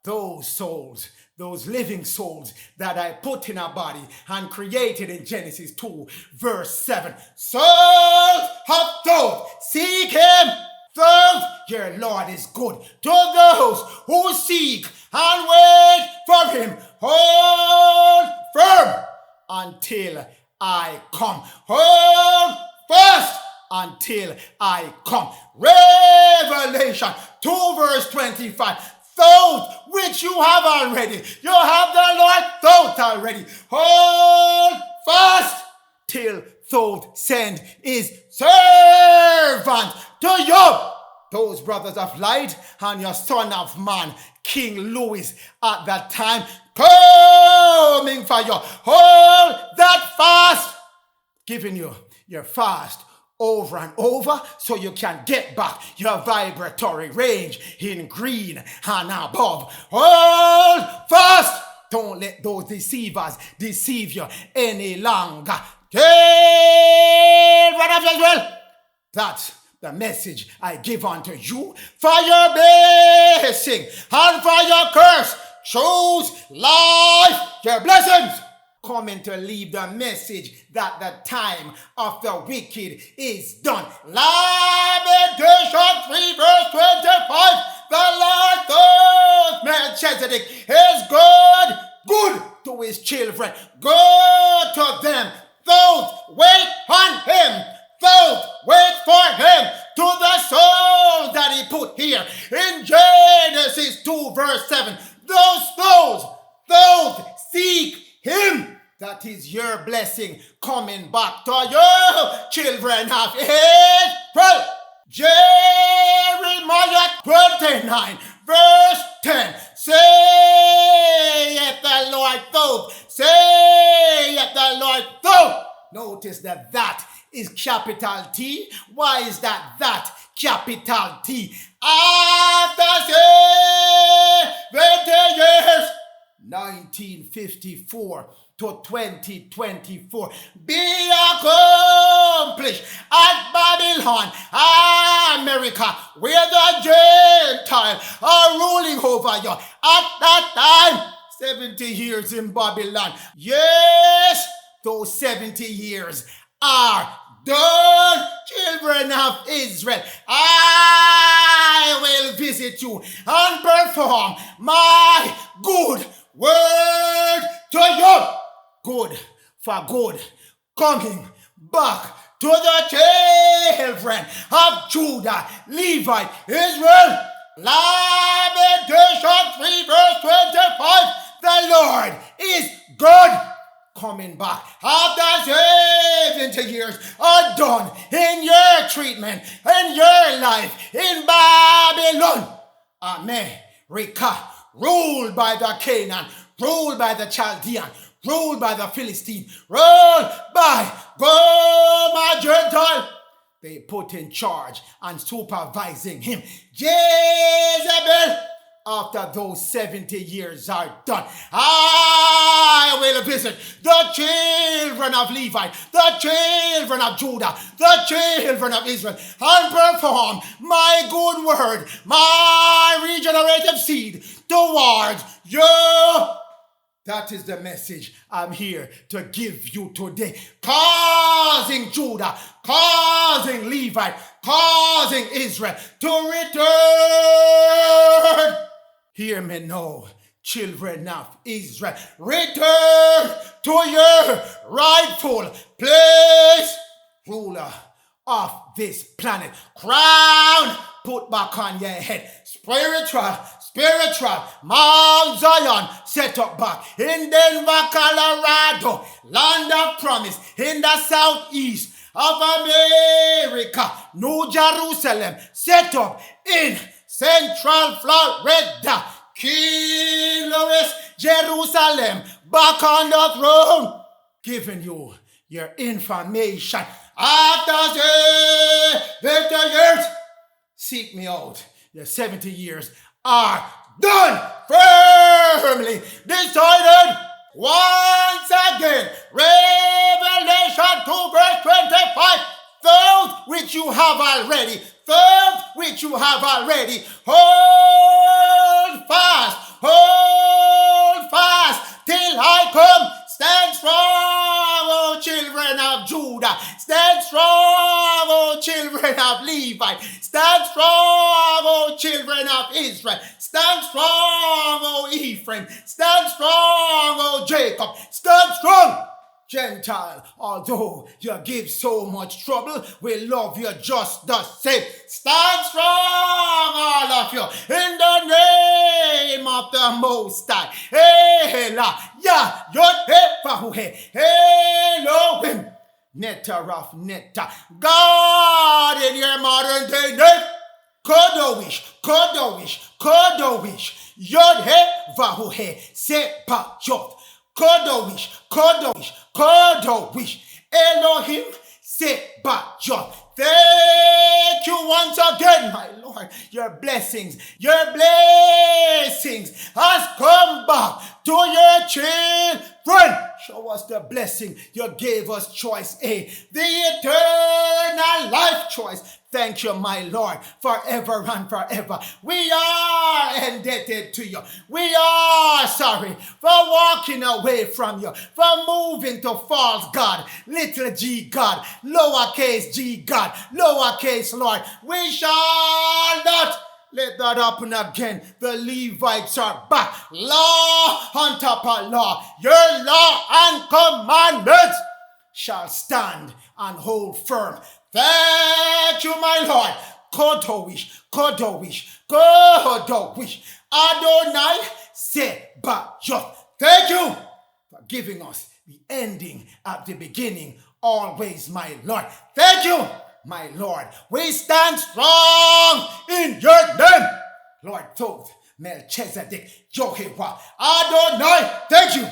Those souls, those living souls that I put in a body and created in Genesis 2, verse 7. Souls of Thoth, seek him. Thoth, your Lord is good to those who seek and wait for him. Hold firm until I come. Hold fast until I come. Revelation 2, verse 25. Thoth, which you have already. You have the Lord Thoth already. Hold fast till Thoth send his servant to you. Those brothers of light and your son of man, King Louis, at that time, coming for you. Hold that fast, giving you your fast over and over so you can get back your vibratory range in green and above. Hold fast Don't let those deceivers deceive you any longer. Children of Israel, that's the message I give unto you for your blessing and for your curse. Choose life, your blessings. Coming to leave the message that the time of the wicked is done. Lamentation 3 verse 25. The Lord Thoth Melchizedek is good to his children. Good to them. Thoth, wait on him. Thoth, wait for him. To the souls that he put here. In Genesis 2 verse 7. Those seek him. That is your blessing coming back to you, children of Israel. Jeremiah 29 verse 10. Saith the Lord Thoth. Saith the Lord Thoth. Notice that is capital T. Why is that capital T? After 70 years, 1954 to 2024, be accomplished at Babylon, America, where the Gentiles are ruling over you. At that time, 70 years in Babylon. Yes, those 70 years are done, children of Israel. I will visit you and perform my good word to you. Good for good. Coming back to the children of Judah, Levite, Israel. Lamentation 3 verse 25. The Lord is good. Coming back after 70 years are done in your treatment, in your life, in Babylon. America, ruled by the Canaan, ruled by the Chaldean, ruled by the Philistine, ruled by GOMER Gentile. They put in charge and supervising him. Jezebel. After those 70 years are done, I will visit the children of Levite, the children of Judah, the children of Israel, and perform my good word, my regenerative seed towards you. That is the message I'm here to give you today. Causing Judah, causing Levite, causing Israel to return. Hear me now, children of Israel. Return to your rightful place. Ruler of this planet. Crown put back on your head. Spiritual, Mount Zion set up back in Denver, Colorado, land of promise in the southeast of America. New Jerusalem set up in Central Florida. King Louis, Jerusalem, back on the throne, giving you your information. After 50 years, seek me out. Your 70 years are done, firmly decided. Once again, Revelation 2 verse 25, those which you have already, hold fast till I come. Stand strong, O children of Judah. Stand strong, O children of Levite. Stand strong, O children of Israel. Stand strong, O Ephraim. Stand strong, O Jacob. Stand strong, Gentile. Although you give so much trouble, we love you just the same. Stand strong, all of you, in the name of the Most High. Elohim, Netter of Netter, God in your modern day name. Kodowish, Yod-He-Vahu-He, Sepajot. Kodowish, Elohim, Sepajot. Thank Thank you once again, my Lord. Your blessings has come back to your children. Show us the blessing you gave us, choice A, the eternal life choice. Thank you, my Lord, forever and forever. We are indebted to you. We are sorry for walking away from you, for moving to false God, little g God, lowercase g God, lowercase Lord. We shall not let that happen again. The Levites are back. Law on top of law. Your law and commandments shall stand and hold firm. Thank you, my Lord. Kodowish, Kodowish, Kodowish. Adonai Sebayoth. Thank you for giving us the ending at the beginning. Always, my Lord. Thank you, my Lord. We stand strong in your name. Lord Thoth, Melchizedek, Jehovah, Adonai. Thank you.